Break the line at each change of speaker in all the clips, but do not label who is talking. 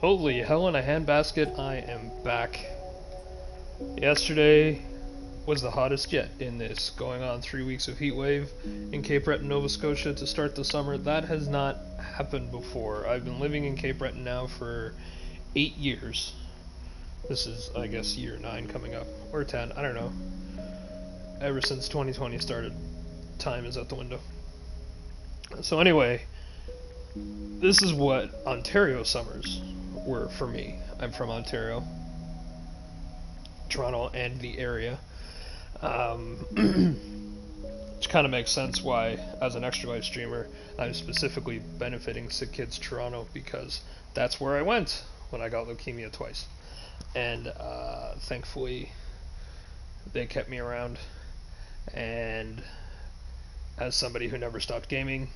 Holy hell in a handbasket, I am back. Yesterday was the hottest yet in this going on 3 weeks of heat wave in Cape Breton, Nova Scotia to start the summer. That has not happened before. I've been living in Cape Breton now for 8 years. This is, I guess, year 9 coming up, or 10, I don't know. Ever since 2020 started, time is out the window. So anyway, this is what Ontario summers were for me. I'm from Ontario, Toronto, and the area. Which kind of makes sense why, as an Extra Life streamer, I'm specifically benefiting Sick Kids Toronto, because that's where I went when I got leukemia twice. And thankfully, they kept me around. And as somebody who never stopped gaming,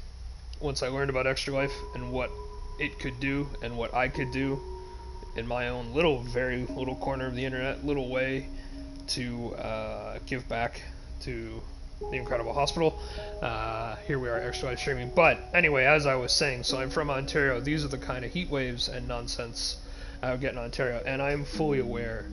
once I learned about Extra Life and what it could do and what I could do in my own very little corner of the internet, little way to give back to the incredible hospital, here we are, Extra Life streaming. But anyway, as I was saying, so I'm from Ontario. These are the kind of heat waves and nonsense I would get in Ontario, and I'm fully aware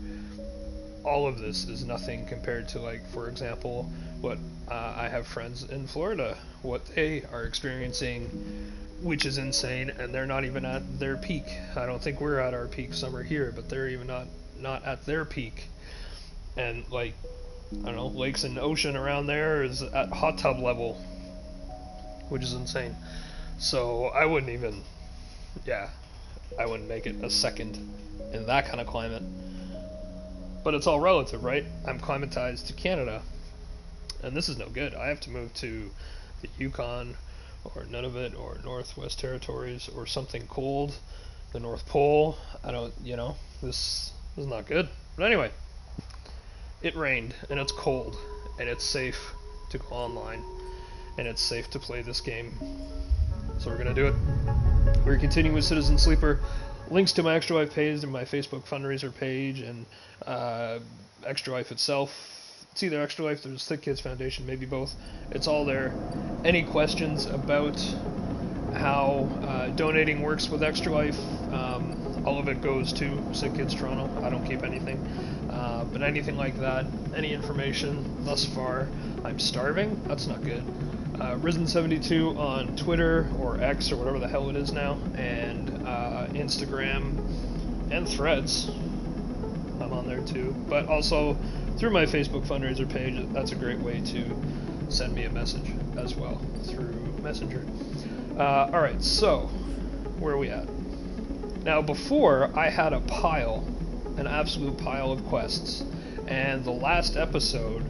all of this is nothing compared to, like, for example, what I have friends in Florida, what they are experiencing, which is insane, and they're not even at their peak. I don't think we're at our peak summer here, but they're even not at their peak. And, like, I don't know, lakes and ocean around there is at hot tub level, which is insane. So I wouldn't make it a second in that kind of climate. But it's all relative, right? I'm climatized to Canada, and this is no good. I have to move to the Yukon, or Nunavut, or Northwest Territories, or something cold, the North Pole. This is not good. But anyway, it rained, and it's cold, and it's safe to go online, and it's safe to play this game. So we're gonna do it. We're continuing with CitizenSleeper. Links to my Extra Life page and my Facebook fundraiser page, and Extra Life itself. It's either Extra Life, there's Sick Kids Foundation, maybe both. It's all there. Any questions about how donating works with Extra Life, all of it goes to Sick Kids Toronto. I don't keep anything. But anything like that, any information thus far, I'm starving. That's not good. Risen72 on Twitter or X or whatever the hell it is now, and Instagram and Threads. I'm on there too, but also through my Facebook fundraiser page. That's a great way to send me a message as well through Messenger. Alright, so where are we at? Now, before I had an absolute pile of quests, and the last episode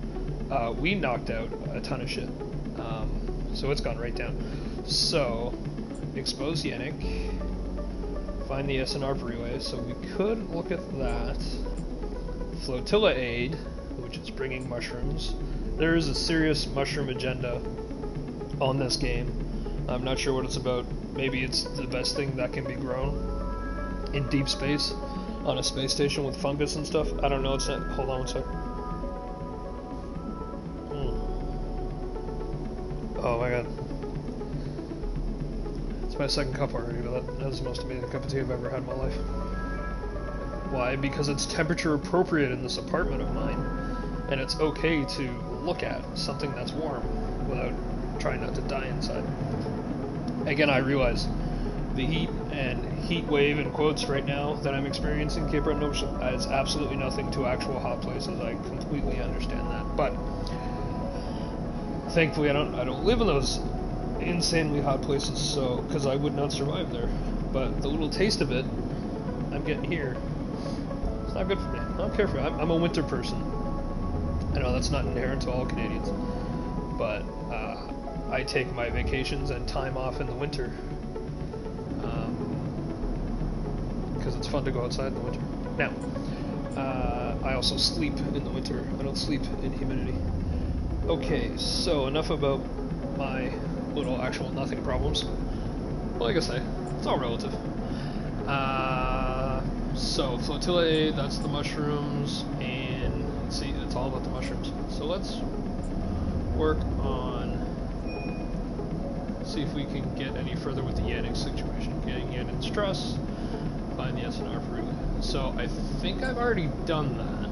we knocked out a ton of shit. So it's gone right down. So, expose Yannick, find the SNR relay, so we could look at that. Flotilla aid, which is bringing mushrooms. There is a serious mushroom agenda on this game. I'm not sure what it's about. Maybe it's the best thing that can be grown in deep space on a space station with fungus and stuff. I don't know. It's not. Hold on one sec. Oh my god. It's my second cup already, but that is the most amazing cup of tea I've ever had in my life. Why? Because it's temperature appropriate in this apartment of mine, and it's okay to look at something that's warm without trying not to die inside. Again, I realize the heat and heat wave in quotes right now that I'm experiencing in Cape Breton is absolutely nothing to actual hot places. I completely understand that, but thankfully I don't live in those insanely hot places, so because I would not survive there. But the little taste of it I'm getting here, it's not good for me. I don't care for it. I'm a winter person. I know that's not inherent to all Canadians, but I take my vacations and time off in the winter because it's fun to go outside in the winter. Now, I also sleep in the winter. I don't sleep in humidity. Okay, so enough about my little actual nothing problems. Well, like I say, it's all relative. So, flotilla aid, that's the mushrooms, and let's see, it's all about the mushrooms. So let's work on, see if we can get any further with the Yannick situation. Getting Yannick stress, Find the SNR for relay. So I think I've already done that.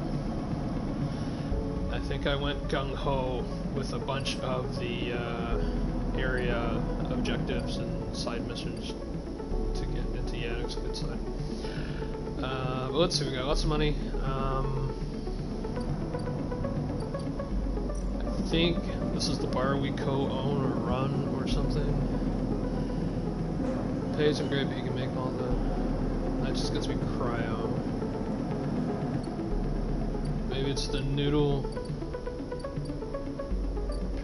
I think I went gung-ho with a bunch of the area objectives and side missions to get into Yannick's good side. But let's see, we got lots of money. I think this is the bar we co-own or run or something. Pays are great, but you can make all the... That just gets me cryo. Maybe it's the noodle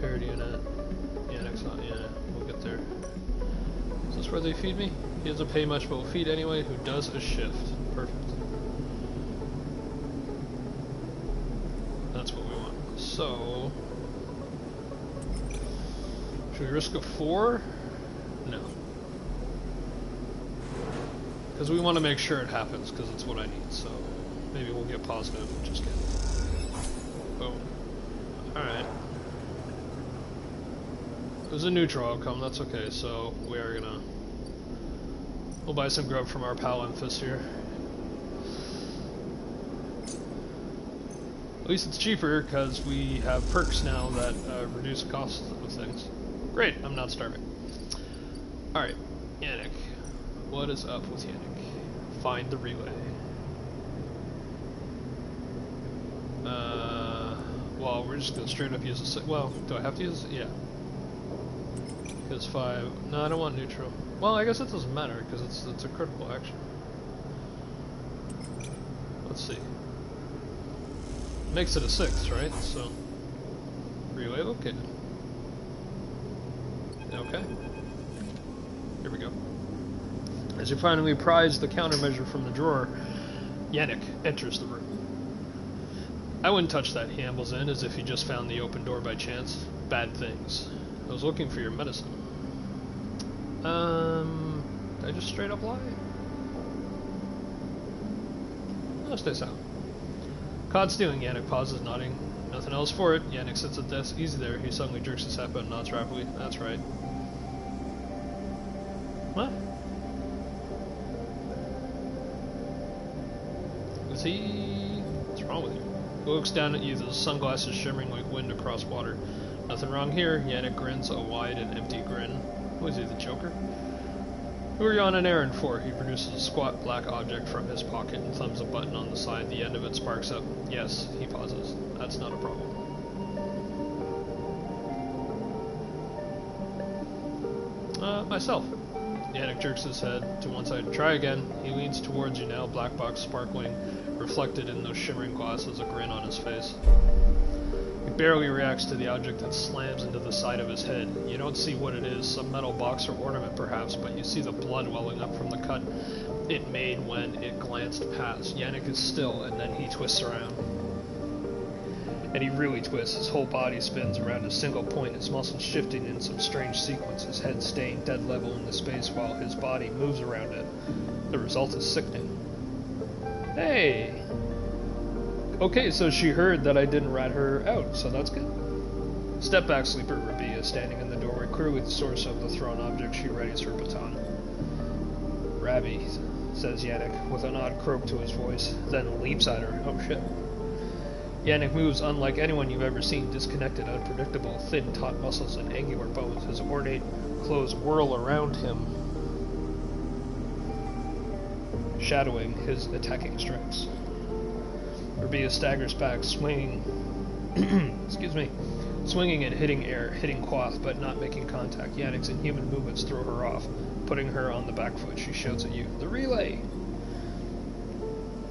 parody unit. Yeah, next on. Yeah, we'll get there. Is this where they feed me? He doesn't pay much, but will feed anyway who does a shift. Perfect. That's what we want. So, should we risk a 4? No. Because we want to make sure it happens, because it's what I need, so maybe we'll get positive. Just kidding. Boom. Alright. It was a neutral outcome, that's okay, so we are gonna... We'll buy some grub from our pal Emphas here. At least it's cheaper, because we have perks now that reduce the cost of things. Great, I'm not starving. Alright, Yannick. What is up with Yannick? Find the relay. Well, we're just gonna straight up use a 6. Well, do I have to use it? Yeah. Because 5. No, I don't want neutral. Well, I guess it doesn't matter because it's a critical action. Let's see. Makes it a 6, right? So relay located. Okay. Here we go. As you finally prize the countermeasure from the drawer, Yannick enters the room. I wouldn't touch that, he ambles in, as if he just found the open door by chance. Bad things. I was looking for your medicine. Did I just straight up lie? No, stay silent. Caught stealing, Yannick pauses, nodding. Nothing else for it. Yannick sits at the desk, easy there. He suddenly jerks his head out and nods rapidly. That's right. What? Is he... What's wrong with you? He looks down at you, those sunglasses shimmering like wind across water. Nothing wrong here. Yannick grins a wide and empty grin. Who is he, the Joker? Who are you on an errand for? He produces a squat black object from his pocket and thumbs a button on the side. The end of it sparks up. Yes, he pauses. That's not a problem. Myself. Yannick jerks his head to one side. Try again. He leans towards you now, black box sparkling, reflected in those shimmering glasses, a grin on his face. He barely reacts to the object that slams into the side of his head. You don't see what it is, some metal box or ornament perhaps, but you see the blood welling up from the cut it made when it glanced past. Yannick is still, and then he twists around. And he really twists. His whole body spins around a single point, his muscles shifting in some strange sequence, his head staying dead level in the space while his body moves around it. The result is sickening. Hey! Okay, so she heard that I didn't rat her out, so that's good. Step back, Sleeper. Rabia, standing in the doorway, clearly the source of the thrown object. She readies her baton. Rabbi, says Yannick, with an odd croak to his voice, then leaps at her. Oh shit. Yannick moves unlike anyone you've ever seen, disconnected, unpredictable, thin, taut muscles and angular bones. His ornate clothes whirl around him, shadowing his attacking strikes. Rabia staggers back, swinging, swinging and hitting air, hitting cloth, but not making contact. Yannick's inhuman movements throw her off, putting her on the back foot. She shouts at you, "The relay!"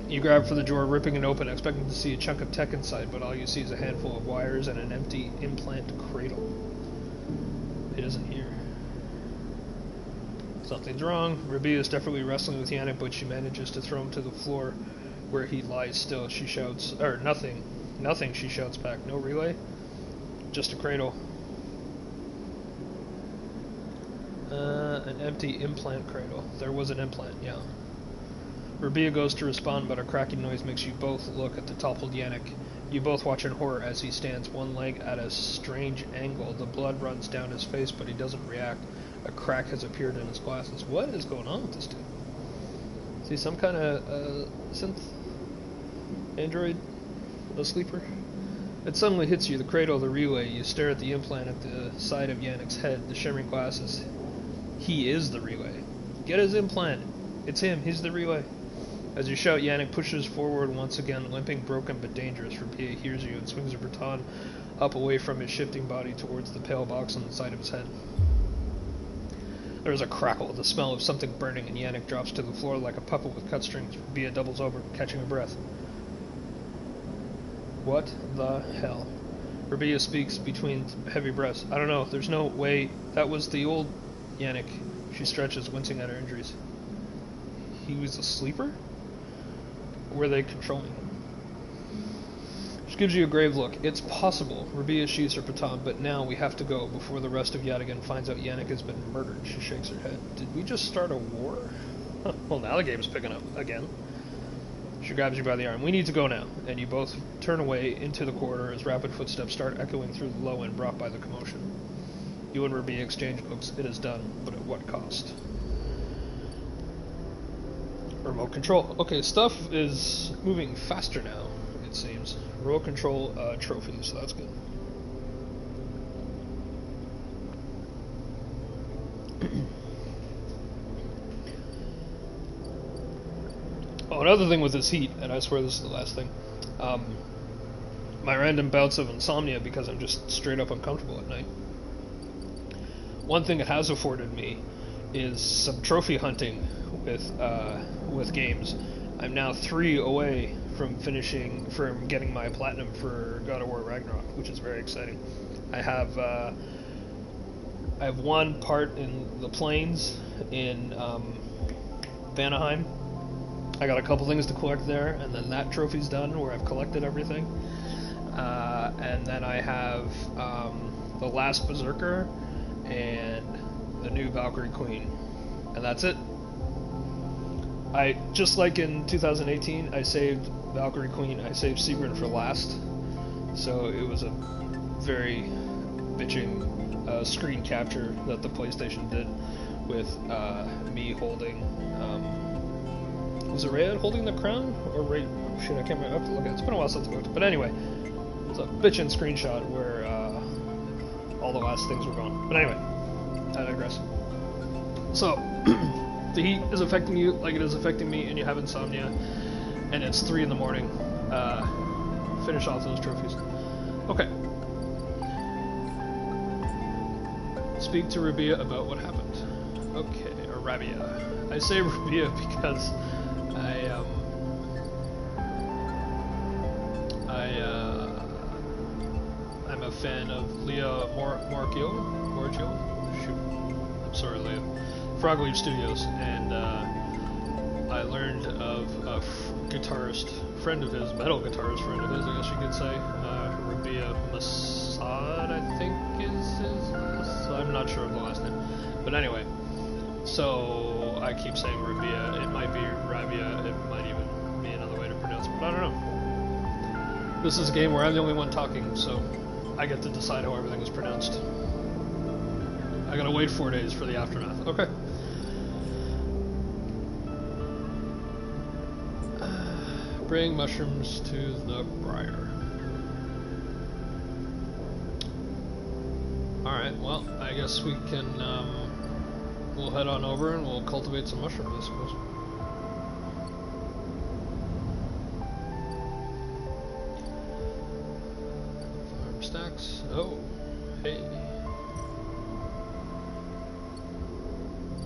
You grab for the drawer, ripping it open, expecting to see a chunk of tech inside, but all you see is a handful of wires and an empty implant cradle. It isn't here. Something's wrong. Rabia is desperately wrestling with Yannick, but she manages to throw him to the floor, where he lies still. She shouts, nothing. Nothing, she shouts back. No relay? Just a cradle. An empty implant cradle. There was an implant, yeah. Rabia goes to respond, but a cracking noise makes you both look at the toppled Yannick. You both watch in horror as he stands, one leg at a strange angle. The blood runs down his face, but he doesn't react. A crack has appeared in his glasses. What is going on with this dude? See, some kind of synth android, a sleeper. It suddenly hits you, the cradle, the relay. You stare at the implant at the side of Yannick's head, the shimmering glasses. He is the relay. Get his implant. It's him. He's the relay. As you shout, Yannick pushes forward once again, limping, broken, but dangerous. Rabia hears you and swings her baton up away from his shifting body towards the pale box on the side of his head. There is a crackle, the smell of something burning, and Yannick drops to the floor like a puppet with cut strings. Rabia doubles over, catching her breath. What the hell? Rabia speaks between heavy breaths. I don't know. There's no way. That was the old Yannick. She stretches, wincing at her injuries. He was a sleeper? Or were they controlling him? She gives you a grave look. It's possible. Rabia sheathes her baton, but now we have to go before the rest of Yadigan finds out Yannick has been murdered. She shakes her head. Did we just start a war? Well, now the game's picking up again. She grabs you by the arm. We need to go now. And you both turn away into the corridor as rapid footsteps start echoing through the low end brought by the commotion. You and Rabia exchange looks. It is done, but at what cost? Remote control. Okay, stuff is moving faster now, it seems. Remote control trophies, so that's good. Oh, another thing with this heat, and I swear this is the last thing, my random bouts of insomnia because I'm just straight up uncomfortable at night. One thing it has afforded me is some trophy hunting with games. I'm now 3 away from getting my platinum for God of War Ragnarok, which is very exciting. I have one part in the plains in Vanaheim. I got a couple things to collect there, and then that trophy's done where I've collected everything. And then I have the last Berserker and the new Valkyrie Queen, and that's it. I just like in 2018, I saved Valkyrie Queen. I saved Sigrun for last, so it was a very bitching screen capture that the PlayStation did with me holding. Was it Rhea holding the crown or Ray? Shit, I can't remember. I have to look at it. It's been a while since I looked. But anyway, it's a bitchin' screenshot where all the last things were gone. But anyway, I digress. So, the heat is affecting you like it is affecting me, and you have insomnia, and it's 3 in the morning. Finish off those trophies. Okay. Speak to Rabia about what happened. Okay, or Rabia. I say Rabia because I'm a fan of Leah Morgio. Shoot, I'm sorry, Leah. Frog Leaf Studios, and I learned of a guitarist friend of his, metal guitarist friend of his, I guess you could say, Rabia Masad, I think is his last. I'm not sure of the last name, but anyway. So I keep saying Rabia. It might be Rabia. It might even be another way to pronounce it, but I don't know. This is a game where I'm the only one talking, so I get to decide how everything is pronounced. I gotta wait 4 days for the aftermath. Okay. Bring mushrooms to the briar. Alright, well, I guess we can, we'll head on over and we'll cultivate some mushrooms, I suppose. Farm stacks. Oh, hey.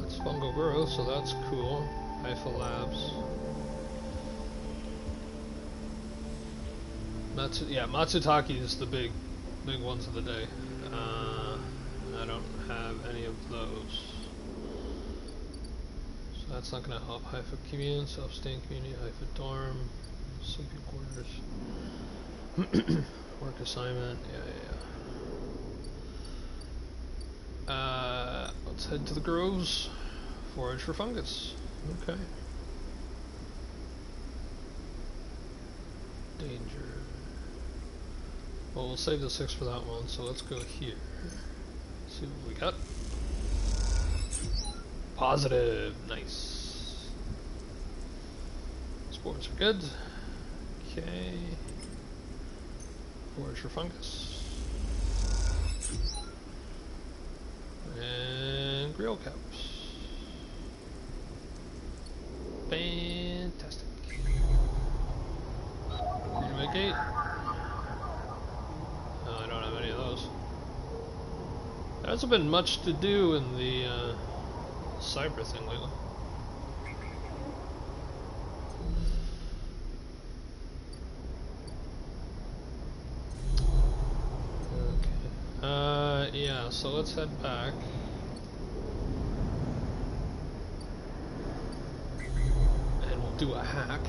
That's fungal growth, so that's cool. Eiffel Labs. Matsutake is the big ones of the day. I don't have any of those. So that's not going to help. Haifa Commune, Self-Staying Community, Haifa Dorm, Sleeping Quarters, Work Assignment, yeah. Let's head to the groves, forage for fungus. Okay. Danger. Well, we'll save the 6 for that one, so let's go here. See what we got. Positive. Nice. Spores are good. Okay. Forage for fungus. And grill caps. Fantastic. Green gate. No, I don't have any of those. There hasn't been much to do in the cyber thing lately. Okay. Yeah, so let's head back. And we'll do a hack.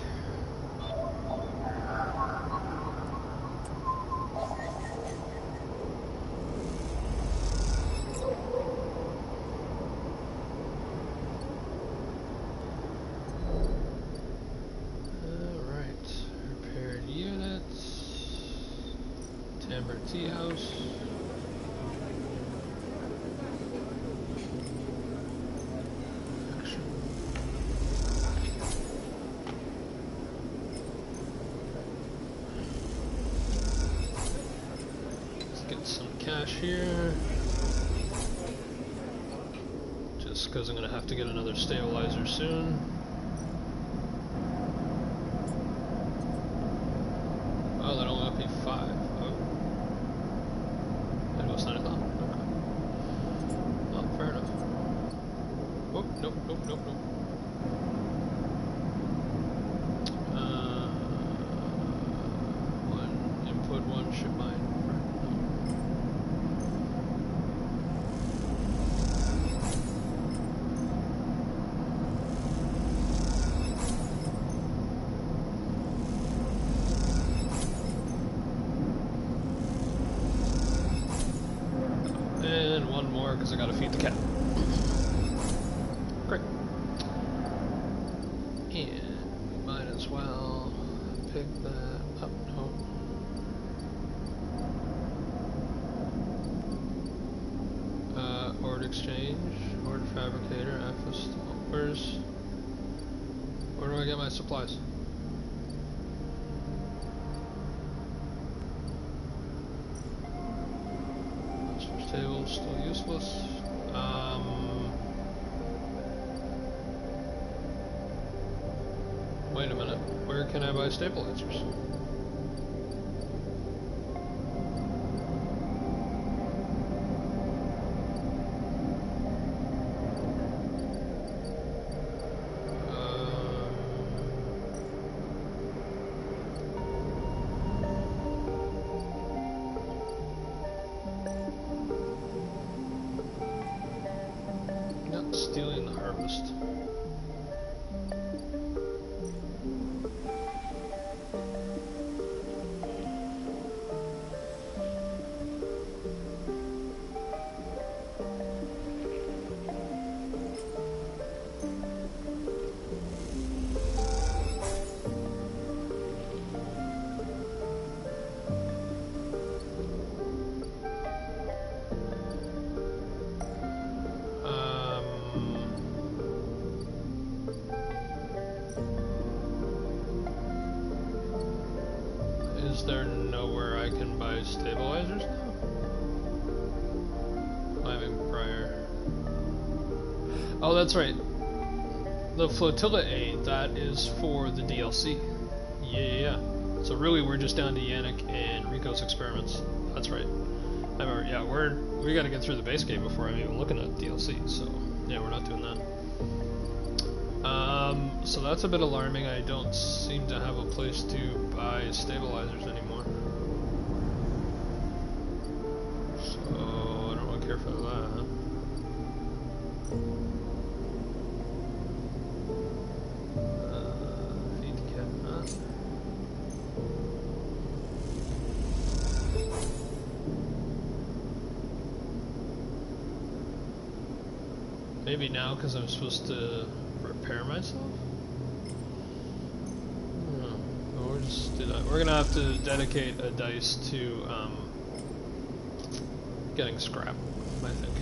Tea house. Action. Let's get some cash here. Just because I'm going to have to get another stabilizer soon. Oh, that'll only be 5. Oh. It's not enough. Okay. Oh, fair enough. Oh, nope. One input, one ship mine. Because I gotta feed the cat. Great. And we might as well pick that up. No. Ord exchange, ord fabricator, Aphis. Where do I get my supplies? Table still useless. Wait a minute. Where can I buy stabilizers? Stealing the harvest. Is there nowhere I can buy stabilizers now? Climbing prior. Oh, that's right. The flotilla aid, that is for the DLC. Yeah. So really we're just down to Yannick and Rico's experiments. That's right. I remember, yeah, we gotta get through the base game before I'm even looking at DLC, so yeah, we're not doing that. So that's a bit alarming. I don't seem to have a place to buy stabilizers anymore. So I don't really care for that. Feed the cat. Maybe now because I'm supposed to repair myself? We'll just do that. We're gonna have to dedicate a dice to getting scrap, I think.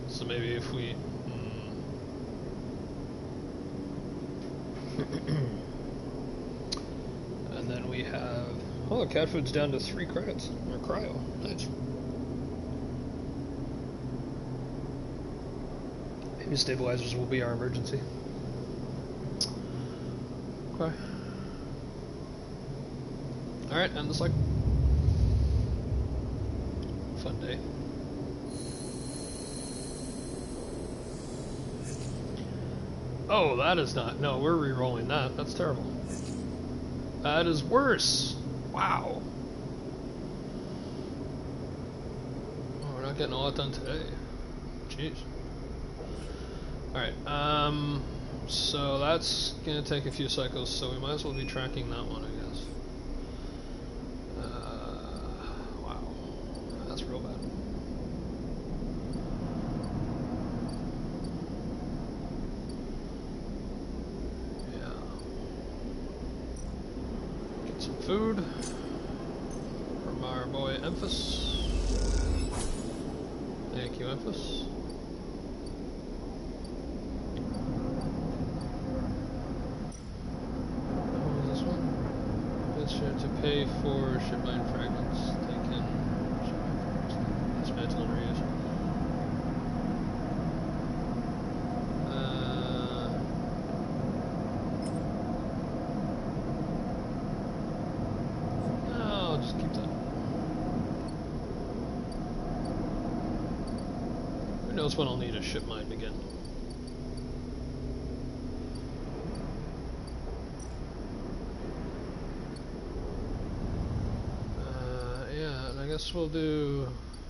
So maybe if we And then we have... Oh, cat food's down to 3 credits. Or cryo. Nice. Maybe stabilizers will be our emergency. Okay. Alright, end the cycle. Fun day. Oh, that is not... No, we're re-rolling that. That's terrible. That is worse. Wow. Oh, we're not getting a lot done today. Jeez. Alright, so that's gonna take a few cycles, so we might as well be tracking that one, I guess. Wow. That's real bad. Food from our boy Emphas. Thank you, Emphas. What was this one? It's sure to pay for shipmine fragments. They can dismantle and reuse. This one I'll need a ship mind again. Yeah, and I guess we'll do...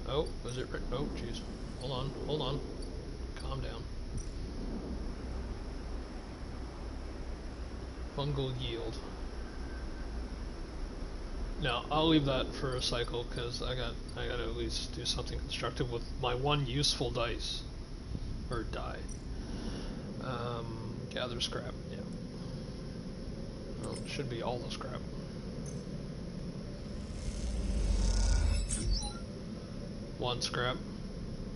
Oh, was it right? Oh, jeez. Hold on, hold on. Calm down. Fungal yield. No, I'll leave that for a cycle because I gotta at least do something constructive with my one useful dice or die. Gather scrap. Yeah. Well, it should be all the scrap. One scrap.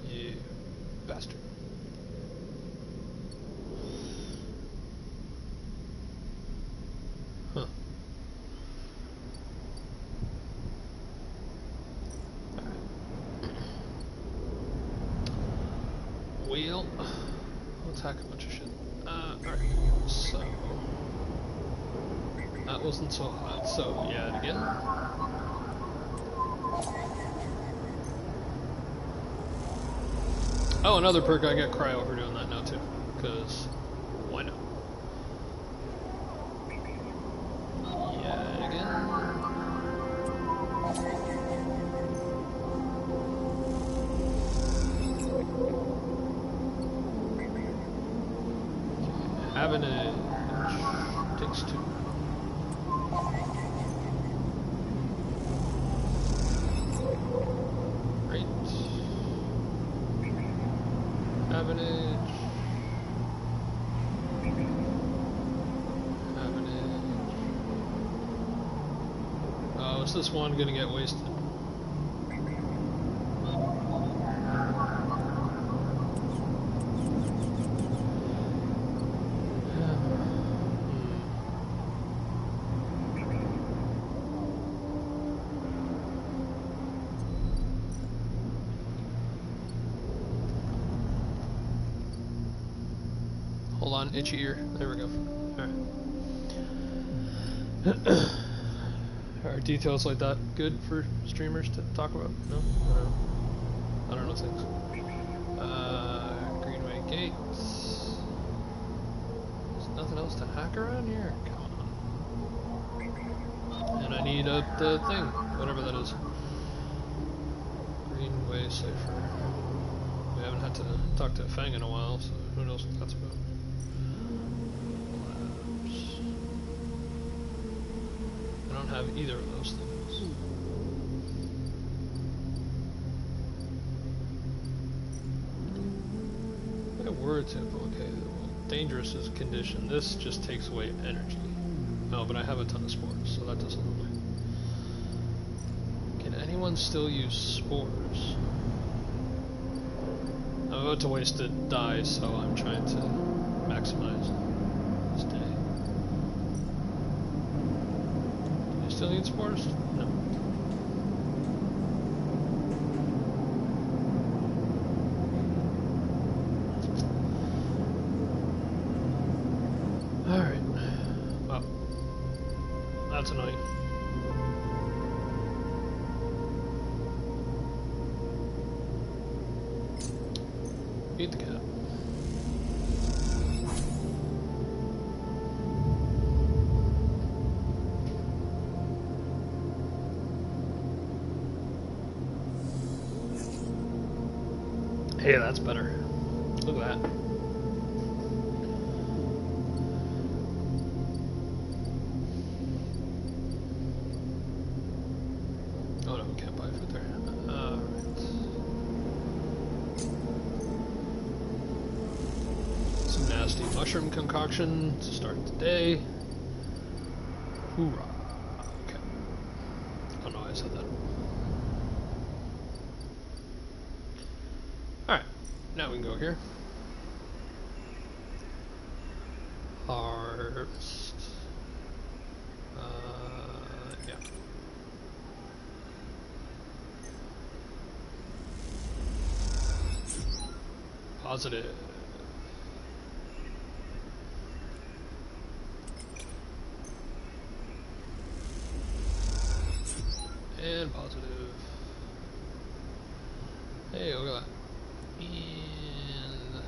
You bastard. Huh. Well, let's hack a bunch of shit. Alright, so... That wasn't so hot, so yeah, again. Oh, another perk, I get cryo for doing that now too, because why not? Yeah, again. Having a takes 2. Great. Avenage. Oh, is this one gonna get wasted? Hold on, itchy ear. There we go. Alright. Are details like that good for streamers to talk about? No? I don't know things. Greenway Gates. There's nothing else to hack around here? Come on. And I need the thing, whatever that is. Greenway Cipher. We haven't had to talk to Fang in a while, so who knows what that's about. I don't have either of those things. My word tempo, okay. Well, dangerous is condition. This just takes away energy. No, but I have a ton of spores, so that doesn't help me. Can anyone still use spores? I'm about to waste a die, so I'm trying to maximize this day. still need spores? No. Alright. Well, that's annoying. Feed the cat. Hey, that's better. Look at that. Oh no, we can't buy food there. Alright. Some nasty mushroom concoction to start the day. Hoorah. Okay. Oh no, I said that. Alright, now we can go here. Harvest. Yeah. Positive. And positive. Hey, look at that. And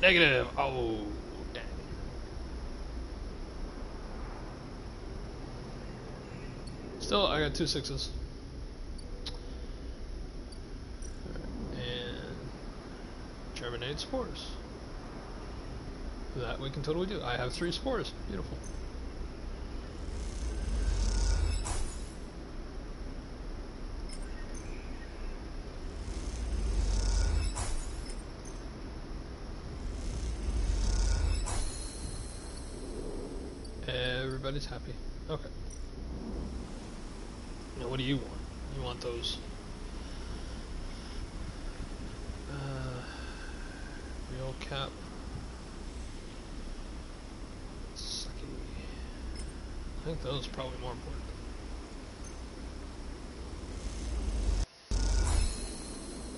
negative. Oh, dang. Still, I got 2 6s. And germinate spores. That we can totally do. I have 3 spores. Beautiful. Everybody's happy. Okay. Now what do you want? You want those real cap. Sucky. I think those are probably more important.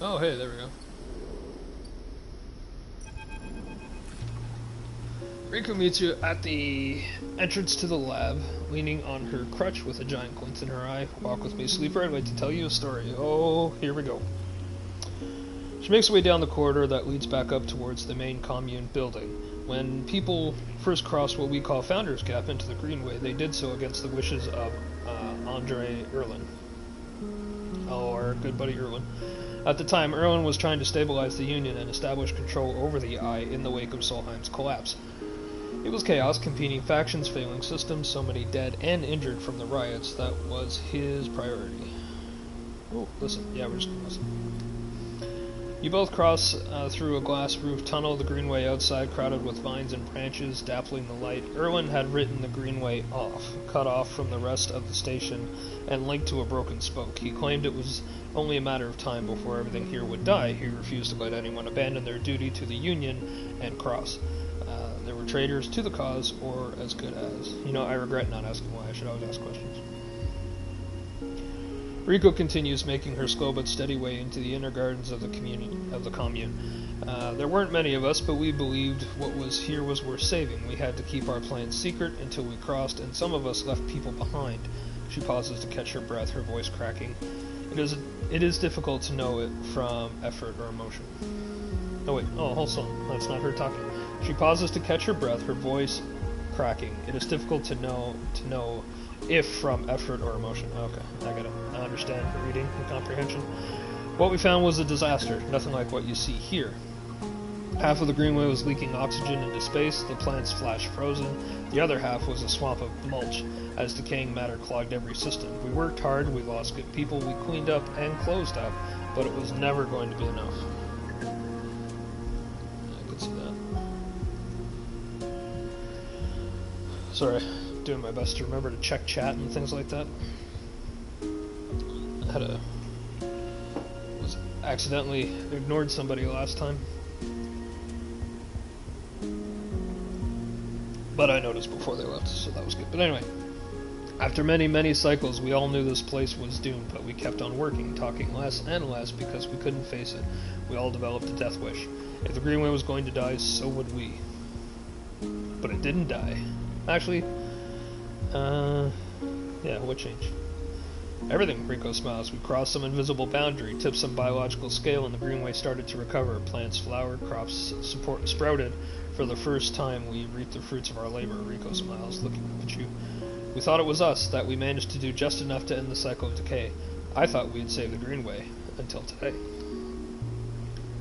Oh hey, there we go. Riku meets you at the entrance to the lab, leaning on her crutch with a giant glint in her eye. Walk with me, Sleeper. I'd like to tell you a story. Oh, here we go. She makes her way down the corridor that leads back up towards the main commune building. When people first crossed what we call Founders Gap into the Greenway, they did so against the wishes of Andre Erlin. Oh, our good buddy Erlin. At the time, Erlin was trying to stabilize the Union and establish control over the Eye in the wake of Solheim's collapse. It was chaos, competing factions, failing systems, so many dead and injured from the riots. That was his priority. Oh, listen. Yeah, we're just gonna listen. You both cross through a glass-roofed tunnel, the Greenway outside crowded with vines and branches, dappling the light. Erwin had written the Greenway off, cut off from the rest of the station, and linked to a broken spoke. He claimed it was only a matter of time before everything here would die. He refused to let anyone abandon their duty to the Union and cross. There were traitors to the cause, or as good as. You know, I regret not asking why. I should always ask questions. Riko continues, making her slow but steady way into the inner gardens of the commune. There weren't many of us, but we believed what was here was worth saving. We had to keep our plans secret until we crossed, and some of us left people behind. She pauses to catch her breath, her voice cracking. It is difficult to know it from effort or emotion. Oh wait, oh, hold on. That's not her talking. She pauses to catch her breath, her voice cracking. It is difficult to know if from effort or emotion. Okay, I get it. I understand her reading and comprehension. What we found was a disaster, nothing like what you see here. Half of the Greenway was leaking oxygen into space, the plants flash frozen. The other half was a swamp of mulch, as decaying matter clogged every system. We worked hard, we lost good people, we cleaned up and closed up, but it was never going to be enough. I could see that. Sorry, doing my best to remember to check chat and things like that. Was accidentally ignored somebody last time. But I noticed before they left, so that was good. But anyway, after many, many cycles, we all knew this place was doomed, but we kept on working, talking less and less because we couldn't face it. We all developed a death wish. If the Greenway was going to die, so would we. But it didn't die. Actually, yeah, what changed? Everything, Rico smiles. We crossed some invisible boundary, tipped some biological scale, and the Greenway started to recover. Plants flowered, crops sprouted. For the first time, we reaped the fruits of our labor, Rico smiles, looking up at you. We thought it was us, that we managed to do just enough to end the cycle of decay. I thought we had saved the Greenway, until today.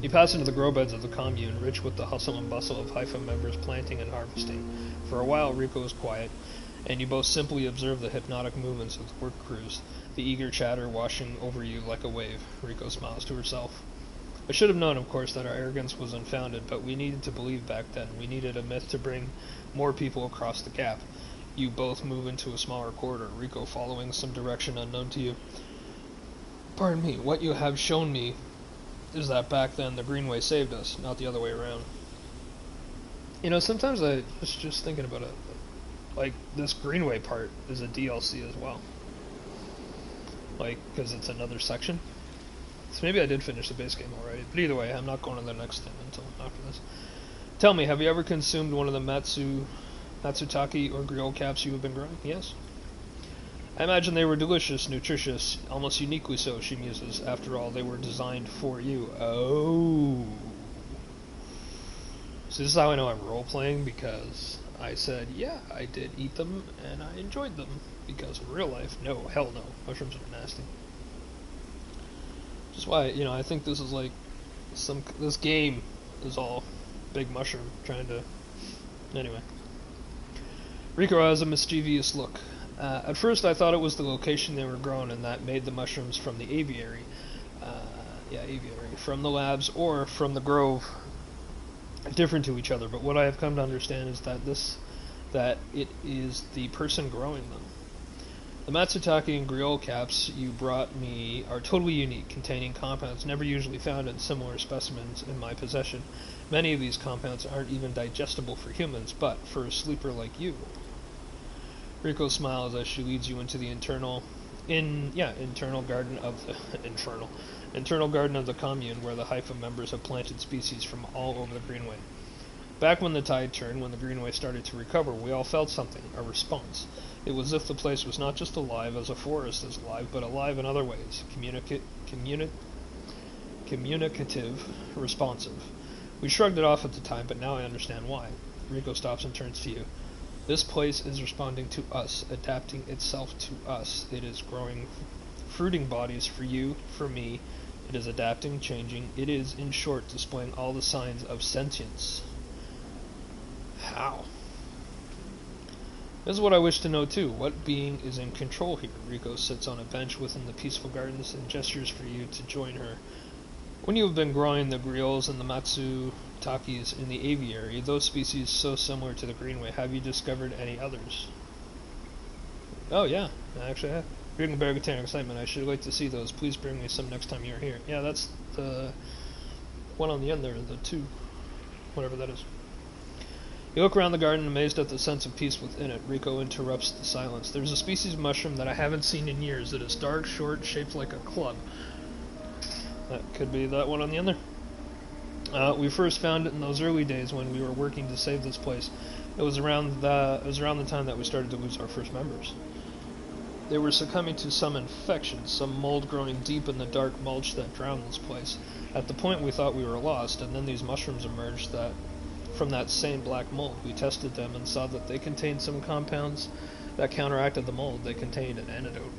You pass into the grow beds of the commune, rich with the hustle and bustle of Haifa members planting and harvesting. For a while, Rico is quiet, and you both simply observe the hypnotic movements of the work crews, the eager chatter washing over you like a wave. Rico smiles to herself. I should have known, of course, that our arrogance was unfounded, but we needed to believe back then. We needed a myth to bring more people across the gap. You both move into a smaller corridor, Rico following some direction unknown to you. Pardon me, what you have shown me is that back then the Greenway saved us, not the other way around. You know, sometimes I was just thinking about it. Like, this Greenway part is a DLC as well. Like, because it's another section. So maybe I did finish the base game already. But either way, I'm not going to the next thing until after this. Tell me, have you ever consumed one of the Matsutake or griot caps you have been growing? Yes. I imagine they were delicious, nutritious, almost uniquely so, she muses. After all, they were designed for you. Oh. So this is how I know I'm role-playing, because I said, yeah, I did eat them, and I enjoyed them. Because in real life, no, hell no. Mushrooms are nasty. Just why, you know, I think this is like this game is all big mushroom trying to, anyway. Rico has a mischievous look. At first I thought it was the location they were grown and that made the mushrooms from the aviary. Aviary. From the labs or from the grove different to each other, but what I have come to understand is that it is the person growing them. The Matsutake and griot caps you brought me are totally unique, containing compounds never usually found in similar specimens in my possession. Many of these compounds aren't even digestible for humans, but for a sleeper like you. Rico smiles as she leads you into the internal garden of the internal garden of the commune, where the Haifa members have planted species from all over the Greenway. Back when the tide turned, when the Greenway started to recover, we all felt something, a response. It was as if the place was not just alive as a forest is alive, but alive in other ways, communicative, responsive. We shrugged it off at the time, but now I understand why. Rico stops and turns to you. This place is responding to us, adapting itself to us. It is growing fruiting bodies for you, for me. It is adapting, changing. It is, in short, displaying all the signs of sentience. How? This is what I wish to know too. What being is in control here? Rico sits on a bench within the peaceful gardens and gestures for you to join her. When you have been growing the griots and the matsutakes in the aviary, those species so similar to the Greenway, have you discovered any others? Oh yeah, I actually have. Reading Bergatan excitement, I should like to see those. Please bring me some next time you're here. Yeah, that's the one on the end there, the 2, whatever that is. You look around the garden, amazed at the sense of peace within it. Rico interrupts the silence. There's a species of mushroom that I haven't seen in years that is dark, short, shaped like a club. That could be that one on the end there. We first found it in those early days when we were working to save this place. It was around the time that we started to lose our first members. They were succumbing to some infection, some mold growing deep in the dark mulch that drowned this place. At the point we thought we were lost, and then these mushrooms emerged from that same black mold. We tested them and saw that they contained some compounds that counteracted the mold. They contained an antidote.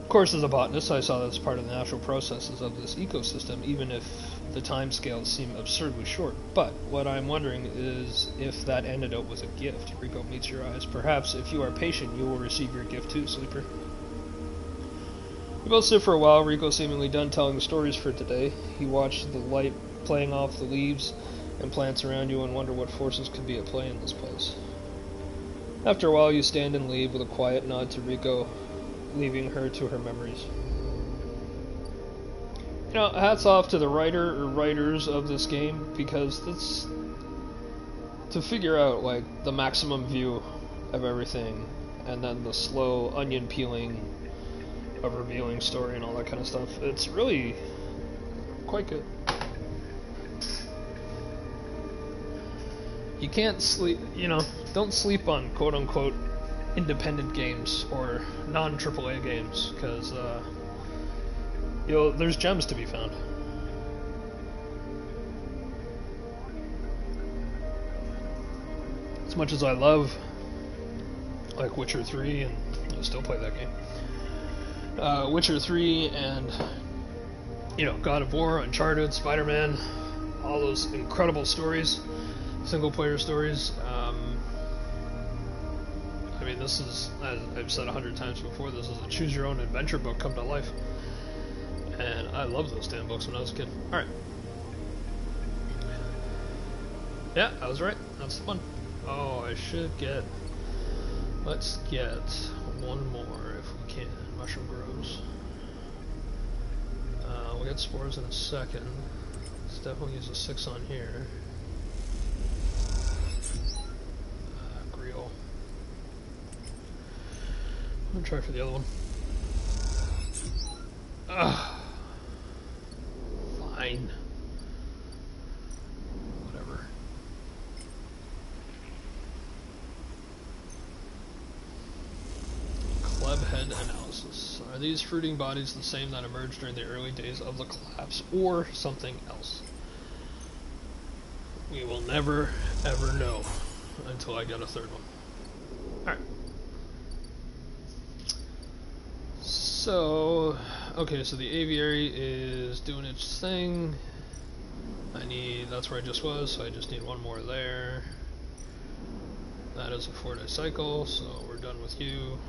Of course, as a botanist, I saw that as part of the natural processes of this ecosystem, even if the time scales seem absurdly short. But what I'm wondering is if that antidote was a gift. Rico meets your eyes. Perhaps, if you are patient, you will receive your gift too, Sleeper. We both sit for a while, Rico seemingly done telling the stories for today. He watched the light playing off the leaves and plants around you and wonder what forces could be at play in this place. After a while, you stand and leave with a quiet nod to Rico, leaving her to her memories. You know, hats off to the writer or writers of this game, because to figure out like the maximum view of everything, and then the slow onion peeling of revealing story and all that kind of stuff. It's really quite good. You can't sleep, don't sleep on quote unquote independent games or non AAA games, because there's gems to be found. As much as I love like Witcher 3, and I still play that game, Witcher 3 and God of War, Uncharted, Spider-Man, all those incredible stories, single player stories. I mean, this is, as I've said 100 times before, this is a choose your own adventure book come to life, and I loved those damn books when I was a kid. Alright. Yeah, I was right. That's the one. Oh, I should get... Let's get one more if we can. Mushroom grows. We'll get spores in a second. Let's definitely use a 6 on here. Grill. I'm gonna try for the other one. Fine. Whatever. Clubhead analysis. Are these fruiting bodies the same that emerged during the early days of the collapse, or something else? We will never, ever know until I get a third one. Alright. So, okay, so the aviary is doing its thing. That's where I just was, so I just need one more there. That is a 4-day cycle, so we're done with you.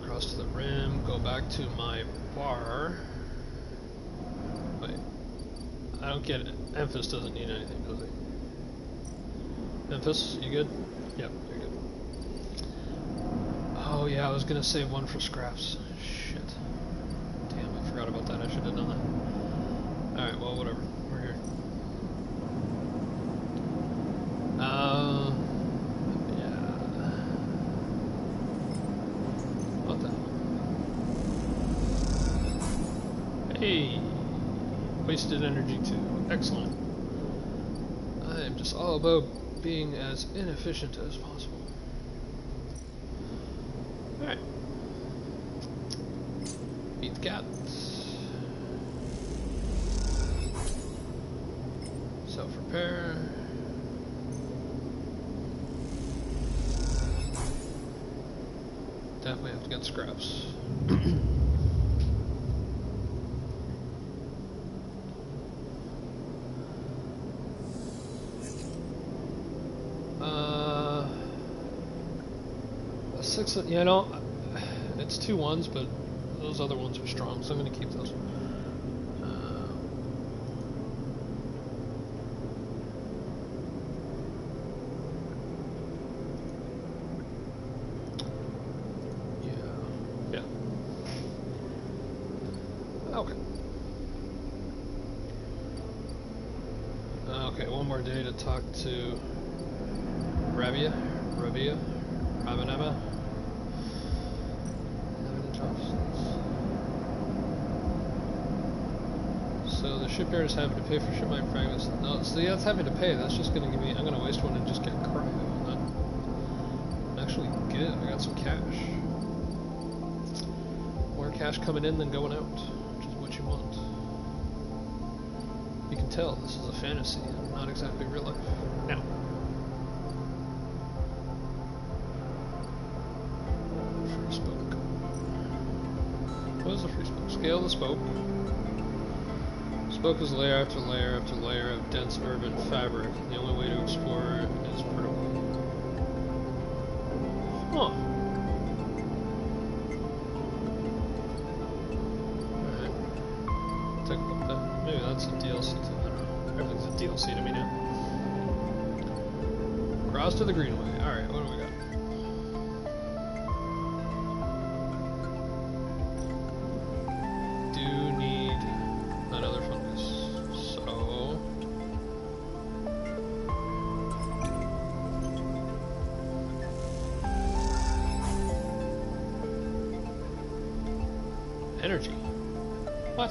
Cross to the rim, go back to my bar. Wait, I don't get it. Memphis doesn't need anything, does he? Memphis, you good? Yep, you're good. Oh yeah, I was gonna save one for scraps. Shit. Damn, I forgot about that. I should have done that. Alright, well, whatever. We're here. Yeah. What the hell? Hey! Wasted energy too. Excellent. I am just all about being as inefficient as possible. Alright. Beat the cat. Self-repair. Definitely have to get scraps. A 6, it's 2 1s, but those other ones are strong, so I'm going to keep those. Yeah. Okay. Okay, one more day to talk to Rabanema. So the shipyard is having to pay for shipment fragments. No, so yeah, it's having to pay. That's just going to give me. I'm going to waste one and just get cryo. I'm actually good. I got some cash. More cash coming in than going out, which is what you want. You can tell this is a fantasy, not exactly real life. Now. Free spoke. What is the free spoke? Scale the spoke. Spoke is layer after layer after layer of dense urban fabric. The only way to explore it is vertically. Huh. Alright. Take a look at that. Maybe that's a DLC to, I don't know. Everything's a DLC to me now. Cross to the Greenway. Alright, what do we got? What?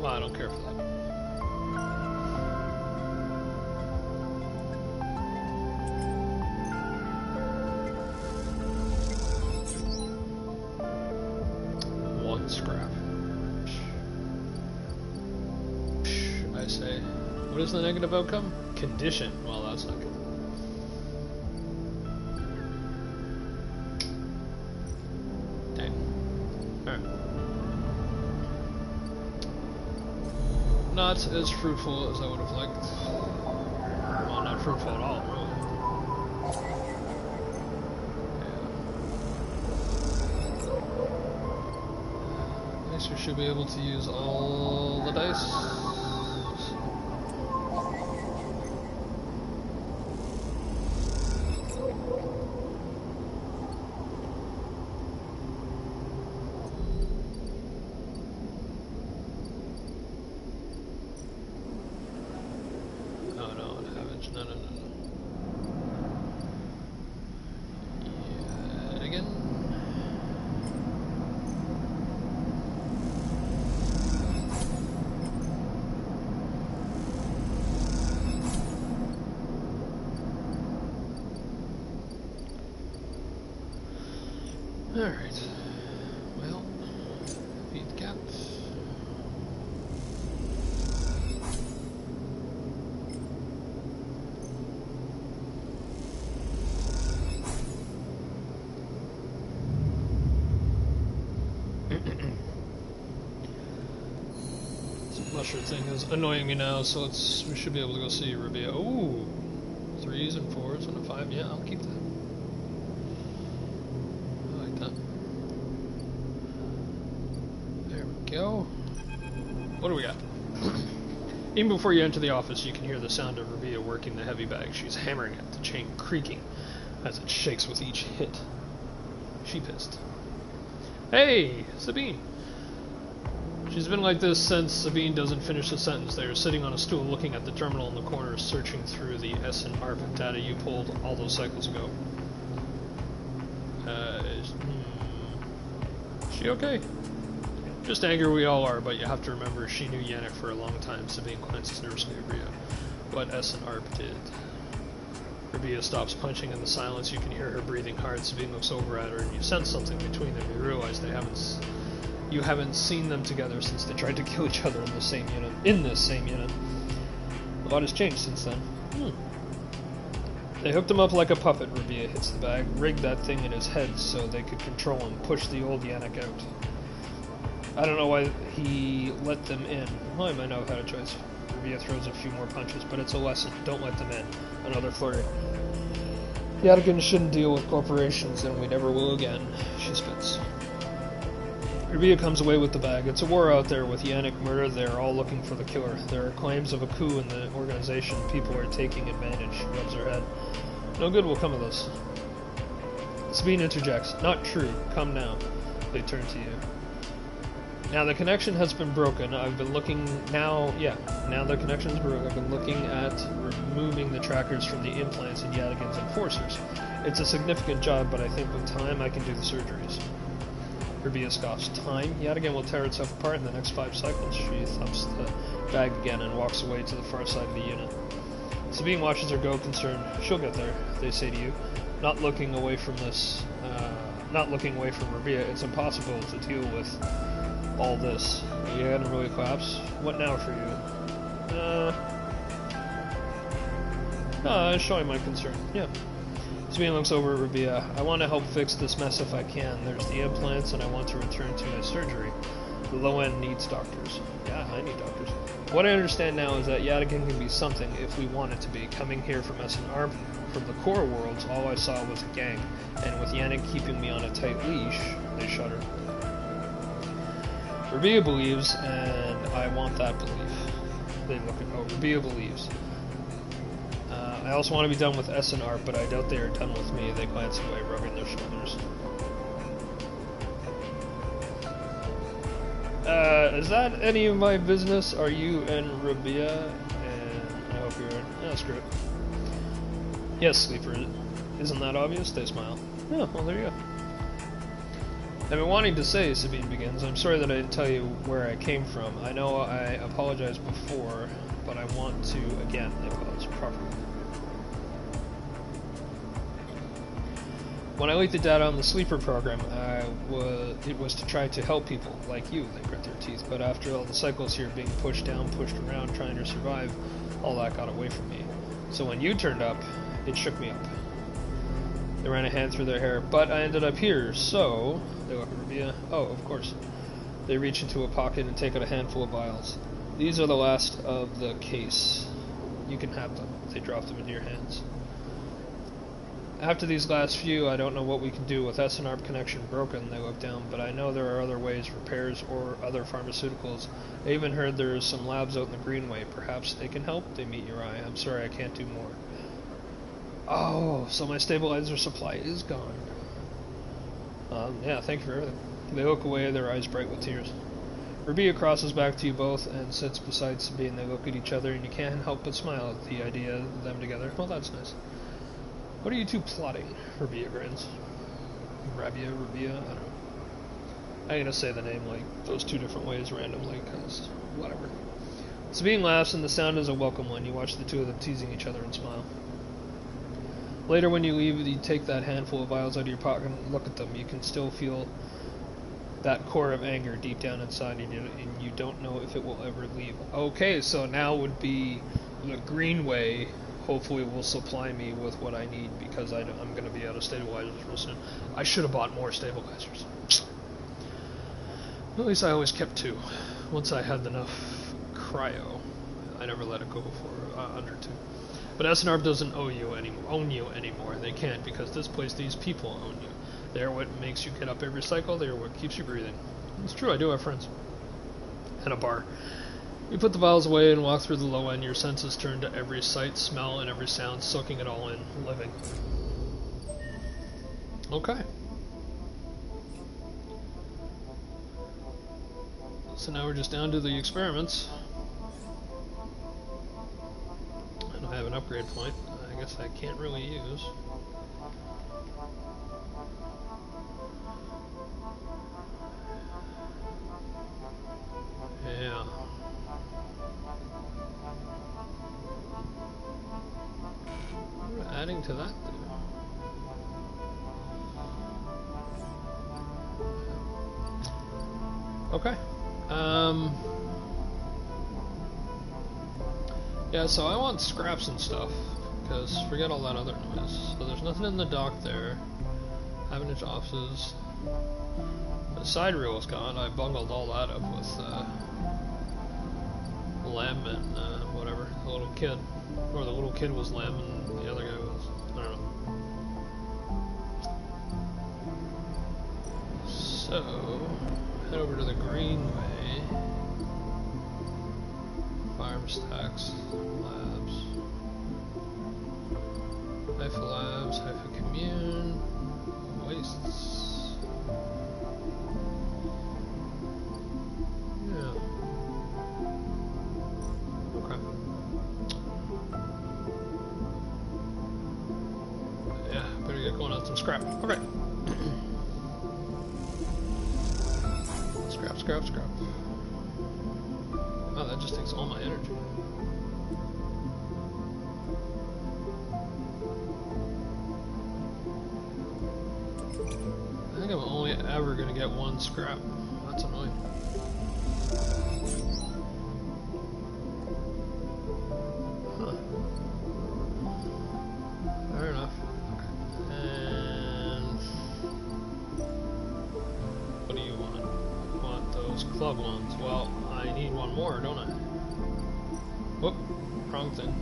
Well, I don't care for that. One scrap. I say. What is the negative outcome? Condition. Well, that's not good. Dang. Alright. Not as fruitful as I would have liked. Well, not fruitful at all, really. Yeah. Next we should be able to use all the dice. Alright. Well, feed the cat. This musher thing is annoying me now, so we should be able to go see Rabia. Ooh! 3s and 4s and a 5. Yeah, I'll keep that. Go. What do we got? Even before you enter the office, you can hear the sound of Rabia working the heavy bag. She's hammering it, the chain creaking as it shakes with each hit. She pissed. Hey, Sabine! She's been like this since Sabine doesn't finish the sentence. They are sitting on a stool looking at the terminal in the corner, searching through the S and ARP data you pulled all those cycles ago. Is she okay? Just angry we all are, but you have to remember she knew Yannick for a long time. Sabine glances nervously at Rabia. What S and ARP did. Rabia stops punching in the silence. You can hear her breathing hard. Sabine looks over at her, and you sense something between them. You realize you haven't seen them together since they tried to kill each other in this same unit. A lot has changed since then. They hooked him up like a puppet. Rabia hits the bag, rigged that thing in his head so they could control him, push the old Yannick out. I don't know why he let them in. Well, I might not have had a choice. Rabia throws a few more punches, but it's a lesson. Don't let them in. Another flurry. Yadigan shouldn't deal with corporations, and we never will again. She spits. Rabia comes away with the bag. It's a war out there with Yannick murder. They're all looking for the killer. There are claims of a coup in the organization. People are taking advantage. She rubs her head. No good will come of this. Sabine interjects. Not true. Come now. They turn to you. Now the connection has been broken. I've been looking now the connection is broken. I've been looking at removing the trackers from the implants in Yadigan's enforcers. It's a significant job, but I think with time I can do the surgeries. Rabia scoffs. Time? Yadigan will tear itself apart in the next 5 cycles. She thumps the bag again and walks away to the far side of the unit. Sabine watches her go, concerned. She'll get there, they say to you. Not looking away from Rabia, it's impossible to deal with all this. Are you gonna really collapse? What now for you? Showing my concern. Yeah. Sabine looks over at Rabia. I want to help fix this mess if I can. There's the implants and I want to return to my surgery. The low end needs doctors. Yeah, I need doctors. What I understand now is that Yadigan can be something if we want it to be. Coming here from S&R, from the core worlds, all I saw was a gang. And with Yannick keeping me on a tight leash, they shudder. Rabia believes, and I want that belief. They look at Rabia believes. I also want to be done with S&R, but I doubt they are done with me. They glance away, rubbing their shoulders. Is that any of my business? Are you in Rabia? And I hope you're in. Oh, screw it. Yes, Sleeper. Isn't that obvious? They smile. Yeah, well, there you go. I've been wanting to say, Sabine begins, I'm sorry that I didn't tell you where I came from. I know I apologized before, but I want to, again, I apologize properly. When I leaked the data on the Sleeper program, it was to try to help people like you, they grit their teeth, but after all the cycles here being pushed down, pushed around, trying to survive, all that got away from me. So when you turned up, it shook me up. They ran a hand through their hair, but I ended up here, so... They look at Rabia. Oh, of course. They reach into a pocket and take out a handful of vials. These are the last of the case. You can have them. They drop them into your hands. After these last few, I don't know what we can do with SNARP connection broken, they look down, but I know there are other ways, repairs or other pharmaceuticals. I even heard there are some labs out in the Greenway. Perhaps they can help? They meet your eye. I'm sorry, I can't do more. Oh, so my stabilizer supply is gone. Yeah, thank you for everything. They look away, their eyes bright with tears. Rabia crosses back to you both and sits beside Sabine. They look at each other and you can't help but smile at the idea of them together. Well, that's nice. What are you two plotting? Rabia grins. Rabia, I don't know. I'm gonna say the name like those two different ways randomly, cause whatever. Sabine laughs and the sound is a welcome one. You watch the two of them teasing each other and smile. Later when you leave, you take that handful of vials out of your pocket and look at them. You can still feel that core of anger deep down inside and you don't know if it will ever leave. Okay, so now would be the Greenway hopefully will supply me with what I need because I'm going to be out of stabilizers real soon. I should have bought more stabilizers. At least I always kept 2. Once I had enough cryo, I never let it go before under 2. But SNARP doesn't own you anymore. They can't because this place, these people own you. They're what makes you get up every cycle. They're what keeps you breathing. It's true, I do have friends. And a bar. You put the vials away and walk through the low end. Your senses turn to every sight, smell, and every sound, soaking it all in, living. Okay. So now we're just down to the experiments. And I have an upgrade point. I guess I can't really use. Yeah. What are adding to that do? Okay. Yeah, so I want scraps and stuff, because forget all that other noise. So there's nothing in the dock there. Haven't offices. The side reel is gone. I bungled all that up with Lem and whatever, the little kid. Or the little kid was Lem and the other guy was, I don't know. So, head over to the Greenway. Farm stacks, labs. Hypha labs, Hypha commune, wastes. Yeah. Okay. Yeah, better get going on some scrap. Okay. Scrap. Wow, that just takes all my energy. I think I'm only ever gonna get 1 scrap. That's annoying. Huh. Fair enough. Okay. And what do you want? You want those club ones? Well, I need 1 more, don't I? Whoop, wrong thing.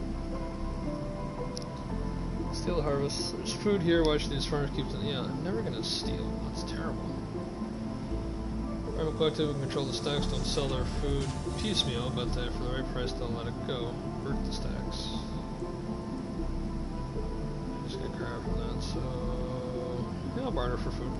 Steal the harvest. There's food here. Why should these farmers keep them? Yeah, I'm never gonna steal. That's terrible. Private collective and control the stacks. Don't sell their food piecemeal, but for the right price, they'll let it go. Work the stacks. Just get crap from that. So yeah, I'll barter for food.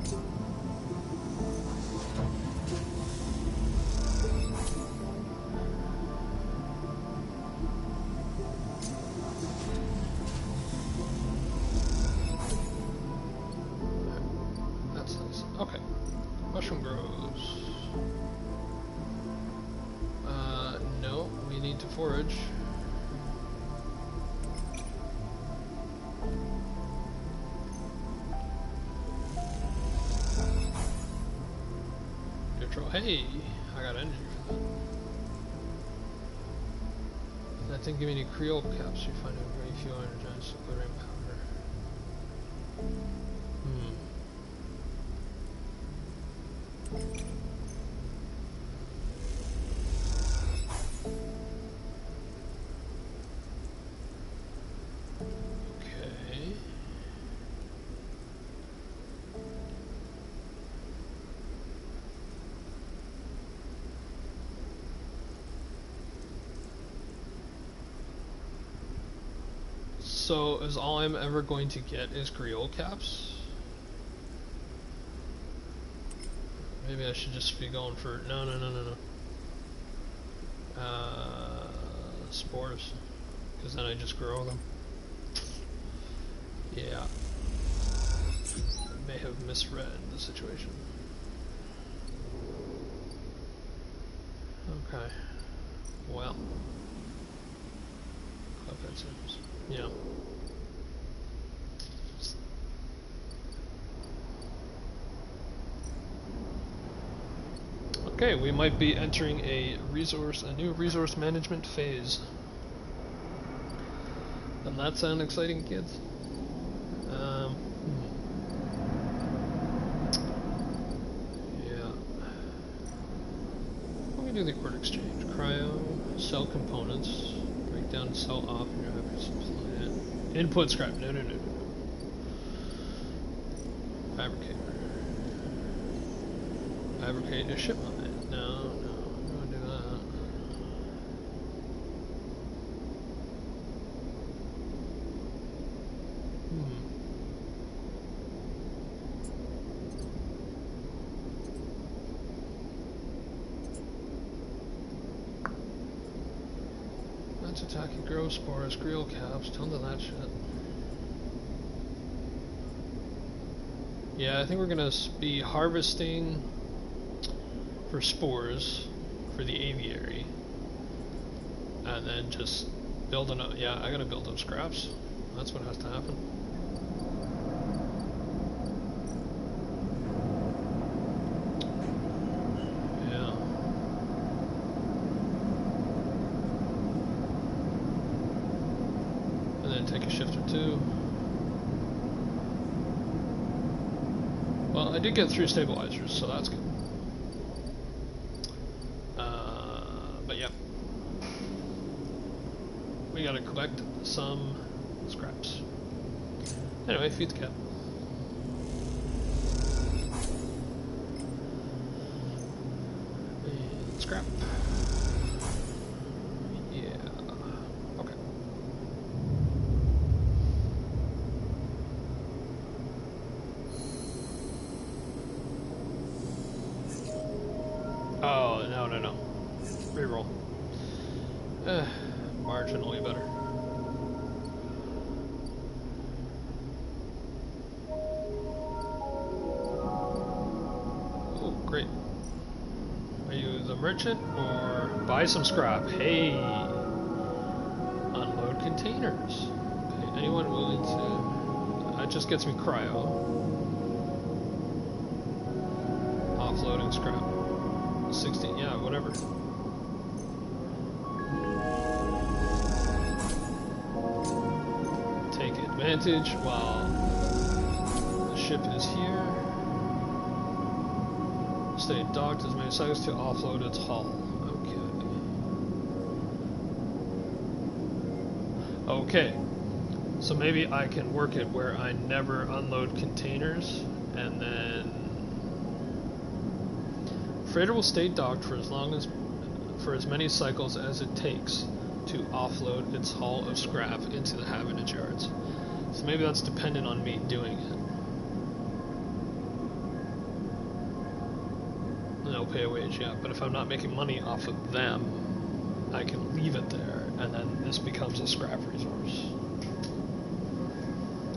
need to forage. Control. Hey, I got energy for that. That didn't give me any Creole caps. You find a very few energized glittering powder. Okay. So is all I'm ever going to get is Creole caps? Maybe I should just be going for no. Spores, because then I just grow them. Yeah, I may have misread the situation. Okay, well, offensives. Yeah. Okay, we might be entering a new resource management phase. Doesn't that sound exciting, kids? Yeah. Let me do the cord exchange. Cryo, sell components, break down and sell off, and you have to supply it. Input scrap. No. Fabricate. Fabricate a ship mine. No, don't do that. Let's attack and grow spores, Creole caps, tons of that shit. Yeah, I think we're gonna be harvesting for spores for the aviary, and then just building up. Yeah, I gotta build up scraps. That's what has to happen. Yeah. And then take a shift or two. Well, I did get 3 stabilizers, so that's good. But yeah, we gotta collect some scraps. Anyway, feed the cat. And scrap. Yeah. Okay. Oh, no. Reroll. Marginally better. Oh, great. Are you the merchant or buy some scrap? Hey! Unload containers. Okay, anyone willing to... That just gets me cryo. Offloading scrap. 16, yeah, whatever. Take advantage while the ship is here. Stay docked as many seconds to offload its hull. Okay. So maybe I can work it where I never unload containers, and then freighter will stay docked for as many cycles as it takes to offload its hull of scrap into the habitat yards. So maybe that's dependent on me doing it. And they'll pay a wage, yeah. But if I'm not making money off of them, I can leave it there, and then this becomes a scrap resource.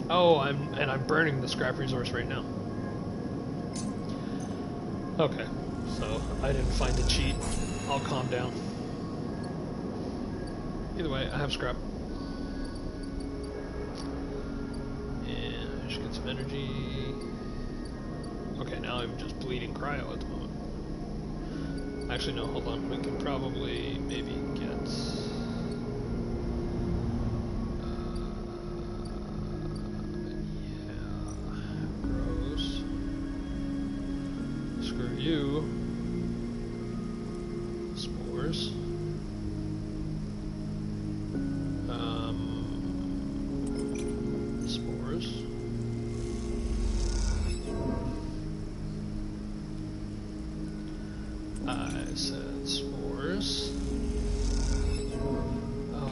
Oh, I'm burning the scrap resource right now. Okay. So, I didn't find a cheat. I'll calm down. Either way, I have scrap. And I should get some energy. Okay, now I'm just bleeding cryo at the moment. Actually, no, hold on. We can probably maybe get... yeah, gross. Screw you. Spores. Spores. I said spores. Oh.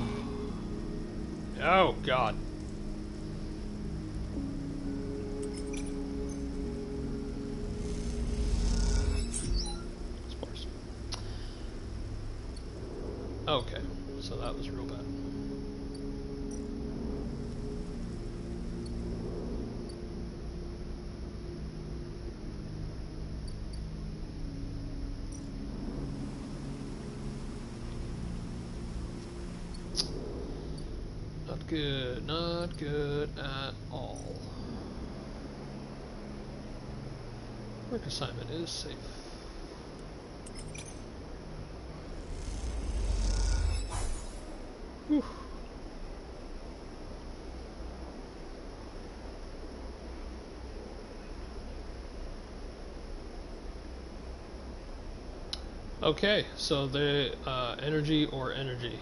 Oh, God. Spores. Okay, so that was real bad. Not good, not good at all. Work assignment is safe. Whew. Okay, so the energy or energy.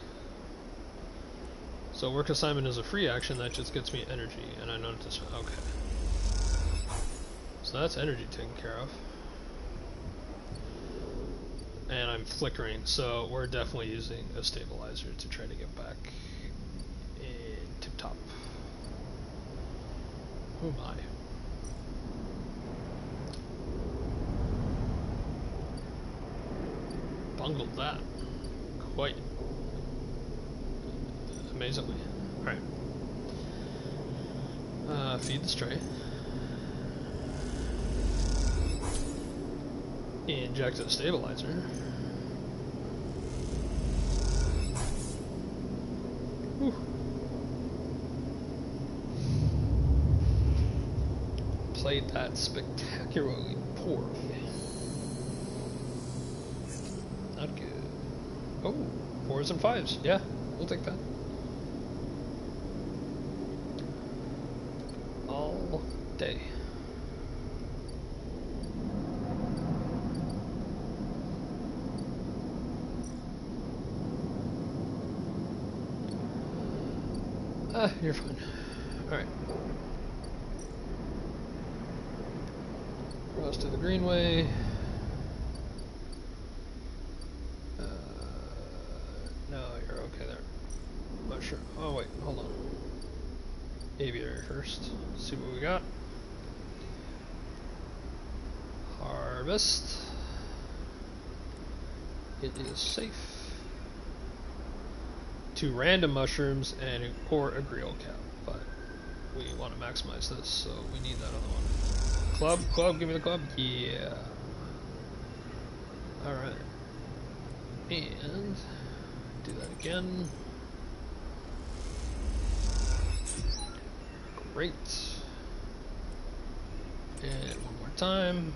So work assignment is a free action that just gets me energy, and I noticed. Okay, so that's energy taken care of, and I'm flickering. So we're definitely using a stabilizer to try to get back in tip top. Oh my. Bungled that quite amazingly. Alright. Feed the stray. Inject a stabilizer. Whew. Played that spectacularly poorly. Not good. Oh, 4s and 5s. Yeah, we'll take that. All day. You're fine. Alright. Cross to the greenway. No, you're okay there. Not sure. Oh wait, hold on. Aviary first. Let's see what we got. Harvest. It is safe. 2 random mushrooms and or a grill cap, but we want to maximize this, so we need that other one. Club, give me the club. Yeah. All right. And do that again. Great. And one more time.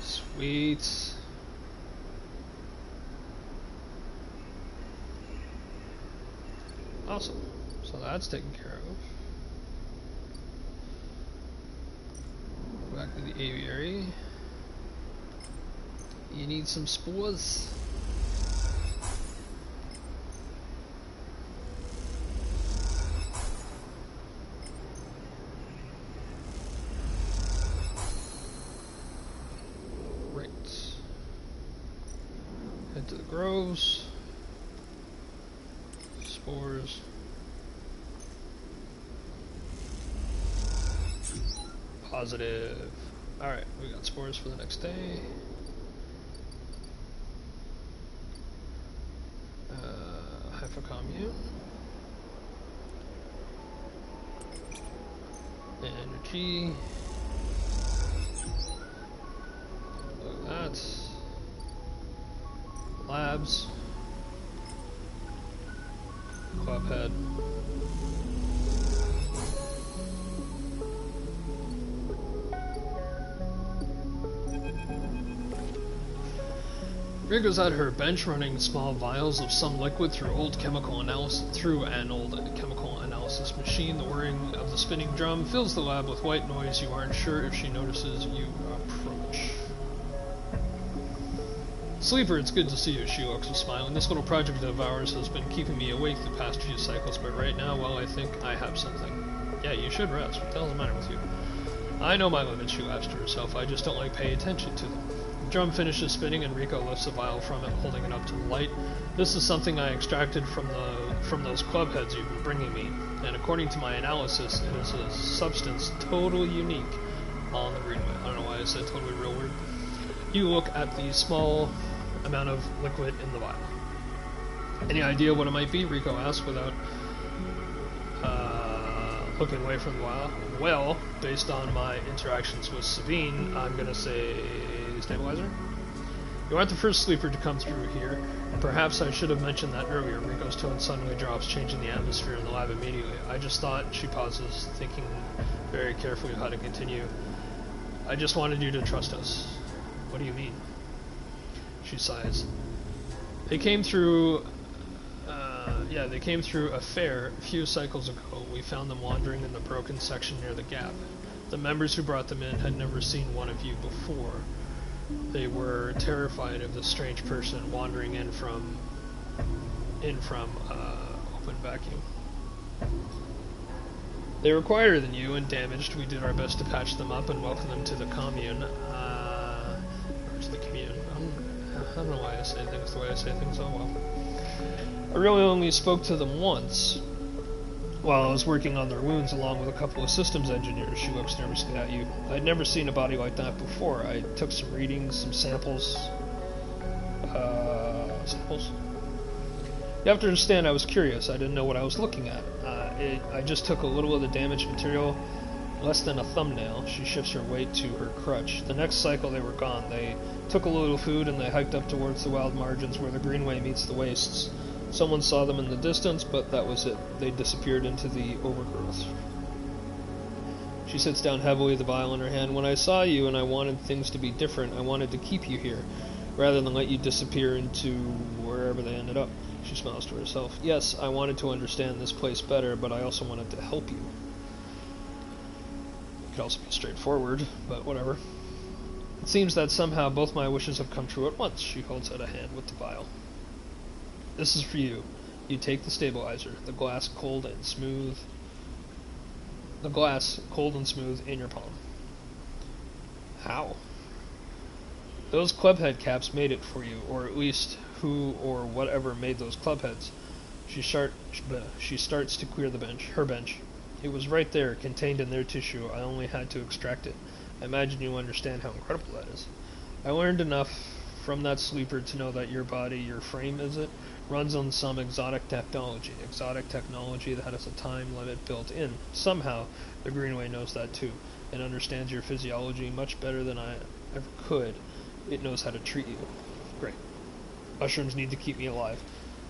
Sweet. Awesome. So that's taken care of. Go back to the aviary. You need some spores. Right. Head to the groves. Spores. Positive. Alright, we got spores for the next day. Half a commune. Energy. Look at that. labs. Clubhead. Riko's at her bench running small vials of some liquid through an old chemical analysis machine. The whirring of the spinning drum fills the lab with white noise. You aren't sure if she notices you approach. Sleeper, it's good to see you, she looks smiling. This little project of ours has been keeping me awake the past few cycles, but right now, well, I think I have something. Yeah, you should rest. What the hell's the matter with you? I know my limits, she laughs to herself. I just don't like paying attention to them. The drum finishes spinning and Rico lifts a vial from it, holding it up to the light. This is something I extracted from those club heads you've been bringing me, and according to my analysis, it is a substance totally unique on the Greenway. I don't know why I said totally real weird. You look at the small amount of liquid in the vial. Any idea what it might be? Rico asks without looking away from the vial. Well, based on my interactions with Sabine, I'm gonna say stabilizer. You aren't the first sleeper to come through here. Perhaps I should have mentioned that earlier. Rico's tone suddenly drops, changing the atmosphere in the lab immediately. I just thought, she pauses, thinking very carefully how to continue. I just wanted you to trust us. What do you mean? She sighs. They came through a fair a few cycles ago. We found them wandering in the broken section near the gap. The members who brought them in had never seen one of you before. They were terrified of this strange person wandering in from open vacuum. They were quieter than you and damaged. We did our best to patch them up and welcome them to the commune. Or to the commune. I don't know why I say things the way I say things. Oh well. I really only spoke to them once while I was working on their wounds along with a couple of systems engineers. She looks nervously at you. I'd never seen a body like that before. I took some readings, some samples. You have to understand, I was curious. I didn't know what I was looking at. I just took a little of the damaged material, less than a thumbnail. She shifts her weight to her crutch. The next cycle they were gone. They took a little food and they hiked up towards the wild margins where the greenway meets the wastes. Someone saw them in the distance, but that was it. They disappeared into the overgrowth. She sits down heavily, the vial in her hand. When I saw you and I wanted things to be different, I wanted to keep you here, rather than let you disappear into wherever they ended up. She smiles to herself. Yes, I wanted to understand this place better, but I also wanted to help you. It could also be straightforward, but whatever. It seems that somehow both my wishes have come true at once. She holds out a hand with the vial. This is for you. You take the stabilizer, the glass cold and smooth in your palm. How? Those clubhead caps made it for you, or at least who or whatever made those clubheads. She starts to clear her bench. It was right there, contained in their tissue. I only had to extract it. I imagine you understand how incredible that is. I learned enough from that sleeper to know that your body, your frame runs on some exotic technology that has a time limit built in. Somehow, the Greenway knows that too, and understands your physiology much better than I ever could. It knows how to treat you. Great. Mushrooms need to keep me alive.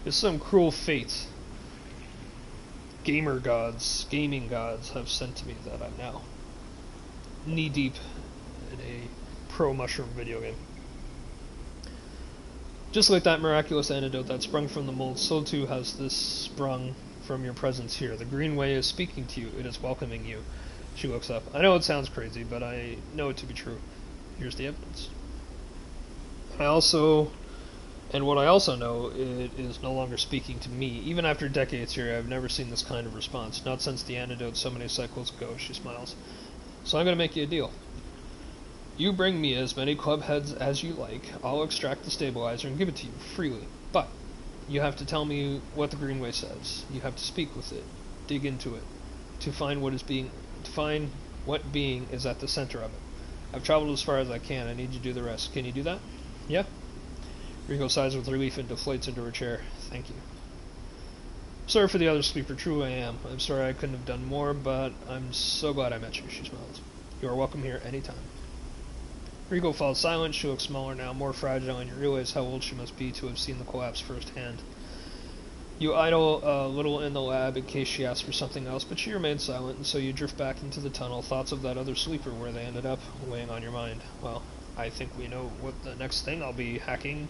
It's some cruel fate gaming gods have sent to me that I'm now knee-deep in a pro-mushroom video game. Just like that miraculous antidote that sprung from the mold, so too has this sprung from your presence here. The Greenway is speaking to you. It is welcoming you. She looks up. I know it sounds crazy, but I know it to be true. Here's the evidence. What I also know, it is no longer speaking to me. Even after decades here, I've never seen this kind of response. Not since the antidote so many cycles ago, she smiles. So I'm going to make you a deal. You bring me as many club heads as you like. I'll extract the stabilizer and give it to you freely. But you have to tell me what the Greenway says. You have to speak with it, dig into it, to find what being is at the center of it. I've traveled as far as I can. I need you to do the rest. Can you do that? Yeah? Rico sighs with relief and deflates into her chair. Thank you. Sorry for the other sleeper. Truly I am. I'm sorry I couldn't have done more, but I'm so glad I met you. She smiles. You are welcome here anytime. Rico falls silent. She looks smaller now, more fragile, and you realize how old she must be to have seen the collapse firsthand. You idle a little in the lab in case she asks for something else, but she remains silent, and so you drift back into the tunnel, thoughts of that other sleeper where they ended up, weighing on your mind. Well, I think we know what the next thing I'll be hacking.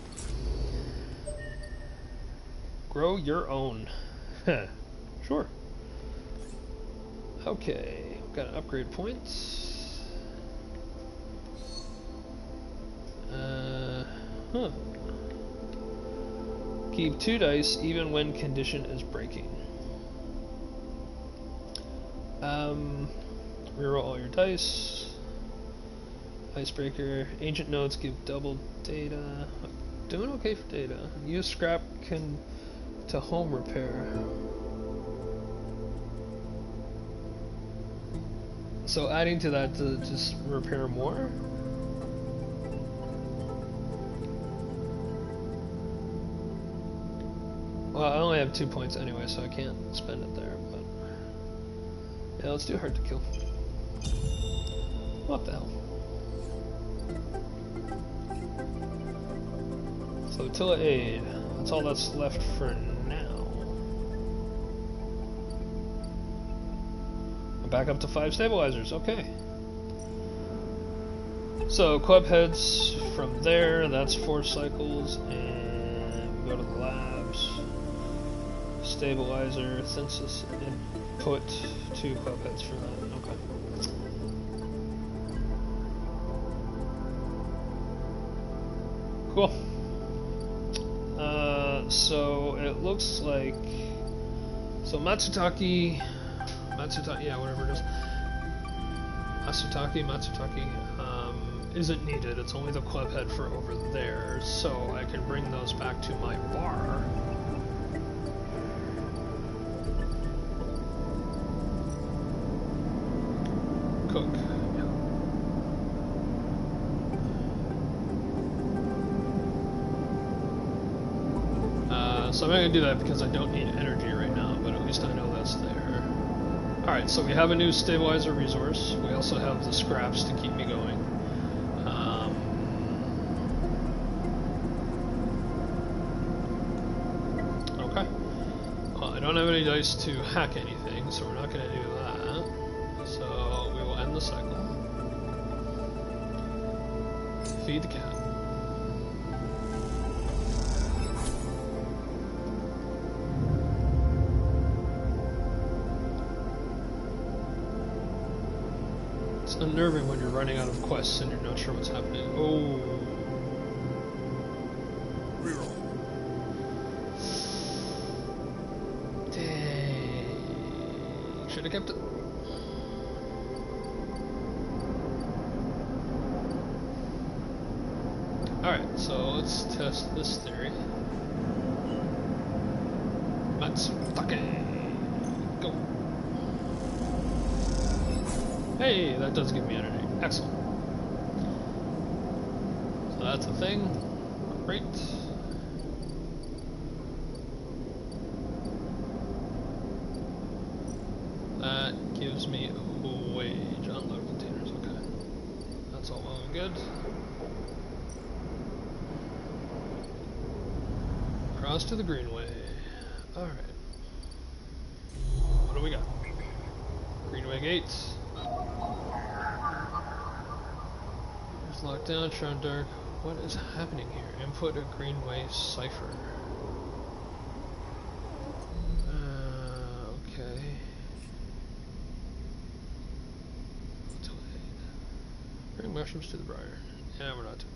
Grow your own. Sure. Okay, got an upgrade point. Huh. Keep 2 dice even when condition is breaking. Reroll all your dice. Icebreaker. Ancient notes give double data. Doing okay for data. Use scrap to home repair. So adding to that to just repair more? Well, I only have 2 points anyway, so I can't spend it there, but... Yeah, let's do hard to kill. What the hell? Flotilla aid. That's all that's left for now. I'm back up to 5 stabilizers, okay. So, club heads from there, that's 4 cycles, and we go to the labs. Stabilizer, census input, 2 club heads for that. Okay. Cool. So it looks like Matsutake, yeah, whatever it is. Matsutake, isn't needed. It's only the club head for over there, so I can bring those back to my bar. Cook. So I'm not going to do that because I don't need energy right now, but at least I know that's there. Alright, so we have a new stabilizer resource. We also have the scraps to keep me going. Okay. Well, I don't have any dice to hack anything, so we're not going to do that. So we will end the cycle. Feed the cat. It's unnerving when you're running out of quests and you're not sure what's happening. Oh. Reroll. Dang. Should have kept it. Alright, so let's test this theory. Matsutake. Go. Hey, that does give me energy. Excellent. So that's a thing. Great. That gives me a wage. Unload containers, okay. That's all well and good. Cross to the Greenway. Alright. What do we got? Greenway gates. It's locked down, shown dark. What is happening here? Input a Greenway cipher. Okay. Bring mushrooms to the briar. Yeah, we're not doing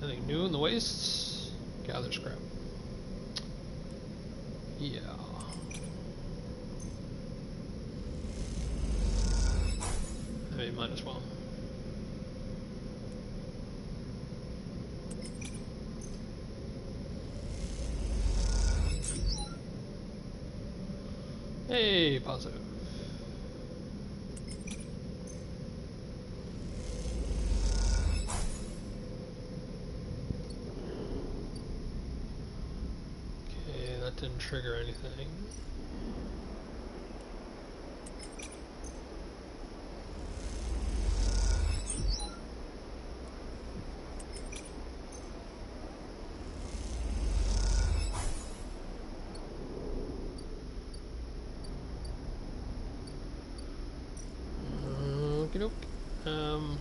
that. Anything new in the wastes? Gather scrap. Yeah. I mean, might as well. Hey, positive. Okay, that didn't trigger anything. Okie doke.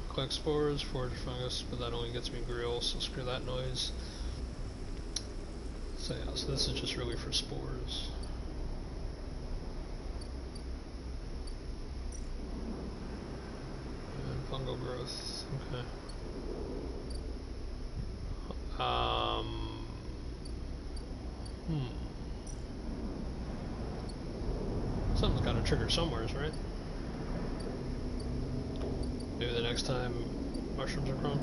Collect spores, forage fungus, but that only gets me grill, so screw that noise. So yeah, so this is just really for spores. And fungal growth, okay. Something's got to trigger somewheres, right? Maybe the next time mushrooms are grown.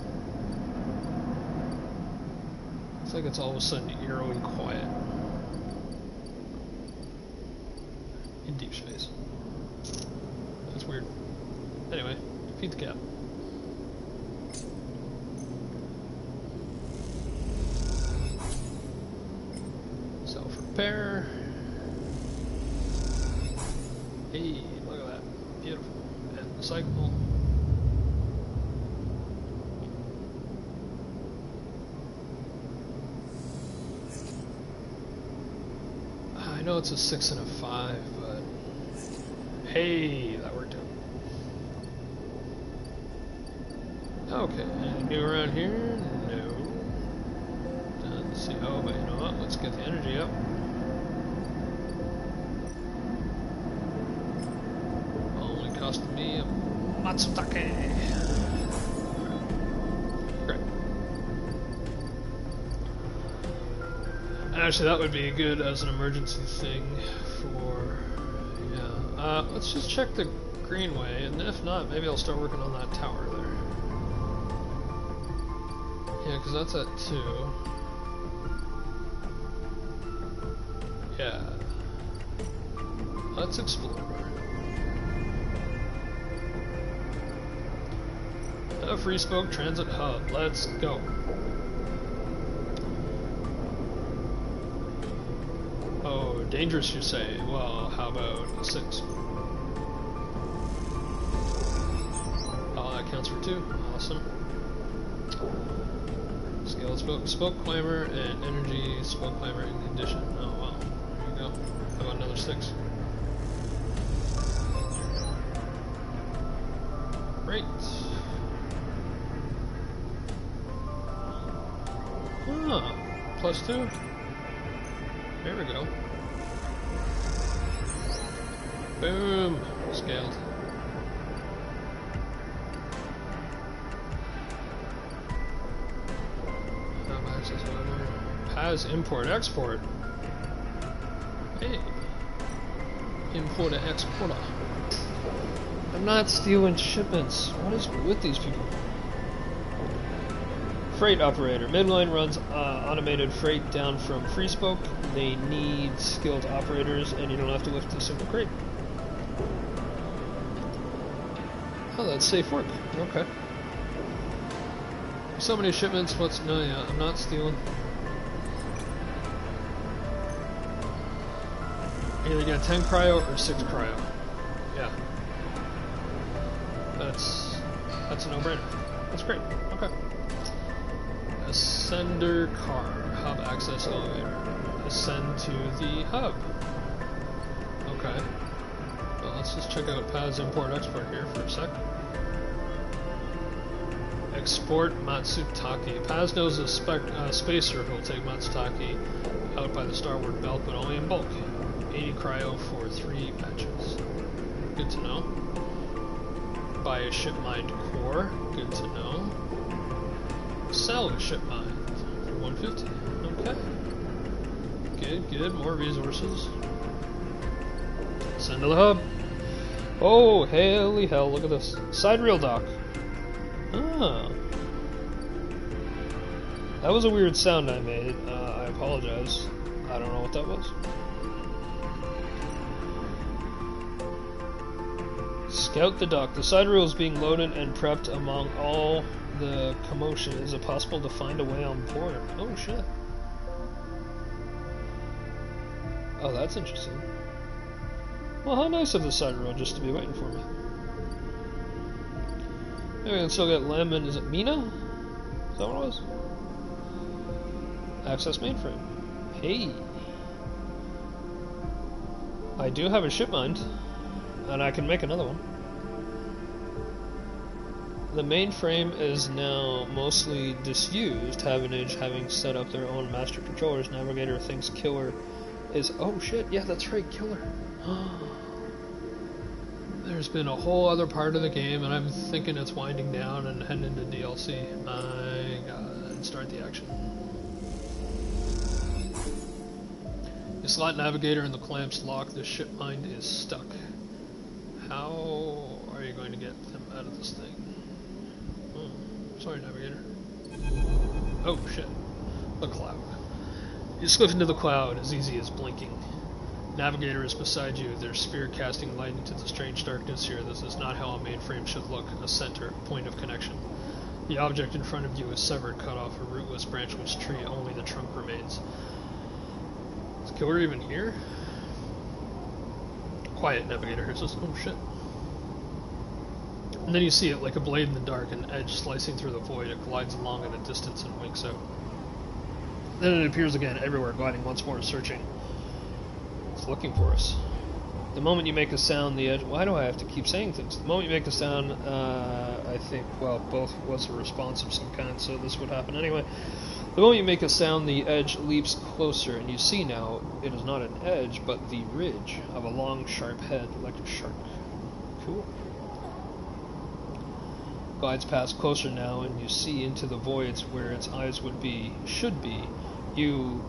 It's like it's all of a sudden eerily quiet in deep space. That's weird. Anyway, feed the cat. Self-repair. Hey, look at that. Beautiful. And the cycle. I know it's a 6 and a 5, but hey, that worked out. Okay, anything new around here? No. Doesn't see. Oh, but you know what? Let's get the energy up. Only costing me a Matsutake. Great. Actually, that would be good as an emergency thing for, yeah. Let's just check the greenway, and if not, maybe I'll start working on that tower there. Yeah, because that's at 2. Yeah. Let's explore. A free spoke transit hub. Let's go. Oh, dangerous you say. Well, how about a 6? Oh, that counts for 2. Awesome. Scaled spoke climber and energy spoke climber in condition. Oh wow. There you go. How about another 6? Great. Ah, +2. There we go. Boom! Scaled. Access whatever. PAS import export. Hey. Importer exporter. I'm not stealing shipments. What is with these people? Freight operator. Midline runs automated freight down from free spoke. They need skilled operators, and you don't have to lift a single crate. Oh, that's safe work. Okay. So many shipments. What's no? Yeah, I'm not stealing. Either get 10 cryo or 6 cryo. Yeah. That's a no-brainer. That's great. Okay. Ascender car. Hub access elevator. Ascend to the hub. Okay. Well, let's just check out PAS import export here for a sec. Export Matsutake. PAS knows a spacer who will take Matsutake out by the starboard belt, but only in bulk. 80 cryo for 3 batches. Good to know. Buy a ship mined core. Good to know. Sell a ship mine for 150. Okay. Good. More resources. Send to the hub. Oh, holy hell! Look at this. Side rail dock. Ah. That was a weird sound I made. I apologize. I don't know what that was. Scout the dock. The side rail is being loaded and prepped among all the commotion. Is it possible to find a way on board? Oh shit. Oh, that's interesting. Well, how nice of the side rail just to be waiting for me. Maybe I can still get Lem and is it Mina? Is that what it was? Access mainframe. Hey. I do have a ship mined, and I can make another one. The mainframe is now mostly disused, having set up their own master controllers. Navigator thinks Killer is... Oh shit, yeah, that's right, Killer. There's been a whole other part of the game, and I'm thinking it's winding down and heading into DLC. My god, start the action. You slot Navigator in the clamps lock, the ship mind is stuck. How are you going to get them out of this thing? Oh, sorry, Navigator. Oh shit. The cloud. You slip into the cloud as easy as blinking. Navigator is beside you, their spear casting light into the strange darkness here. This is not how a mainframe should look, a center, point of connection. The object in front of you is severed, cut off a rootless, branchless tree, only the trunk remains. Is Killer even here? Quiet, Navigator says, oh shit. And then you see it like a blade in the dark, an edge slicing through the void. It glides along at a distance and winks out. Then it appears again, everywhere, gliding once more, searching. It's looking for us. The moment you make a sound, the edge... Why do I have to keep saying things? The moment you make a sound, I think, well, both was a response of some kind, so this would happen anyway. The moment you make a sound, the edge leaps closer, and you see now, it is not an edge, but the ridge of a long, sharp head, like a shark. Cool. Glides past closer now, and you see into the voids where its eyes would be, should be. You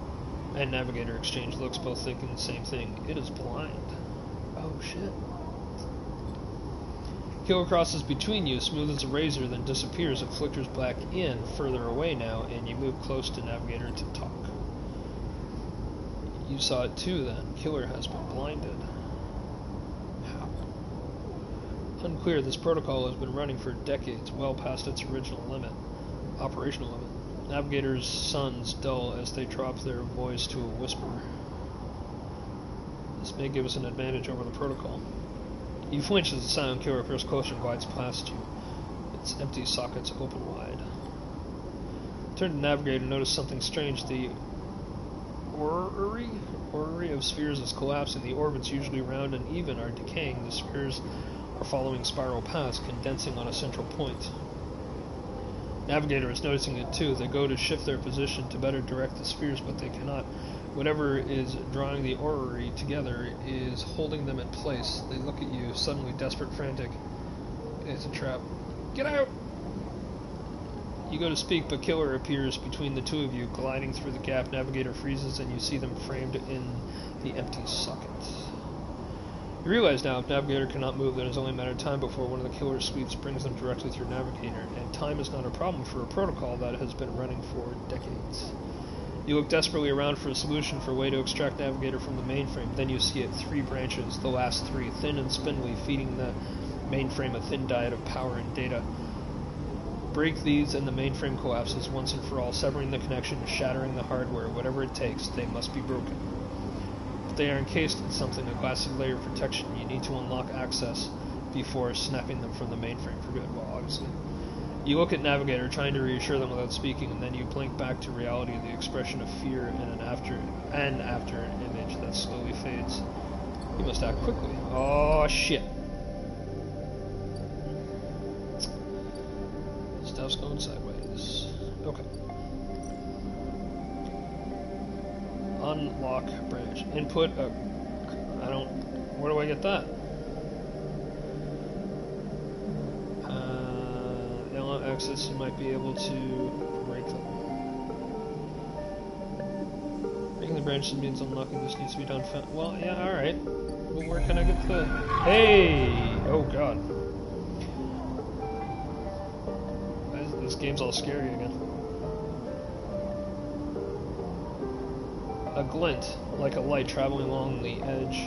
and Navigator exchange looks, both thinking the same thing. It is blind. Oh shit. Killer crosses between you, smooth as a razor, then disappears. It flickers back in, further away now, and you move close to Navigator to talk. You saw it too then. Killer has been blinded. How? Unclear. This protocol has been running for decades, well past its original limit. Operational limit. Navigator's sons dull as they drop their voice to a whisper. This may give us an advantage over the protocol. You flinch as the silent Killer appears closer and glides past you. Its empty sockets open wide. Turn to Navigator and notice something strange. The orrery of spheres is collapsing. The orbits, usually round and even, are decaying. The spheres are following spiral paths, condensing on a central point. Navigator is noticing it too. They go to shift their position to better direct the spheres, but they cannot. Whatever is drawing the orrery together is holding them in place. They look at you, suddenly desperate, frantic. It's a trap. Get out! You go to speak, but Killer appears between the two of you, gliding through the gap. Navigator freezes, and you see them framed in the empty socket. You realize now, if Navigator cannot move, then it's only a matter of time before one of the Killer's sweeps brings them directly through Navigator, and time is not a problem for a protocol that has been running for decades. You look desperately around for a solution, for a way to extract Navigator from the mainframe. Then you see it, 3 branches, the last 3, thin and spindly, feeding the mainframe a thin diet of power and data. Break these and the mainframe collapses once and for all, severing the connection, shattering the hardware. Whatever it takes, they must be broken. If they are encased in something, a glassy layer of protection, you need to unlock access before snapping them from the mainframe for good. Well, obviously. You look at Navigator, trying to reassure them without speaking, and then you blink back to reality, the expression of fear and an after image that slowly fades. You must act quickly. Oh shit. Stuff's going sideways. Okay. Unlock branch. Input where do I get that? Access, you might be able to break them. Breaking the branches means unlocking this needs to be done well, yeah, alright. Well, where can I get the... Hey! Oh god. This game's all scary again. A glint, like a light traveling along the edge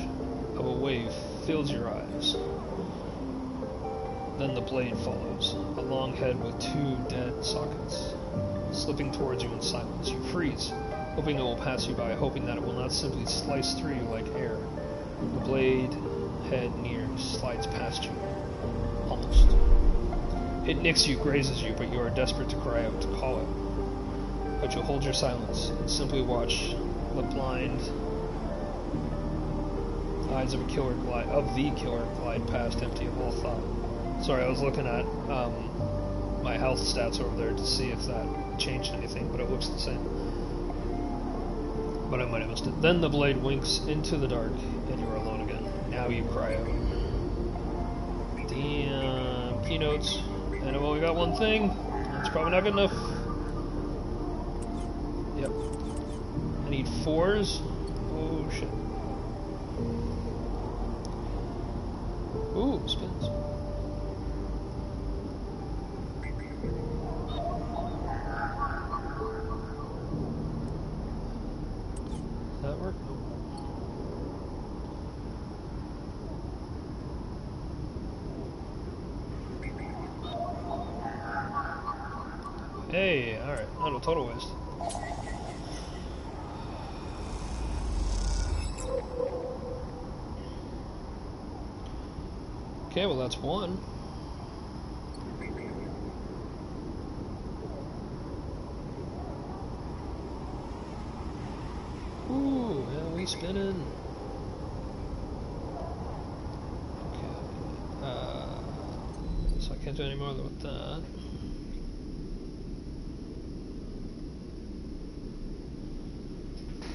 of a wave, fills your eyes. Then the blade follows, a long head with 2 dead sockets, slipping towards you in silence. You freeze, hoping it will pass you by, hoping that it will not simply slice through you like air. The blade head nears, slides past you. Almost. It nicks you, grazes you, but you are desperate to cry out, to call it. But you hold your silence and simply watch the blind eyes of the killer glide past, empty of all thought. Sorry, I was looking at my health stats over there to see if that changed anything, but it looks the same. But I might have missed it. Then the blade winks into the dark, and you are alone again. Now you cry out. Damn, keynotes. And I've only got one thing. That's probably not good enough. Yep. I need 4s. Oh shit. Ooh, spins. Does that work? Nope. Hey, alright, not a total waste. Okay, well that's one. Ooh, yeah, we spinning. Okay, so I can't do any more with that.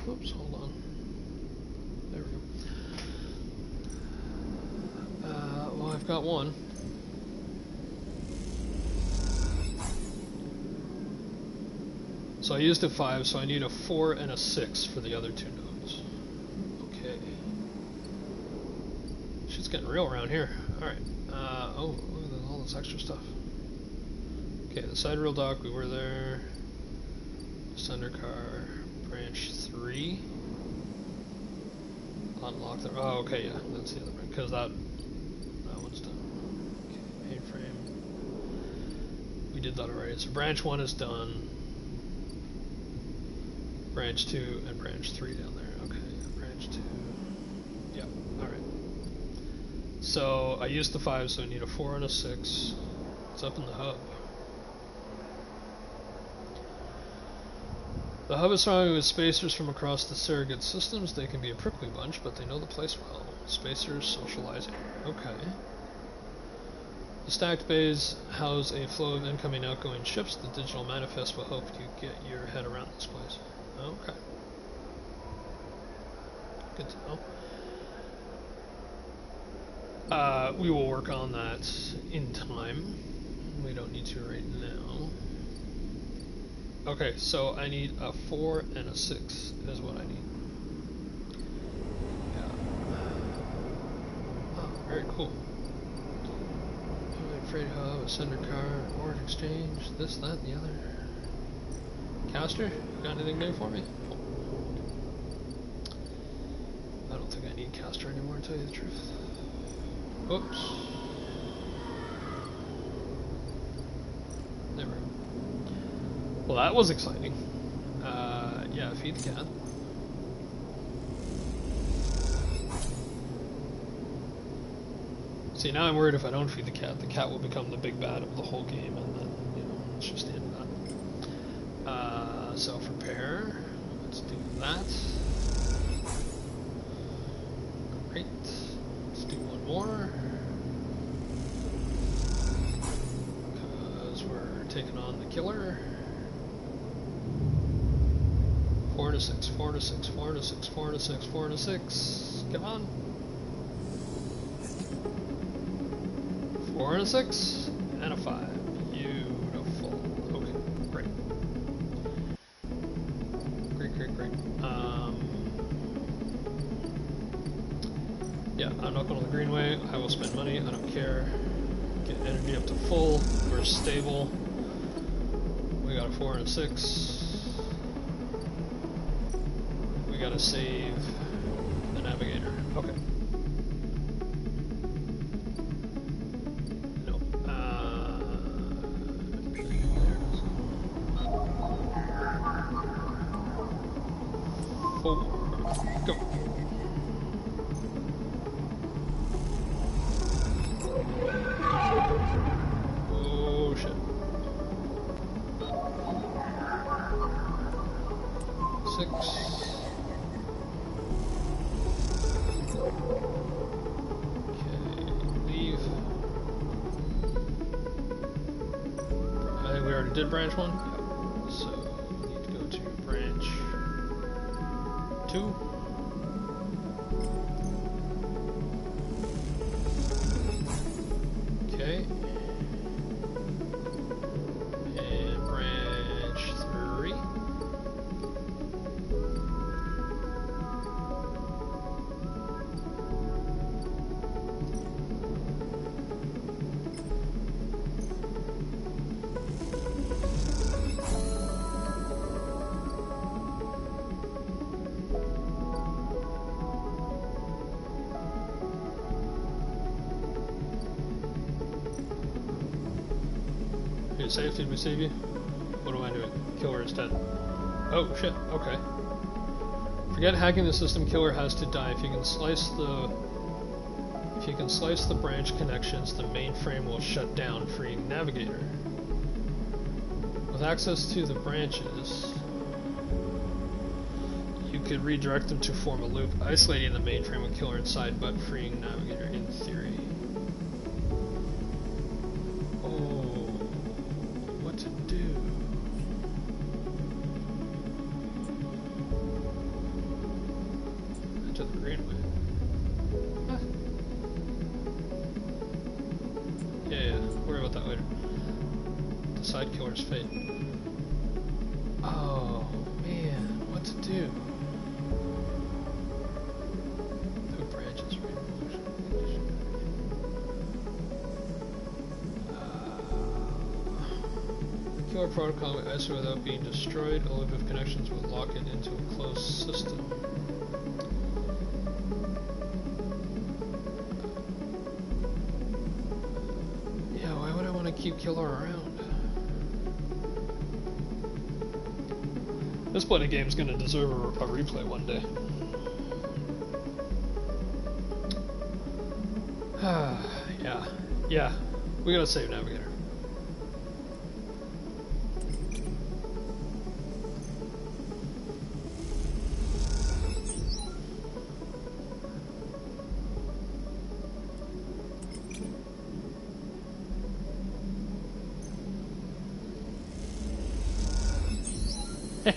Oops, hold on. There we go. Well, I've got one. So I used a 5, so I need a 4 and a 6 for the other 2 nodes. Okay. Shit's getting real around here. Alright. Oh, look at all this extra stuff. Okay, the side rail dock, we were there. Center car. Branch 3. Unlock the. Oh, okay, yeah, that's the other one because that one's done. Okay, mainframe. We did that already. So branch 1 is done. Branch 2 and branch 3 down there. Okay, branch 2. Yeah, all right. So I used the 5, so I need a 4 and a 6. It's up in the hub. The hub is surrounded with spacers from across the surrogate systems. They can be a prickly bunch, but they know the place well. Spacers socializing. Okay. The stacked bays house a flow of incoming and outgoing ships. The digital manifest will help you get your head around this place. Okay. Good to know. We will work on that in time. We don't need to right now. Okay, so I need a 4 and a 6 is what I need. Yeah. Oh, very cool. Freight hub, a sender car, ore exchange, this, that, and the other. Caster, got anything new for me? I don't think I need caster anymore, to tell you the truth. Oops. There we go. Well, that was exciting. Yeah, feed the cat. See, now I'm worried if I don't feed the cat will become the big bad of the whole game, and then, you know, it's just the end of that. Self-repair. Let's do that. Great. Let's do one more. Because we're taking on the killer. 4 to 6, 4 to 6, 4 to 6, 4 to 6, 4 to 6. Come on. 4 and a 6 and a 5. Beautiful. Okay, great. Great. Yeah, I'm not going to the Greenway. I will spend money. I don't care. Get energy up to full. We're stable. We got a 4 and a 6. We got to save the navigator. Okay. Go. Oh shit. 6. Okay, leave. already did branch 1? Yep. So we need to go to branch 2. Okay. And branch 3. Save? Did we save you? What am I doing? Killer is dead. Oh shit, okay. Forget hacking the system, killer has to die. If you can slice the branch connections, the mainframe will shut down, freeing Navigator. With access to the branches, you could redirect them to form a loop, isolating the mainframe with killer inside, but freeing Navigator in theory. Decide killer's fate. Oh man, what to do? Who branches the killer protocol will isolate without being destroyed. A loop of connections will lock it into a closed system. Yeah, why would I want to keep killer around? This bloody game's gonna deserve a replay one day. Yeah, we gotta save Navigator.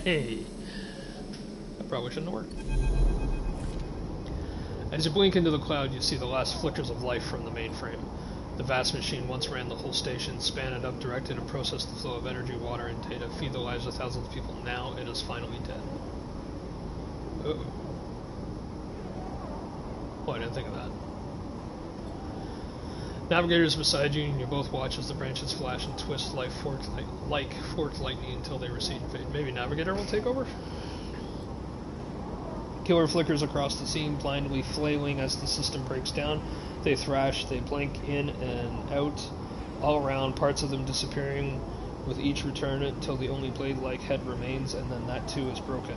Hey! That probably shouldn't have worked. As you blink into the cloud, you see the last flickers of life from the mainframe. The vast machine once ran the whole station, span it up, directed and processed the flow of energy, water, and data, feed the lives of thousands of people. Now it is finally dead. Uh-oh. Oh, I didn't think of that. Navigator is beside you, and you both watch as the branches flash and twist like forked lightning until they recede and fade. Maybe Navigator will take over? Killer flickers across the scene, blindly flailing as the system breaks down. They thrash, they blink in and out, all around, parts of them disappearing with each return until the only blade-like head remains, and then that too is broken.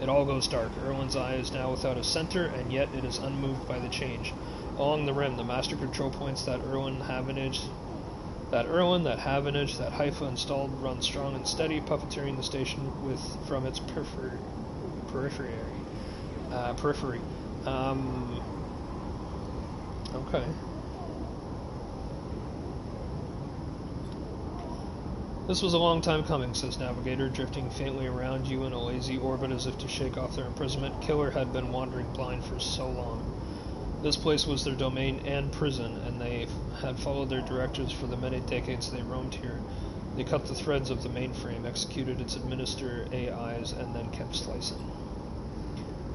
It all goes dark. Erwin's eye is now without a center, and yet it is unmoved by the change. Along the rim, the master control points that Havanage, that Haifa installed run strong and steady, puppeteering the station from its periphery. Okay. This was a long time coming, says Navigator, drifting faintly around you in a lazy orbit as if to shake off their imprisonment. Killer had been wandering blind for so long. This place was their domain and prison, and they had followed their directors for the many decades they roamed here. They cut the threads of the mainframe, executed its administrator AIs, and then kept slicing.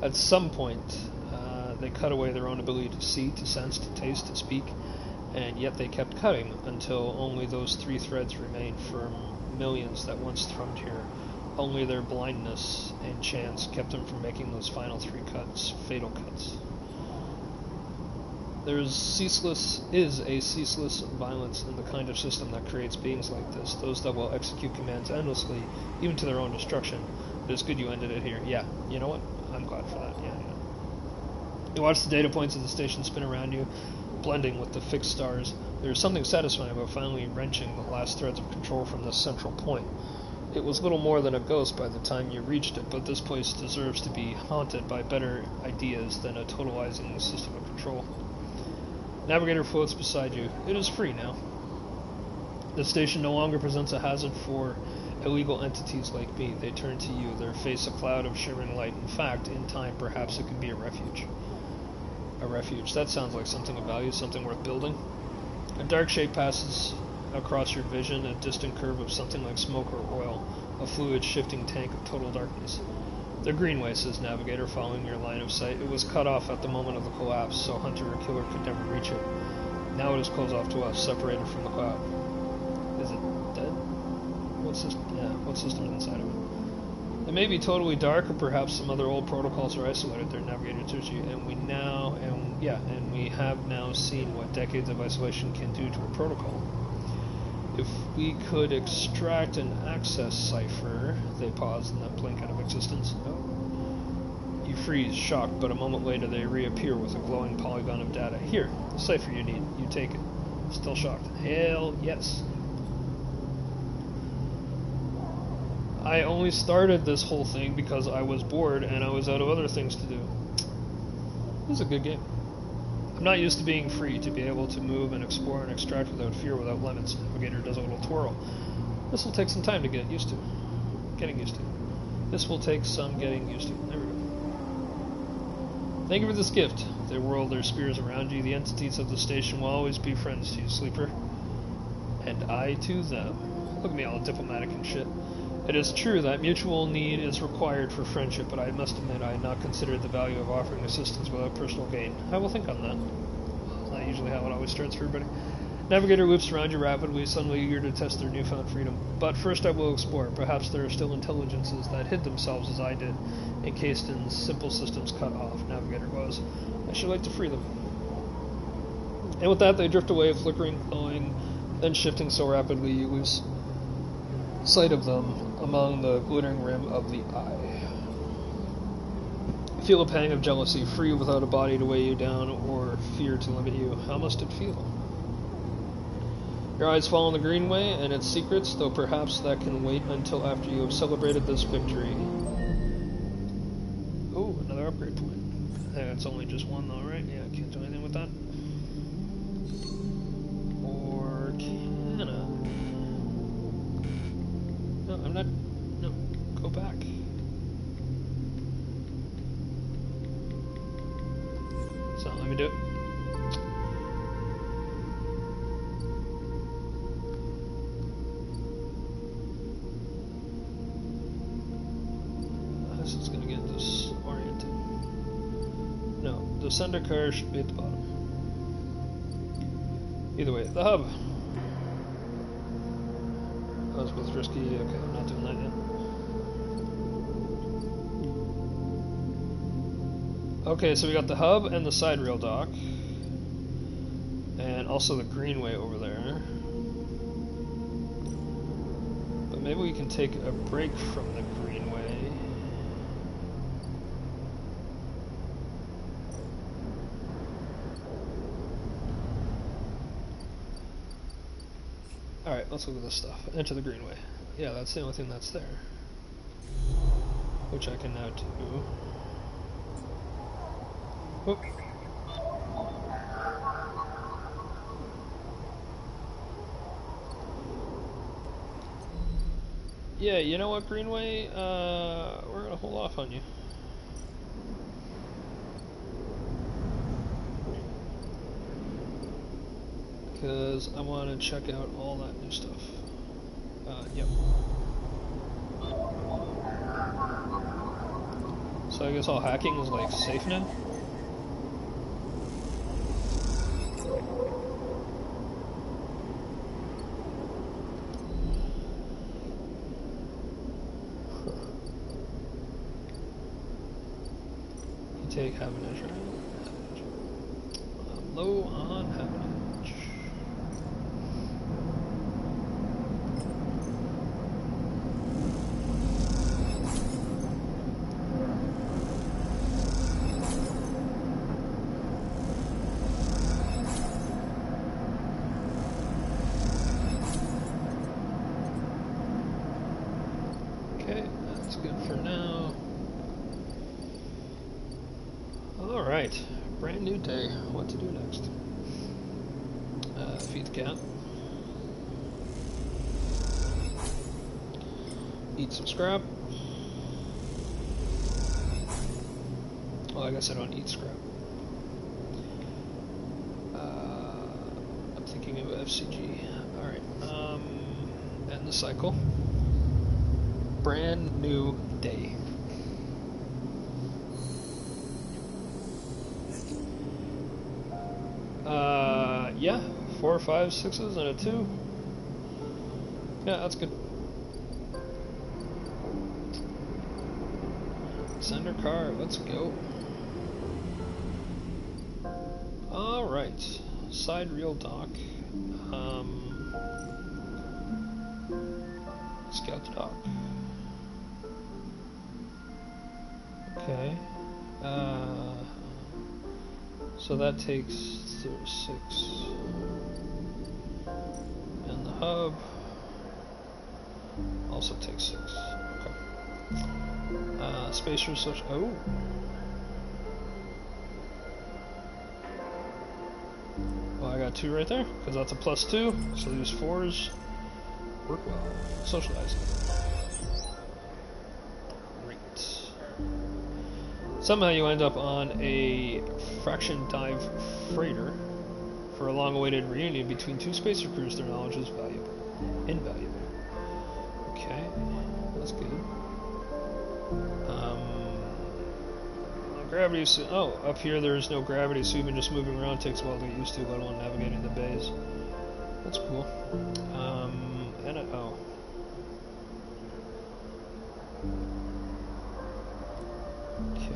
At some point, they cut away their own ability to see, to sense, to taste, to speak, and yet they kept cutting until only those 3 threads remained for millions that once thrummed here. Only their blindness and chance kept them from making those final 3 cuts, fatal cuts. There is a ceaseless violence in the kind of system that creates beings like this, those that will execute commands endlessly, even to their own destruction. But it's good you ended it here. Yeah, you know what? I'm glad for that. Yeah. You watch the data points of the station spin around you, blending with the fixed stars. There is something satisfying about finally wrenching the last threads of control from this central point. It was little more than a ghost by the time you reached it, but this place deserves to be haunted by better ideas than a totalizing system of control. Navigator floats beside you. It is free now. The station no longer presents a hazard for illegal entities like me. They turn to you. They face a cloud of shimmering light. In fact, in time, perhaps it could be a refuge. A refuge. That sounds like something of value, something worth building. A dark shape passes across your vision, a distant curve of something like smoke or oil, a fluid shifting tank of total darkness. The Greenway, says Navigator, following your line of sight. It was cut off at the moment of the collapse, so hunter or killer could never reach it. Now it is closed off to us, separated from the cloud. Is it dead? What system is inside of it? It may be totally dark, or perhaps some other old protocols are isolated there, Navigator Tucci, and we have now seen what decades of isolation can do to a protocol. If we could extract an access cipher, they pause in that blink out of existence. Oh. You freeze, shocked, but a moment later they reappear with a glowing polygon of data. Here, the cipher you need. You take it. Still shocked. Hell yes. I only started this whole thing because I was bored and I was out of other things to do. This is a good game. I'm not used to being free, to be able to move and explore and extract without fear, without limits. Navigator does a little twirl. This will take some time to get used to. Getting used to. This will take some getting used to. There we go. Thank you for this gift. They whirl their spears around you. The entities of the station will always be friends to you, Sleeper. And I to them. Look at me all diplomatic and shit. It is true that mutual need is required for friendship, but I must admit I had not considered the value of offering assistance without personal gain. I will think on that. That's not usually how it always starts for everybody. Navigator loops around you rapidly, suddenly eager to test their newfound freedom. But first I will explore. Perhaps there are still intelligences that hid themselves as I did, encased in simple systems cut off. Navigator was. I should like to free them. And with that they drift away, flickering, glowing, then shifting so rapidly you lose sight of them among the glittering rim of the eye. Feel a pang of jealousy, free without a body to weigh you down or fear to limit you. How must it feel? Your eyes fall on the Greenway and its secrets, though perhaps that can wait until after you have celebrated this victory. Oh, another upgrade point. It's only just one though, right? Yeah, can't do anything with that. Or can I? No, I'm not. No, go back. So let me do it. This is gonna get disoriented. No, the sender car should be at the bottom. Either way, the hub. That was with risky. Okay, I'm not doing that yet. Okay, so we got the hub and the side rail dock, and also the Greenway over there. But maybe we can take a break from the Greenway. Alright, let's look at this stuff. Enter the Greenway. Yeah, that's the only thing that's there. Which I can now do. Whoop. Yeah, you know what, Greenway? We're gonna hold off on you. Because I want to check out all that new stuff. Yep. So I guess all hacking is like safe now? You take Havenage, right? I'm low on Havenage. Alright, brand new day. What to do next? Feed the cat. Eat some scrap. Well, I guess I don't eat scrap. I'm thinking of FCG. Alright, end the cycle. Brand new day. Yeah, 4, 5, 6s and a 2. Yeah, that's good. Sender car, let's go. Alright, side reel dock. Scout the dock. Okay. So that takes 6. And the hub also takes 6. Okay. Space research. Oh. Well, I got 2 right there, because that's a +2. So these 4s work well. Socializing. Great. Somehow you end up on a fraction dive freighter for a long-awaited reunion between 2 spacer crews. Their knowledge is valuable. Invaluable. Okay, that's good. Gravity suit. Oh, up here there's no gravity, so even just moving around takes a while to get used to, let alone navigating the bays. That's cool. And oh. Okay.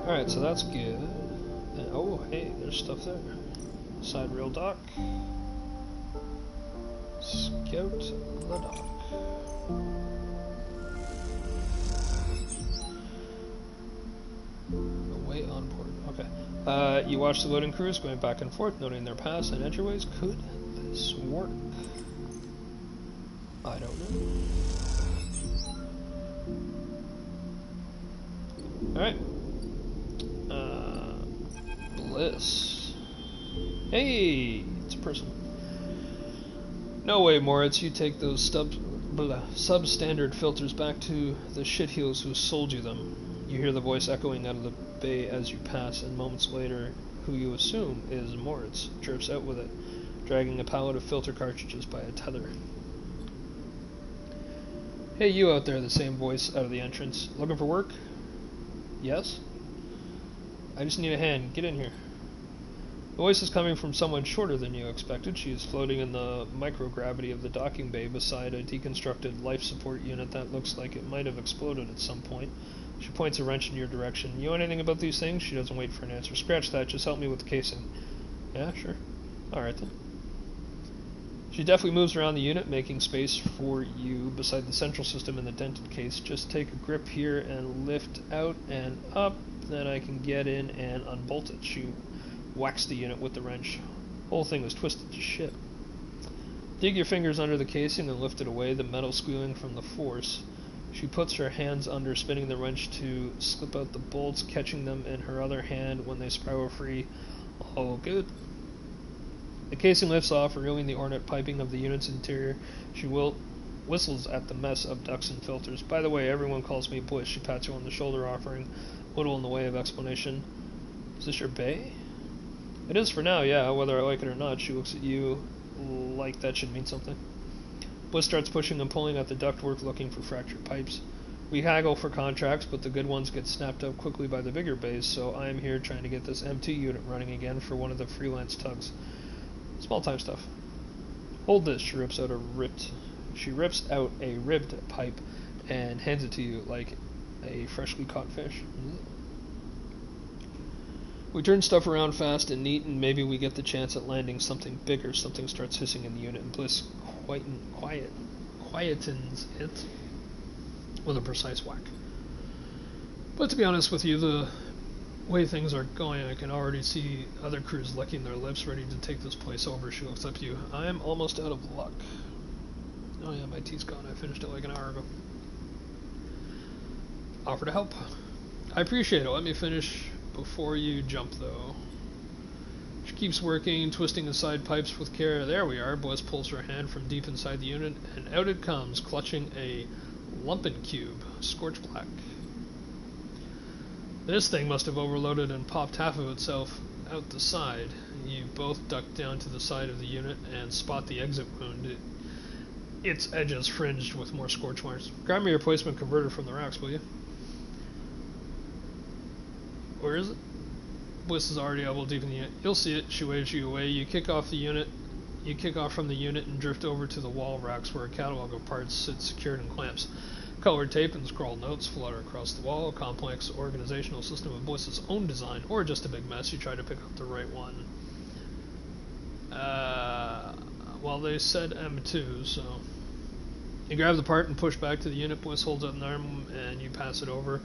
Alright, so that's good. And, oh, hey, there's stuff there. Side rail dock. Scout the dock. Away on port. Okay. You watch the loading crews going back and forth, noting their paths and entryways. Could this work? I don't know. Alright. Bliss. Hey, it's a person. No way, Moritz. You take those substandard filters back to the shitheels who sold you them. You hear the voice echoing out of the bay as you pass, and moments later, who you assume is Moritz chirps out with it, dragging a pallet of filter cartridges by a tether. Hey, you out there, the same voice out of the entrance. Looking for work? Yes? I just need a hand. Get in here. The voice is coming from someone shorter than you expected. She is floating in the microgravity of the docking bay beside a deconstructed life support unit that looks like it might have exploded at some point. She points a wrench in your direction. You know anything about these things? She doesn't wait for an answer. Scratch that. Just help me with the casing. Yeah, sure. Alright then. She deftly moves around the unit, making space for you beside the central system in the dented case. Just take a grip here and lift out and up. Then I can get in and unbolt it. She whacks the unit with the wrench. The whole thing was twisted to shit. Dig your fingers under the casing and lift it away, the metal squealing from the force. She puts her hands under, spinning the wrench to slip out the bolts, catching them in her other hand when they spiral free. All good. The casing lifts off, revealing the ornate piping of the unit's interior. She whistles at the mess of ducts and filters. By the way, everyone calls me Bliss. She pats you on the shoulder, offering little in the way of explanation. Is this your bay? It is for now, yeah, whether I like it or not. She looks at you like that should mean something. Bliss starts pushing and pulling at the ductwork, looking for fractured pipes. We haggle for contracts, but the good ones get snapped up quickly by the bigger bays, so I am here trying to get this MT unit running again for one of the freelance tugs. Small-time stuff. Hold this, she rips out a ribbed pipe and hands it to you like a freshly caught fish. We turn stuff around fast and neat, and maybe we get the chance at landing something bigger. Something starts hissing in the unit, and Bliss quietens it with a precise whack. But to be honest with you, the way things are going, I can already see other crews licking their lips, ready to take this place over. She looks up to you. I'm almost out of luck. Oh yeah, my tea's gone. I finished it like an hour ago. Offer to help. I appreciate it. Let me finish before you jump, though. She keeps working, twisting the side pipes with care. There we are. Bliss pulls her hand from deep inside the unit, and out it comes, clutching a lumpen cube, scorch black. This thing must have overloaded and popped half of itself out the side. You both duck down to the side of the unit and spot the exit wound. Its edges fringed with more scorch marks. Grab me your replacement converter from the racks, will you? Where is it? Bliss is already elbow deep in the unit. You'll see it. She waves you away. You kick off from the unit and drift over to the wall racks where a catalog of parts sits secured in clamps. Colored tape and scrawled notes flutter across the wall. A complex organizational system of Bliss's own design, or just a big mess. You try to pick up the right one. Well, they said M2, so you grab the part and push back to the unit. Bliss holds up an arm and you pass it over.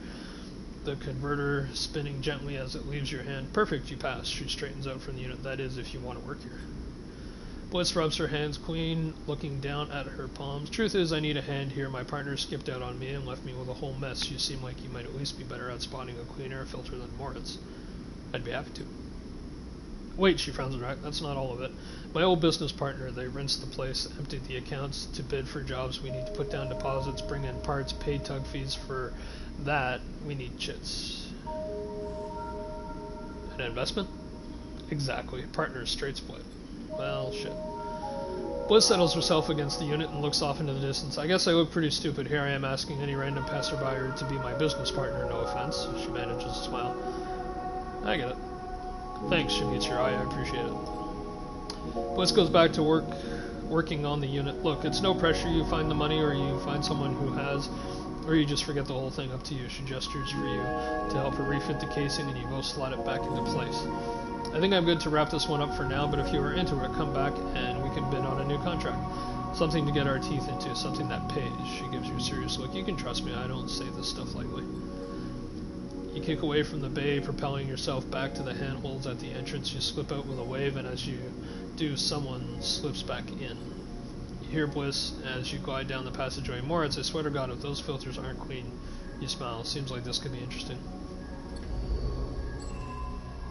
The converter spinning gently as it leaves your hand. Perfect, you pass. She straightens out from the unit. That is, if you want to work here. Bliss rubs her hands clean, looking down at her palms. Truth is, I need a hand here. My partner skipped out on me and left me with a whole mess. You seem like you might at least be better at spotting a clean air filter than Moritz. I'd be happy to. Wait, she frowns back. That's not all of it. My old business partner, they rinsed the place, emptied the accounts to bid for jobs. We need to put down deposits, bring in parts, pay tug fees for that. We need chits. An investment? Exactly. Partners straight split. Well, shit. Bliss settles herself against the unit and looks off into the distance. I guess I look pretty stupid. Here I am asking any random passerby to be my business partner, no offense. She manages to smile. I get it. Thanks, she meets your eye, I appreciate it. Bliss goes back to working on the unit. Look, it's no pressure. You find the money, or you find someone who has, or you just forget the whole thing. Up to you. She gestures for you to help her refit the casing, and you both slide it back into place. I think I'm good to wrap this one up for now, but if you are into it, come back and we can bid on a new contract. Something to get our teeth into, something that pays. She gives you a serious look. You can trust me, I don't say this stuff lightly. You kick away from the bay, propelling yourself back to the handholds at the entrance. You slip out with a wave, and as you do, someone slips back in. You hear Bliss as you glide down the passageway. Moritz, I swear to God, if those filters aren't clean. You smile. Seems like this could be interesting.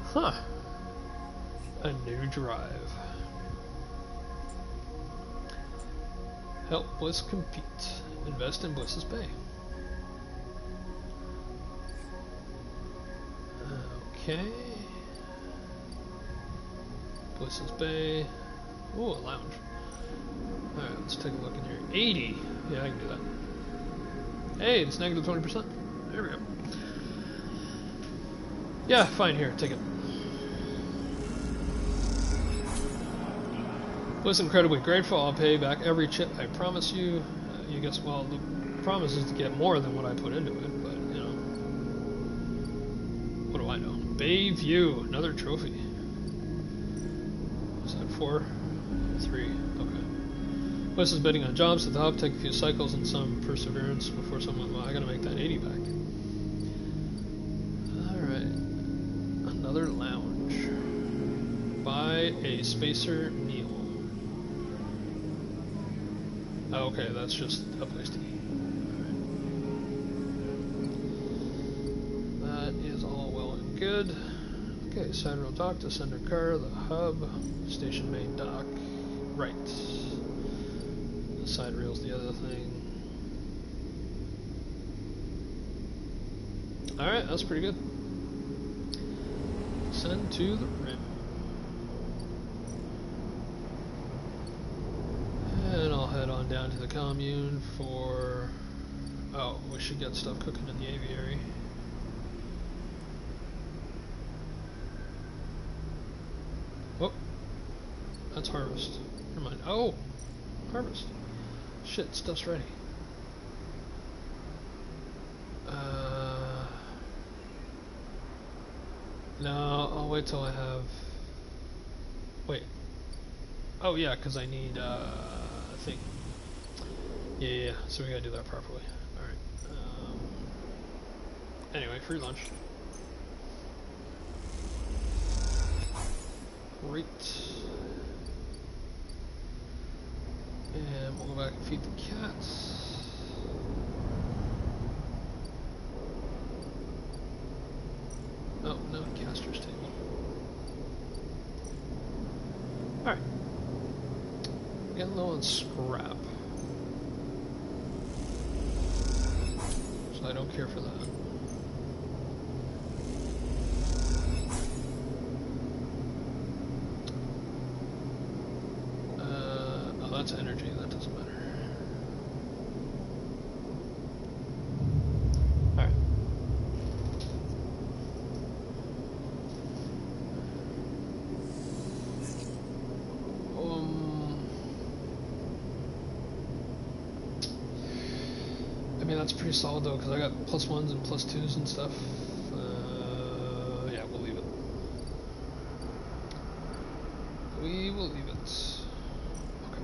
Huh. A new drive. Help Bliss compete. Invest in Bliss's Bay. Okay. Bliss's Bay. Ooh, a lounge. Alright, let's take a look in here. 80! Yeah, I can do that. Hey, it's negative 20%. There we go. Yeah, fine, here, take it. Bliss incredibly grateful. I'll pay back every chip, I promise you. You guess, well, the promise is to get more than what I put into it, but, you know. What do I know? Bayview, another trophy. Was that 4? 3, okay. Bliss is bidding on jobs at the hub, take a few cycles and some perseverance before someone, well, I gotta make that 80 back. Alright. Another lounge. Buy a spacer meal. Oh, okay, that's just a place to eat. Alright. That is all well and good. Okay, side rail dock to center car, the hub, station main dock, right. The side rail's the other thing. Alright, that's pretty good. Send to the rim. And I'll head on down to the commune for... Oh, we should get stuff cooking in the aviary. Oh, that's harvest. Never mind. Oh, harvest. Shit, stuff's ready. No, I'll wait till I have... Wait. Oh yeah, because I need a thing. Yeah, so we gotta do that properly. Alright. Anyway, free lunch. Great. And we'll go back and feed the cats. Oh, no, low on scrap. So I don't care for that. Oh, that's energy, that doesn't matter. Alright. I mean, that's pretty solid though, because I got +1s and +2s and stuff. Yeah, we'll leave it. We will leave it. Okay.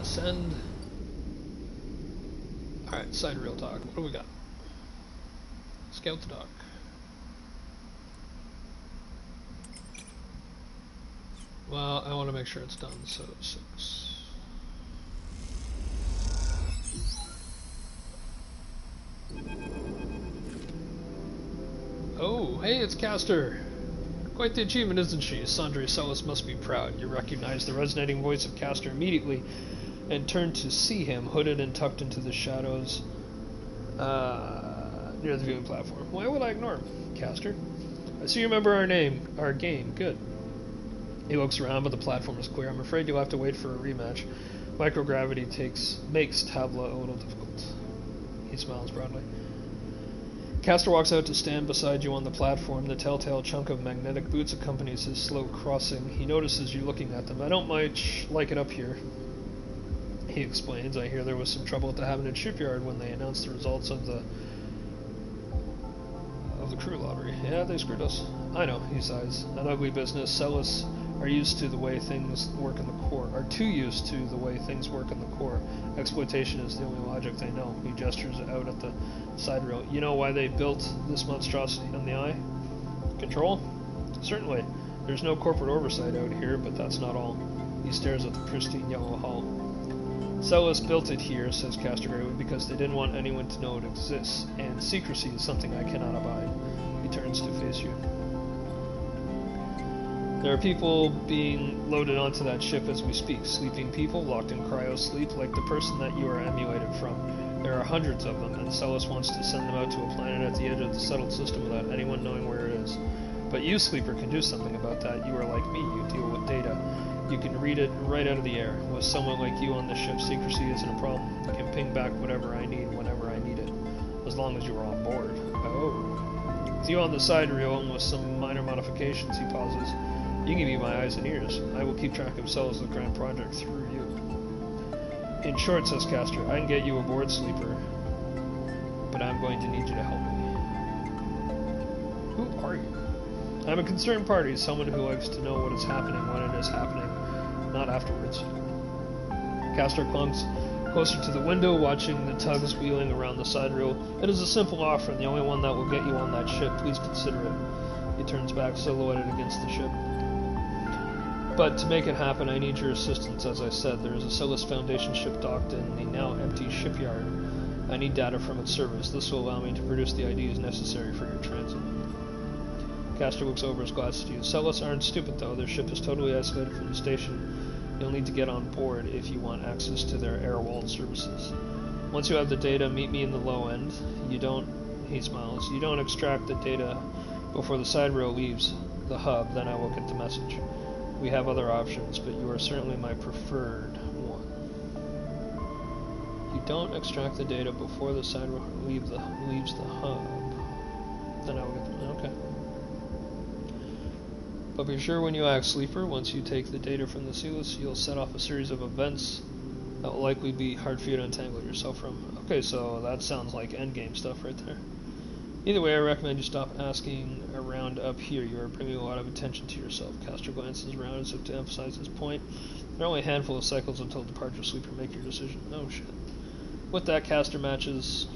Send. Alright, side rail dock. What do we got? Scout the dock. Well, I want to make sure it's done, so 6. Oh, hey, it's Castor! Quite the achievement, isn't she? Sandre Celis must be proud. You recognize the resonating voice of Castor immediately and turn to see him, hooded and tucked into the shadows near the viewing platform. Why would I ignore him? Castor? I see you remember our game. Good. He looks around, but the platform is clear. I'm afraid you'll have to wait for a rematch. Microgravity makes Tabla a little difficult. He smiles broadly. Castor walks out to stand beside you on the platform. The telltale chunk of magnetic boots accompanies his slow crossing. He notices you looking at them. I don't much like it up here, he explains. I hear there was some trouble at the Habited Shipyard when they announced the results of the crew lottery. Yeah, they screwed us. I know, he sighs. An ugly business. Celis are used to the way things work in the core. Are too used to the way things work in the core. Exploitation is the only logic they know. He gestures out at the side rail. You know why they built this monstrosity on the eye? Control? Certainly. There's no corporate oversight out here, but that's not all. He stares at the pristine yellow hull. Celis built it here, says Castor gravely, because they didn't want anyone to know it exists, and secrecy is something I cannot abide. He turns to face you. There are people being loaded onto that ship as we speak. Sleeping people, locked in cryo-sleep, like the person that you are emulated from. There are hundreds of them, and Celis wants to send them out to a planet at the edge of the settled system without anyone knowing where it is. But you, Sleeper, can do something about that. You are like me, you deal with data. You can read it right out of the air. With someone like you on the ship, secrecy isn't a problem. I can ping back whatever I need whenever I need it, as long as you are on board. Oh. With you on the side reel and with some minor modifications, he pauses. You can be my eyes and ears. I will keep track of Celis' the grand project through you. In short, says Castor, I can get you aboard, Sleeper, but I'm going to need you to help me. Who are you? I'm a concerned party, someone who likes to know what is happening when it is happening, not afterwards. Castor clunks closer to the window, watching the tugs wheeling around the side reel. It is a simple offer, and the only one that will get you on that ship. Please consider it. He turns back, silhouetted against the ship. But to make it happen, I need your assistance. As I said, there is a Celis Foundation ship docked in the now empty shipyard. I need data from its servers. This will allow me to produce the IDs necessary for your transit. Castor looks over his glasses to you. Celis aren't stupid, though. Their ship is totally isolated from the station. You'll need to get on board if you want access to their air-walled services. Once you have the data, meet me in the low end. He smiles, you don't extract the data before the side rail leaves the hub, then I will get the message. We have other options, but you are certainly my preferred one. You don't extract the data before the side rail leaves the hub, then I will get the... Okay. But be sure when you act, Sleeper, once you take the data from the Celis, you'll set off a series of events that will likely be hard for you to untangle yourself from. Okay, so that sounds like endgame stuff right there. Either way, I recommend you stop asking around up here. You are bringing a lot of attention to yourself. Castor glances around as if to emphasize his point. There are only a handful of cycles until departure, Sleeper. Make your decision. Oh, shit. With that, Castor marches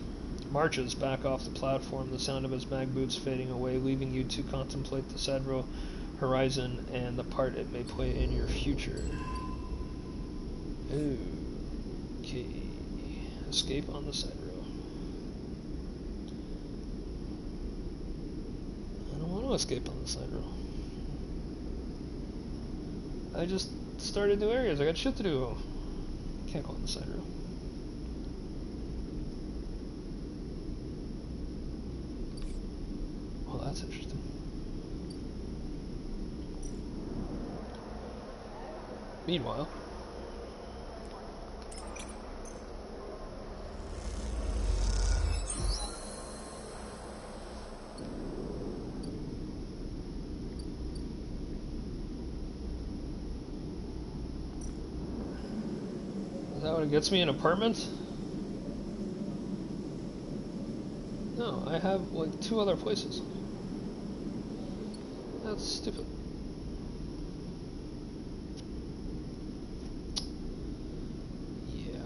back off the platform, the sound of his mag boots fading away, leaving you to contemplate the Sadro horizon and the part it may play in your future. Okay. Escape on the side rail. I don't want to escape on the side rail. I just started new areas. I got shit to do. Can't go on the side rail. Well, that's interesting. Meanwhile, is that what it gets me, an apartment? No, I have like 2 other places. That's stupid. Yeah.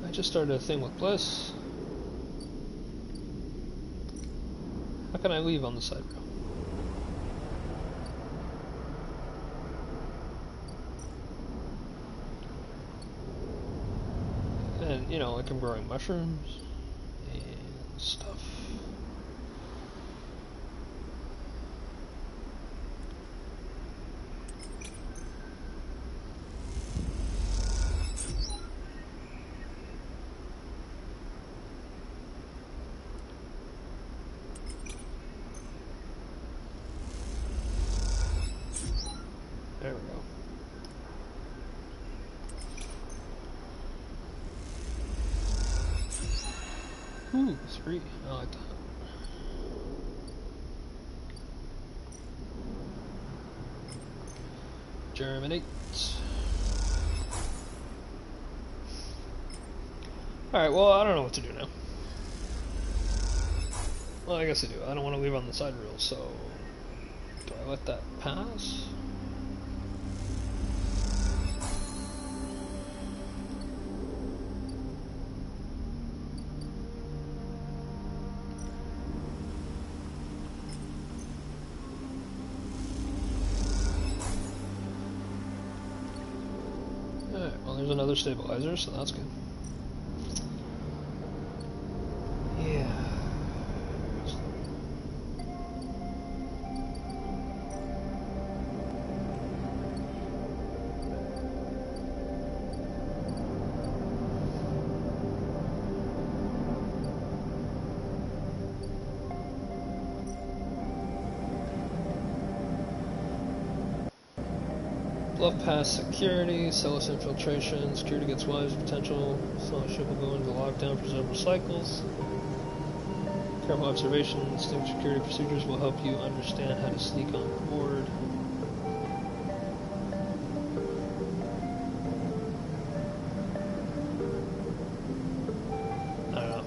I just started a thing with Bliss. How can I leave on the side rail? And, you know, like I'm growing mushrooms and stuff. There we go. Ooh, 3. I like that. Germinate. Alright, well, I don't know what to do now. Well, I guess I do. I don't want to leave on the side rail, so... do I let that pass? Alright, well, there's another stabilizer, so that's good. Yeah. Bluff Pass security, Celis infiltration, security gets wise potential, so ship will go into lockdown for several cycles. Careful observation, distinct security procedures will help you understand how to sneak on board. I don't know.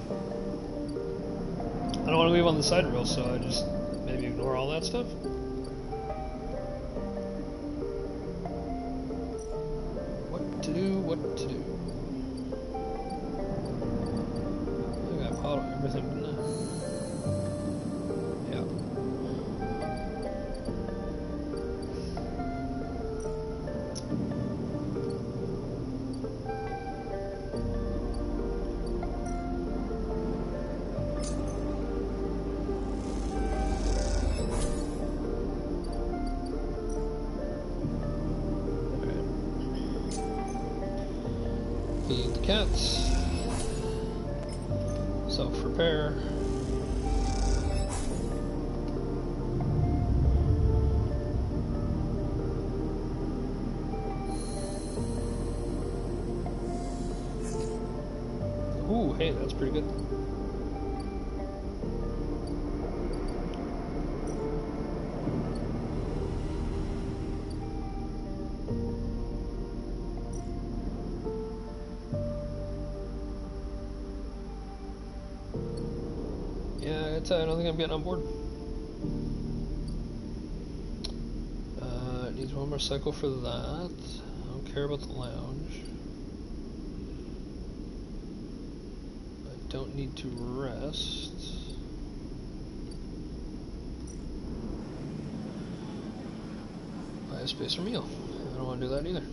I don't want to leave on the side rail, so I just maybe ignore all that stuff. What to do? I think I bought everything, didn't I? Yeah. Feed the cats. Self-repair. Ooh, hey, that's pretty good. Yeah, I don't think I'm getting on board. It needs one more cycle for that. I don't care about the lounge. I don't need to rest. Buy a space for meal. I don't want to do that either.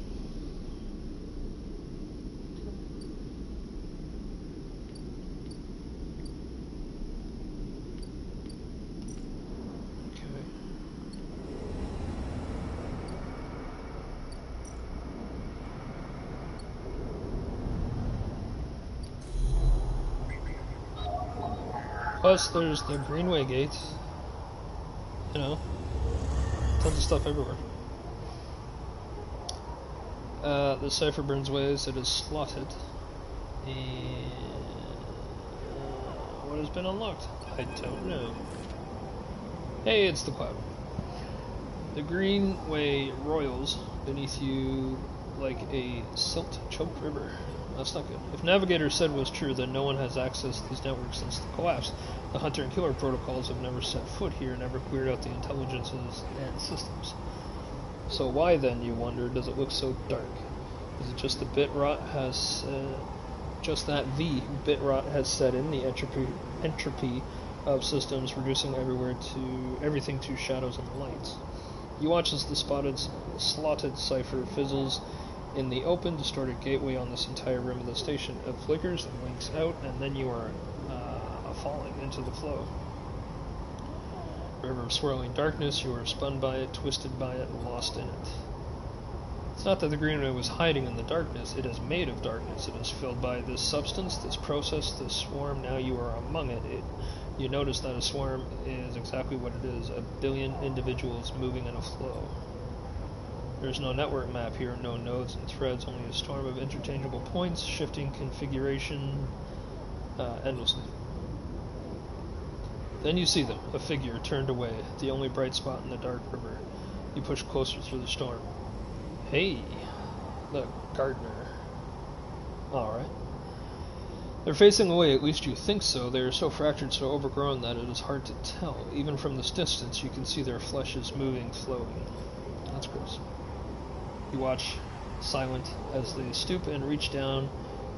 Plus, there's the Greenway Gate. You know, tons of stuff everywhere. The cipher burns ways. It is slotted. And what has been unlocked? I don't know. Hey, it's the cloud. The Greenway roils beneath you like a silt-choked river. That's not good. If Navigator said was true, then no one has access to these networks since the collapse. The hunter and killer protocols have never set foot here, never cleared out the intelligences and systems. So why then, you wonder, does it look so dark? Is it just the bit rot has, just that the bit rot has set in, the entropy of systems, reducing everything to shadows and lights? You watch as the slotted cipher fizzles in the open, distorted gateway on this entire rim of the station. It flickers and winks out, and then you are falling into the flow. River of swirling darkness, you are spun by it, twisted by it, and lost in it. It's not that the Greenway was hiding in the darkness, it is made of darkness. It is filled by this substance, this process, this swarm. Now you are among it. You notice that a swarm is exactly what it is, 1 billion individuals moving in a flow. There's no network map here, no nodes and threads, only a storm of interchangeable points, shifting configuration endlessly. Then you see them, a figure turned away, the only bright spot in the dark river. You push closer through the storm. Hey, the gardener. Alright. They're facing away, at least you think so. They are so fractured, so overgrown that it is hard to tell. Even from this distance, you can see their flesh is moving, flowing. That's gross. You watch, silent, as they stoop and reach down.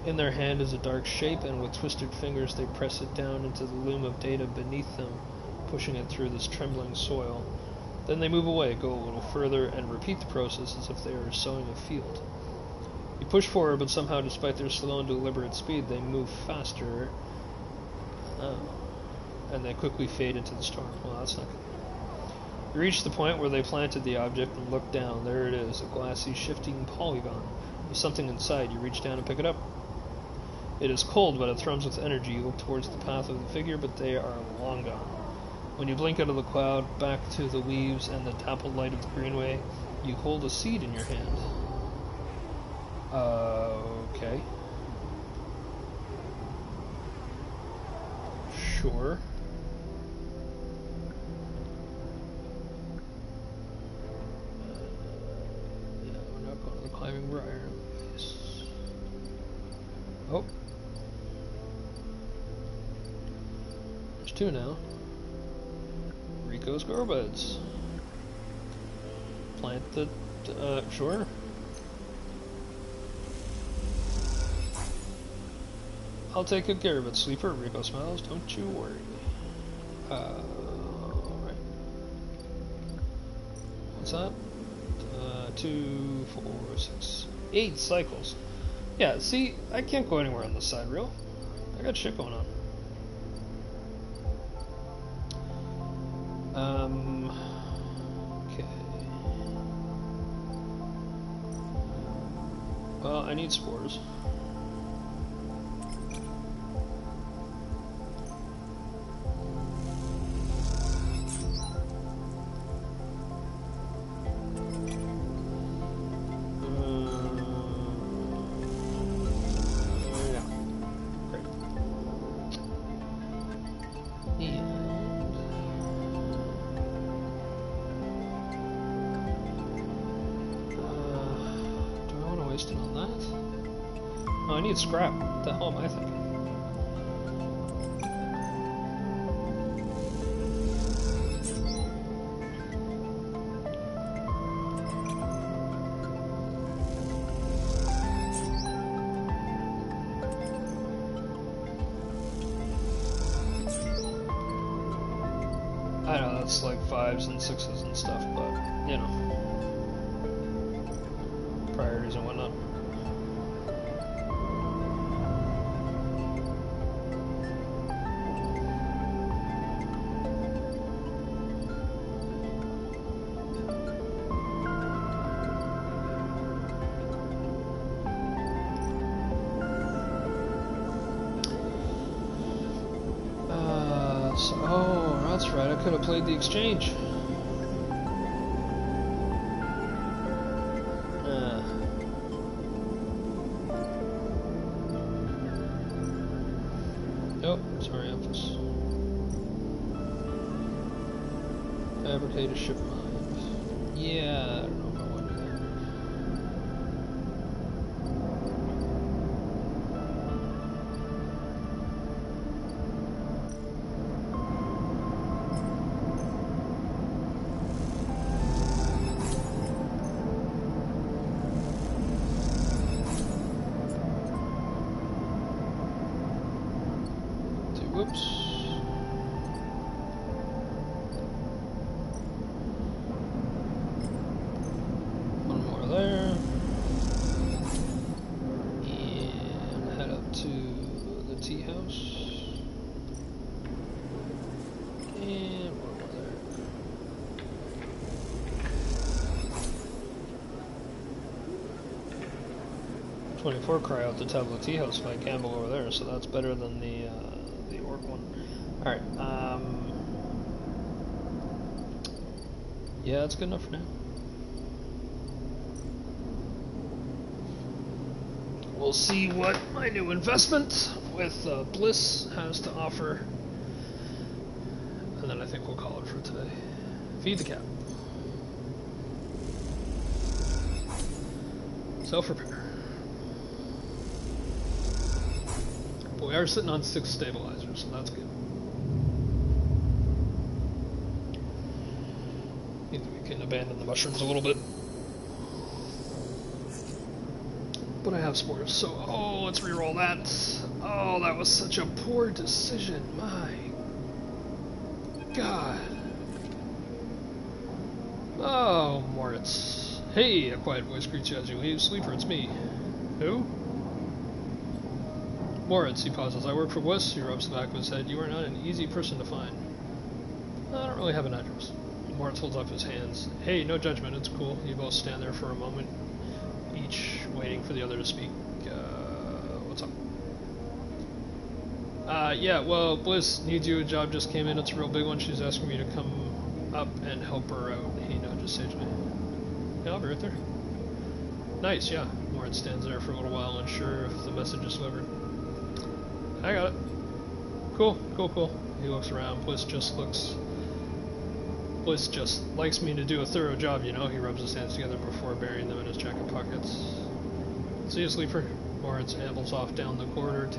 In their hand is a dark shape, and with twisted fingers they press it down into the loom of data beneath them, pushing it through this trembling soil. Then they move away, go a little further, and repeat the process as if they are sowing a field. You push forward, but somehow, despite their slow and deliberate speed, they move faster, and they quickly fade into the storm. Well, that's not good. You reach the point where they planted the object and look down. There it is, a glassy, shifting polygon. There's something inside. You reach down and pick it up. It is cold, but it thrums with energy. You look towards the path of the figure, but they are long gone. When you blink out of the cloud, back to the leaves and the dappled light of the Greenway, you hold a seed in your hand. Okay. Sure. Yeah, we're not going to the climbing briar. Oh. There's 2 now. Rico's grow beds. Plant the, sure. I'll take good care of it, Sleeper. Rico smiles, don't you worry. Alright. What's that? 2, 4, 6, 8 cycles. Yeah, see, I can't go anywhere on this side reel. I got shit going on. Okay. Well, I need spores. Oh, I need scrap. What the hell am I thinking? I know that's like 5s and 6s and stuff, but you know, priorities and whatnot. right, I could have played the exchange. Oh, sorry, Memphis. Fabricate a ship mine. Yeah, I don't know if I want to do that. Whoops. One more there. And head up to the tea house. And one more there. .24 cry out the tablet tea house by Campbell over there, so that's better than the orc one. Alright, yeah, that's good enough for now. We'll see what my new investment with Bliss has to offer, and then I think we'll call it for today. Feed the cat. Self-repair. But we are sitting on 6 stabilizers, so that's good. Means we can abandon the mushrooms a little bit. But I have spores, so oh, let's reroll that. Oh, that was such a poor decision. My God. Oh, Moritz. Hey, a quiet voice greets you as you leave. Sleeper, it's me. Who? Moritz, he pauses. I work for Bliss. He rubs the back of his head. You are not an easy person to find. I don't really have an address. Moritz holds up his hands. Hey, no judgment. It's cool. You both stand there for a moment, each waiting for the other to speak. What's up? Yeah, well, Bliss needs you. A job just came in. It's a real big one. She's asking me to come up and help her out. He nudges sagely. Yeah, I'll be right there. Nice, yeah. Moritz stands there for a little while, unsure if the message is delivered. I got it. Cool, cool, cool. He looks around. Bliss just likes me to do a thorough job, you know. He rubs his hands together before burying them in his jacket pockets. See you, Sleeper. Moritz ambles off down the corridor,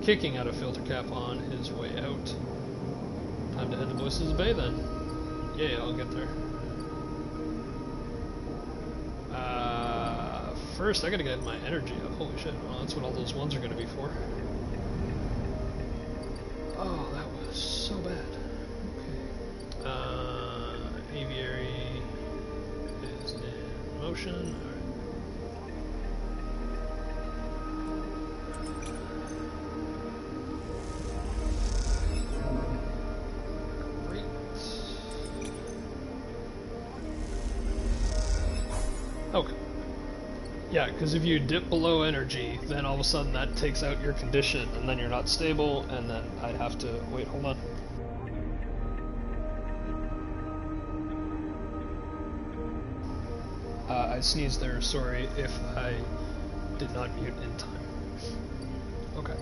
kicking out a filter cap on his way out. Time to head to Bliss's Bay then. Yeah, I'll get there. First, I gotta get my energy up. Holy shit, well, that's what all those ones are gonna be for. Oh, that was so bad. Okay. Aviary is in motion. Alright. Great. Okay. Yeah, because if you dip below energy, then all of a sudden that takes out your condition, and then you're not stable, and then I'd have to... Wait, hold on. I sneezed there, sorry if I did not mute in time. Okay.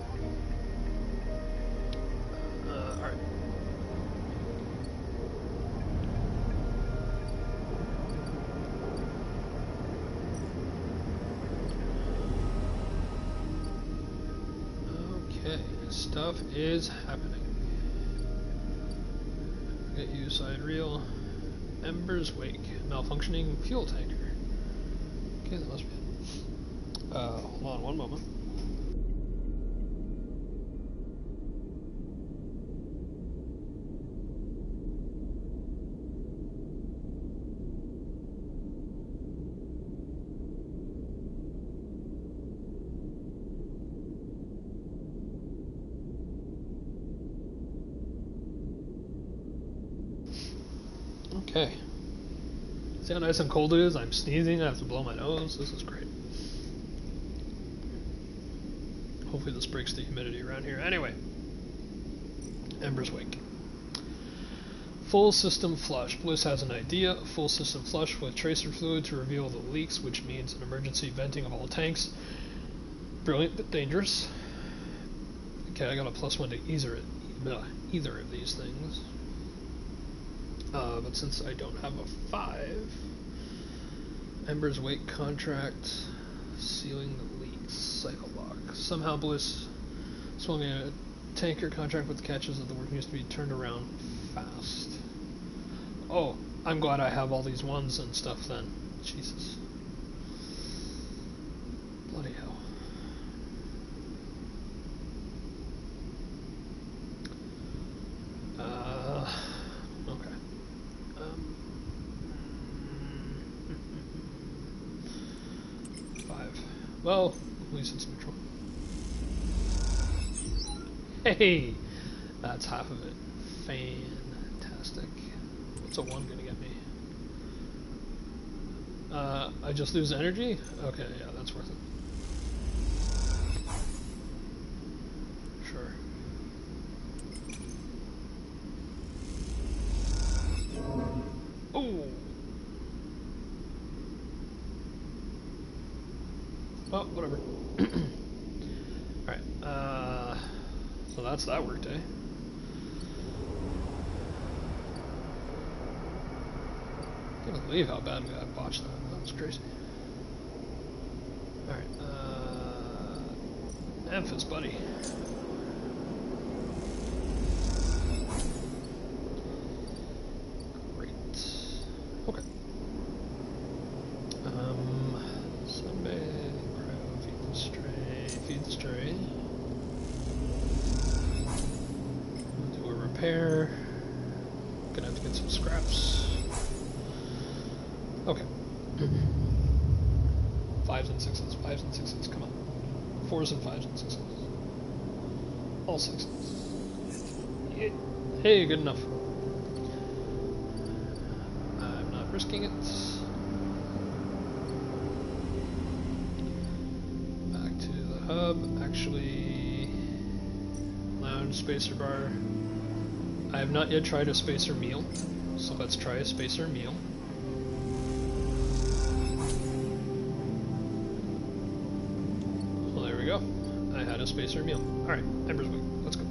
Alright. Stuff is happening. Get you side reel. Ember's Wake. Malfunctioning fuel tanker. Okay, that must be it. Hold on one moment. Okay. See how nice and cold it is? I'm sneezing, I have to blow my nose. This is great. Hopefully this breaks the humidity around here. Anyway. Ember's Wake. Full system flush. Bliss has an idea. Full system flush with tracer fluid to reveal the leaks, which means an emergency venting of all tanks. Brilliant, but dangerous. Okay, I got a +1 to either of these things. But since I don't have a 5, Ember's Wake contract, sealing the leaks, cycle lock. Somehow Bliss swung a tanker contract with the catches that the work needs to be turned around fast. Oh, I'm glad I have all these ones and stuff then. Jesus. Bloody hell. Okay. Five. Well, at least it's neutral. Hey! That's half of it. Fantastic. What's a 1 gonna get me? I just lose energy? Okay, yeah, that's worth it. Sure. Oh! Oh, whatever. Alright, so that's that work day. I can't believe how badly I botched that. That was crazy. Alright, Memphis, buddy. Great. Okay. Sunbathe, grow, feed the stray. Do a repair. Gonna have to get some scraps. Okay. 5s and 6s, 5s and 6s, come on. 4s and 5s and 6s. All 6s. Yeah. Hey, good enough. I'm not risking it. Back to the hub. Actually, lounge, spacer bar. I have not yet tried a spacer meal, so let's try a spacer meal. Go. I had a spacer meal. Alright, Ember's Wake. Let's go.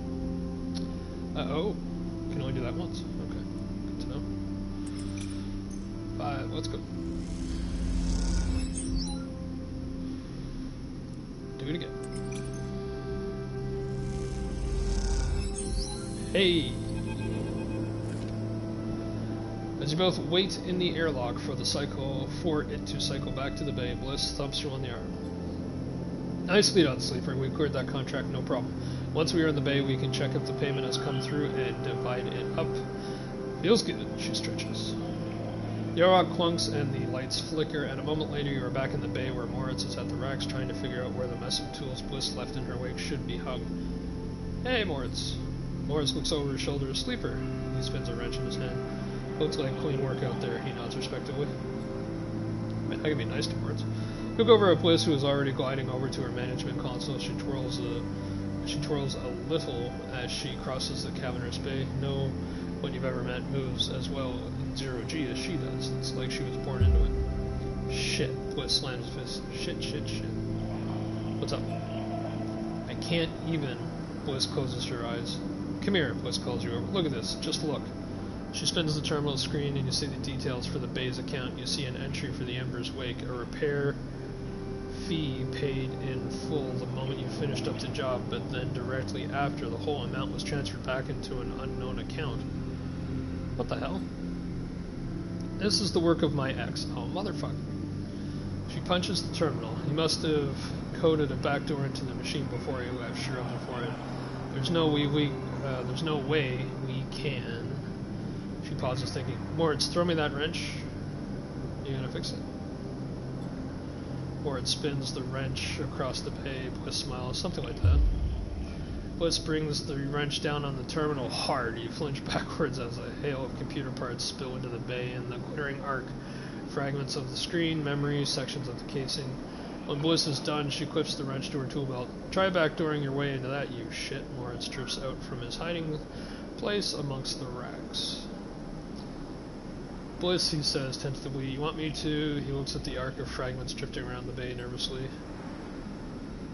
Uh-oh. Can only do that once. Okay. Good to know. 5. Let's go. Do it again. Hey! As you both wait in the airlock for it to cycle back to the bay, Bliss thumps you on the arm. Nice lead on, Sleeper. We cleared that contract, no problem. Once we are in the bay, we can check if the payment has come through and divide it up. Feels good, she stretches. The airlock clunks and the lights flicker, and a moment later you are back in the bay where Moritz is at the racks trying to figure out where the mess of tools Bliss left in her wake should be hung. Hey, Moritz. Moritz looks over his shoulder at Sleeper. He spins a wrench in his hand. Looks like clean work out there, he nods respectively. I mean, I can be nice to Moritz. Look over at Bliss, who is already gliding over to her management console. She twirls a little as she crosses the cavernous bay. No one you've ever met moves as well in 0G as she does. It's like she was born into it. Shit. Bliss slams his fist. Shit. What's up? I can't even. Bliss closes her eyes. Come here, Bliss calls you over. Look at this. Just look. She spins the terminal screen and you see the details for the bay's account. You see an entry for the Ember's Wake, a repair fee paid in full the moment you finished up the job, but then directly after the whole amount was transferred back into an unknown account. What the hell? This is the work of my ex. Oh, motherfucker. She punches the terminal. He must have coded a backdoor into the machine before he left. Sure up for it. There's no way we can. She pauses, thinking. Moritz, throw me that wrench. You gonna fix it? Moritz spins the wrench across the bay. Bliss smiles, something like that. Bliss brings the wrench down on the terminal hard. You flinch backwards as a hail of computer parts spill into the bay in the glittering arc. Fragments of the screen, memories, sections of the casing. When Bliss is done, she clips the wrench to her tool belt. Try backdooring your way into that, you shit. Moritz trips out from his hiding place amongst the racks. Bliss, he says tentatively, you want me to? He looks at the arc of fragments drifting around the bay nervously.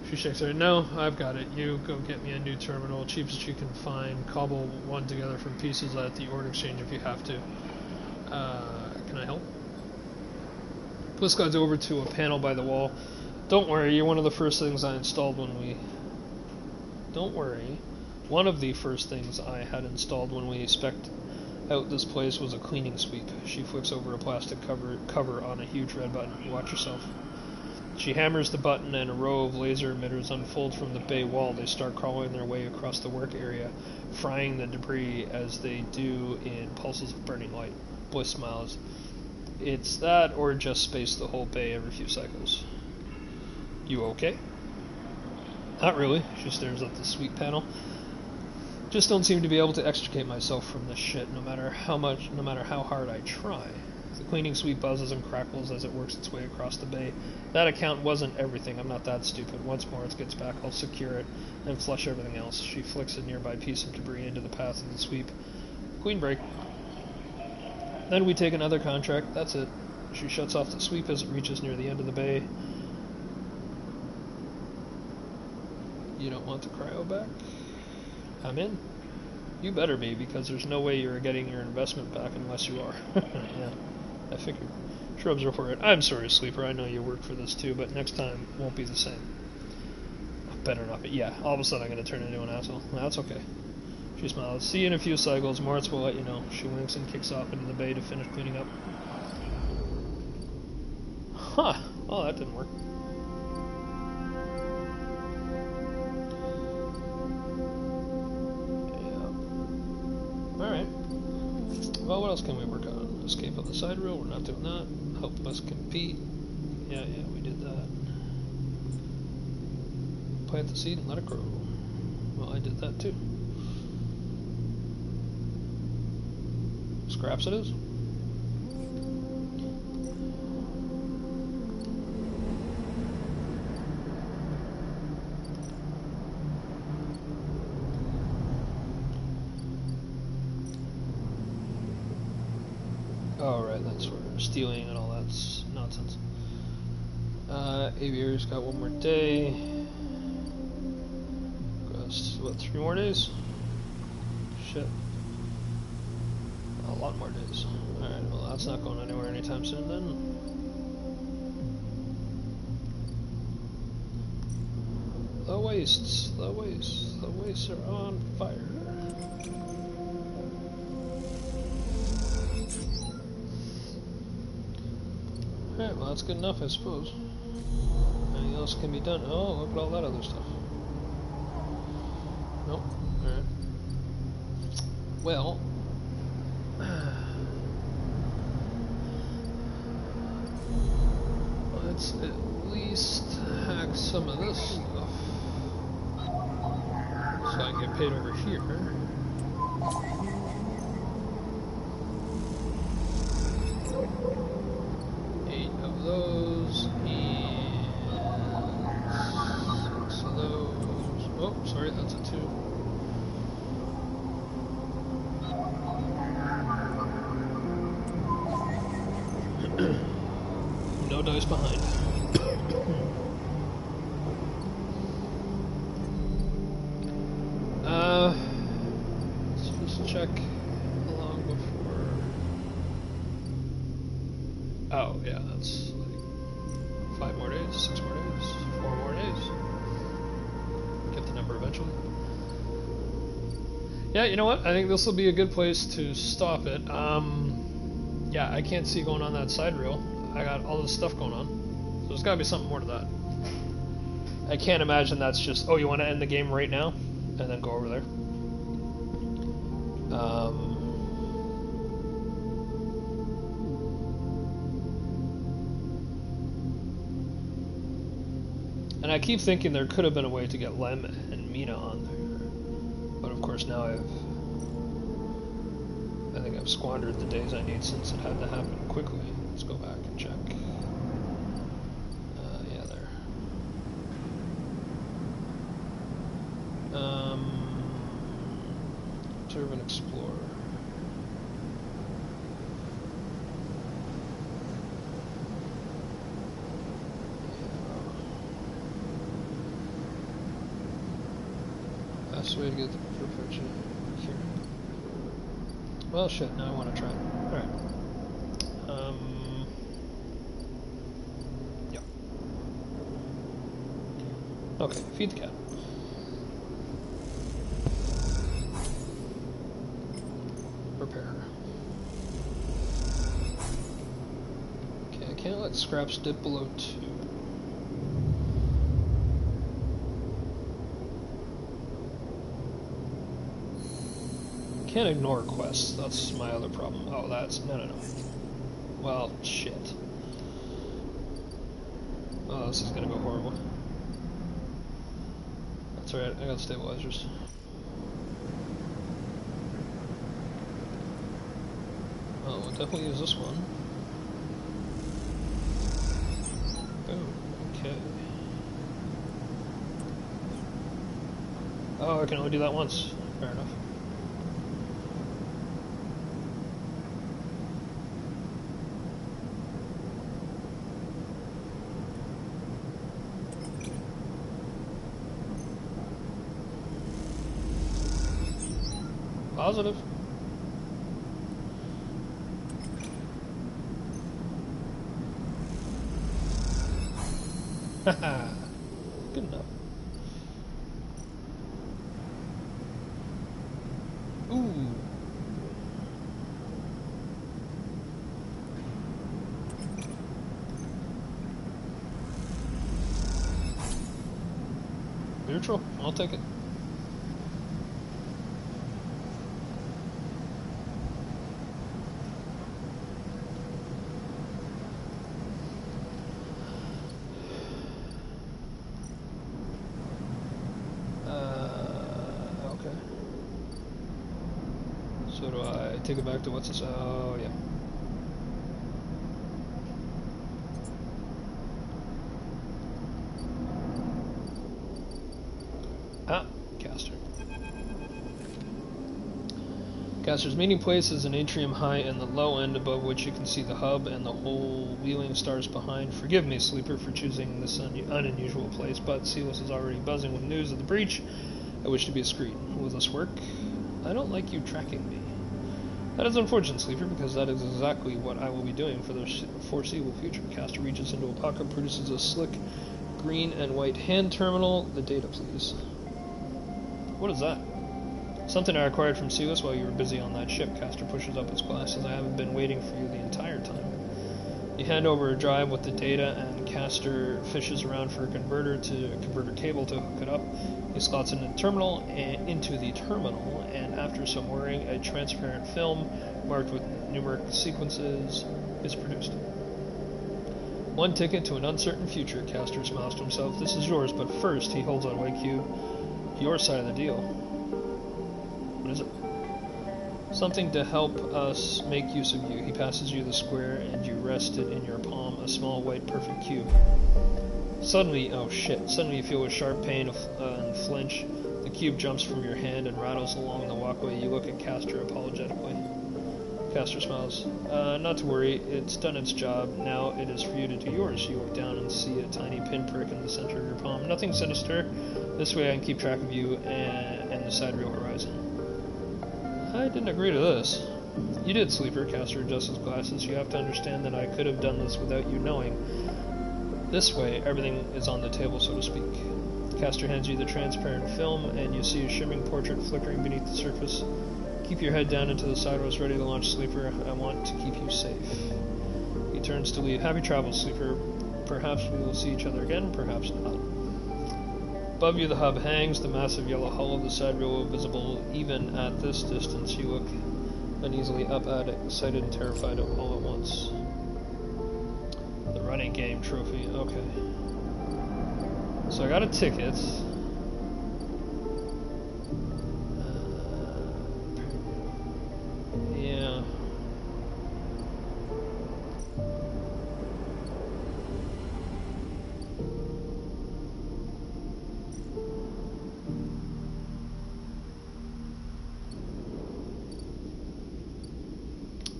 She shakes her head. No, I've got it. You go get me a new terminal, cheapest you can find. Cobble one together from pieces at the ore exchange if you have to. Can I help? Bliss glides over to a panel by the wall. Don't worry, you're one of the first things I installed when we... Don't worry. One of the first things I had installed when we spec'd out this place was a cleaning sweep. She flicks over a plastic cover on a huge red button. Watch yourself. She hammers the button and a row of laser emitters unfold from the bay wall. They start crawling their way across the work area, frying the debris as they do in pulses of burning light. Bliss smiles. It's that or just space the whole bay every few cycles. You okay? Not really. She stares at the sweep panel. Just don't seem to be able to extricate myself from this shit, no matter how hard I try. The cleaning sweep buzzes and crackles as it works its way across the bay. That account wasn't everything. I'm not that stupid. Once more it gets back, I'll secure it and flush everything else. She flicks a nearby piece of debris into the path of the sweep. Queen break. Then we take another contract. That's it. She shuts off the sweep as it reaches near the end of the bay. You don't want the cryo back? I'm in. You better be, because there's no way you're getting your investment back unless you are. Yeah, I figured. Shrubs her forehead. I'm sorry, Sleeper. I know you work for this too, but next time won't be the same. Better not be. Yeah, all of a sudden I'm going to turn into an asshole. That's okay. She smiles. See you in a few cycles. Moritz will let you know. She winks and kicks off into the bay to finish cleaning up. Huh. Oh, that didn't work. Alright. Well, what else can we work on? Escape on the side rail, we're not doing that. Help us compete. Yeah, we did that. Plant the seed and let it grow. Well, I did that too. Scraps it is. Oh, right, that's for stealing and all that nonsense. Aviator's got one more day. What, 3 more days? Shit. A lot more days. Alright, well, that's not going anywhere anytime soon then. The wastes are on fire. Alright, well that's good enough, I suppose. Anything else can be done? Oh, look at all that other stuff. Nope. Alright. Well... let's at least hack some of this stuff. So I can get paid over here. 8 of those, and 6 of those. Oh, sorry, that's a 2. No dice behind. Let's just check how long before. Oh, yeah, that's like 5 more days, 6 more days, 4 more days. Get the number eventually. Yeah, you know what? I think this will be a good place to stop it. Yeah, I can't see going on that side rail. I got all this stuff going on. So there's gotta be something more to that. I can't imagine that's just, oh, you want to end the game right now? And then go over there. And I keep thinking there could have been a way to get Lem and Mina on there. But of course now I think I've squandered the days I need since it had to happen quickly. Let's go back and check. Yeah, there. Observe and explore. fastest way to get to perfection here. Well, shit, now I want to try it. Alright. Yeah. Okay, feed the cat. Prepare. Okay, I can't let scraps dip below 2. Can't ignore quests, that's my other problem. Oh, that's... no. Well, shit. Oh, this is gonna go horrible. That's alright, I got stabilizers. Oh, we'll definitely use this one. Boom, okay. Oh, I can only do that once. Fair enough. Positive. Haha. Good enough. Ooh. Neutral. I'll take it. So do I take it back to what's this? Oh, yeah. Ah, caster. Caster's meeting place is an atrium high in the low end, above which you can see the hub and the whole wheeling stars behind. Forgive me, Sleeper, for choosing this unusual place, but Silas is already buzzing with news of the breach. I wish to be discreet. Will this work? I don't like you tracking me. That is unfortunate, Sleeper, because that is exactly what I will be doing for the foreseeable future. Caster reaches into a pocket, produces a slick green and white hand terminal. The data, please. What is that? Something I acquired from Silas while you were busy on that ship. Caster pushes up his glasses. I haven't been waiting for you the entire time. You hand over a drive with the data, and Caster fishes around for a converter cable to hook it up. He slots it into the terminal, and after some worrying, a transparent film marked with numeric sequences is produced. One ticket to an uncertain future, Caster smiles to himself. This is yours, but first he holds out a white cube. Your side of the deal. What is it? Something to help us make use of you. He passes you the square, and you rest it in your palm, a small white perfect cube. Suddenly, oh shit, suddenly you feel a sharp pain and flinch. The cube jumps from your hand and rattles along the walkway. You look at Caster apologetically. Caster smiles. Not to worry, it's done its job. Now it is for you to do yours. You look down and see a tiny pinprick in the center of your palm. Nothing sinister. This way I can keep track of you and the sidereal horizon. I didn't agree to this. You did, Sleeper. Caster adjusts his glasses. You have to understand that I could have done this without you knowing. This way, everything is on the table, so to speak. Caster hands you the transparent film, and you see a shimmering portrait flickering beneath the surface. Keep your head down into the sideways, ready to launch, Sleeper. I want to keep you safe. He turns to leave. Happy travels, Sleeper. Perhaps we will see each other again, perhaps not. Above you the hub hangs, the massive yellow hull of the sidereal visible even at this distance. You look uneasily up at it, excited and terrified all at once. The running game trophy, okay. So I got a ticket. Yeah.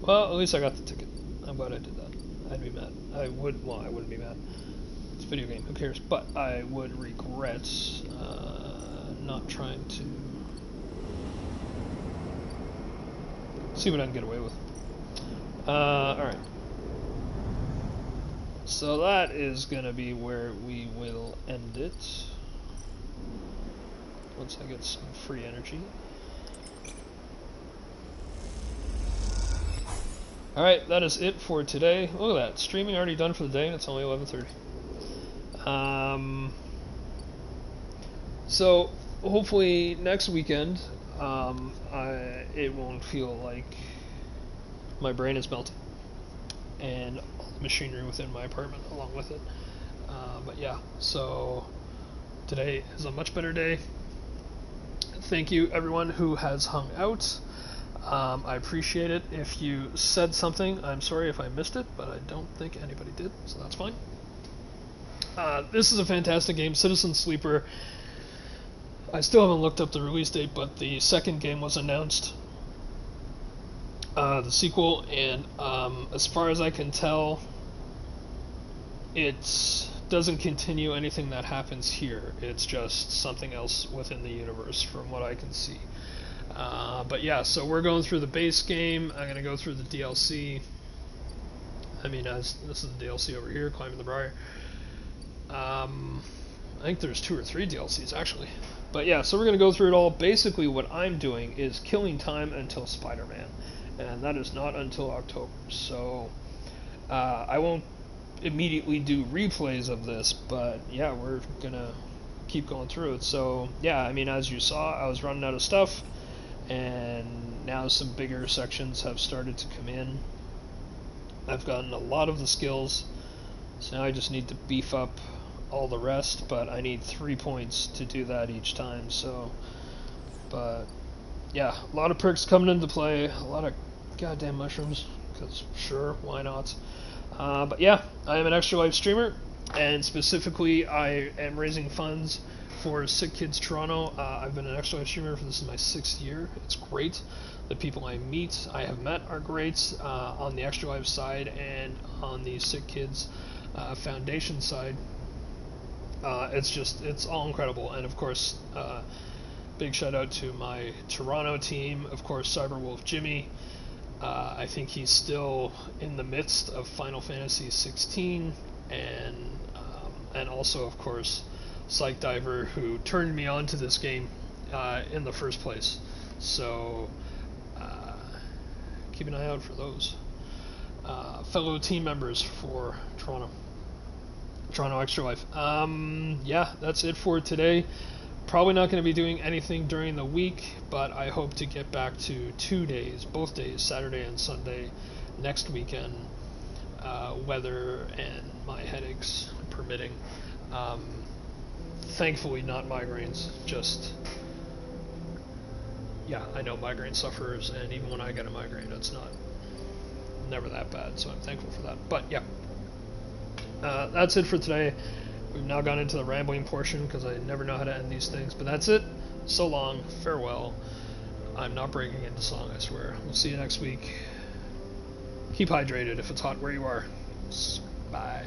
Well, at least I got the ticket. I'm glad I did that. I'd be mad. I wouldn't be mad. It's a video game, who cares? But I would regret not trying to See what I can get away with. Alright. So that is gonna be where we will end it. Once I get some free energy. Alright, that is it for today. Look at that, streaming already done for the day and it's only 11:30. So hopefully next weekend, it won't feel like my brain is melting, and all the machinery within my apartment along with it. But yeah, so today is a much better day. Thank you everyone who has hung out. I appreciate it. If you said something, I'm sorry if I missed it, but I don't think anybody did, so that's fine. This is a fantastic game, CitizenSleeper. I still haven't looked up the release date, but the second game was announced, the sequel, and as far as I can tell, it doesn't continue anything that happens here. It's just something else within the universe, from what I can see. But yeah, so we're going through the base game. I'm going to go through the DLC. I mean, this is the DLC over here, Climbing the Briar. I think there's 2 or 3 DLCs, actually. But yeah, so we're going to go through it all. Basically, what I'm doing is killing time until Spider-Man. And that is not until October. So, I won't immediately do replays of this, but yeah, we're going to keep going through it. So, yeah, I mean, as you saw, I was running out of stuff. And now some bigger sections have started to come in. I've gotten a lot of the skills. So now I just need to beef up all the rest, but I need 3 points to do that each time, so, but, yeah, a lot of perks coming into play, a lot of goddamn mushrooms, because, sure, why not, but yeah, I am an Extra Life streamer, and specifically, I am raising funds for Sick Kids Toronto. I've been an Extra Life streamer for, this is my 6th year. It's great. The people I have met are great, on the Extra Life side, and on the Sick Kids Foundation side. It's all incredible, and of course, big shout out to my Toronto team, of course, Cyberwolf Jimmy. I think he's still in the midst of Final Fantasy 16, and also, of course, Psych Diver, who turned me on to this game in the first place. So, keep an eye out for those. Fellow team members for Toronto Extra Life. Yeah, that's it for today. Probably not going to be doing anything during the week, but I hope to get back to 2 days, both days, Saturday and Sunday, next weekend, weather and my headaches permitting. Thankfully not migraines, just, yeah, I know migraine sufferers, and even when I get a migraine, it's never that bad, so I'm thankful for that. But yeah, that's it for today. We've now gone into the rambling portion because I never know how to end these things, but that's it. So long, farewell. I'm not breaking into song, I swear. We'll see you next week. Keep hydrated if it's hot where you are. Bye.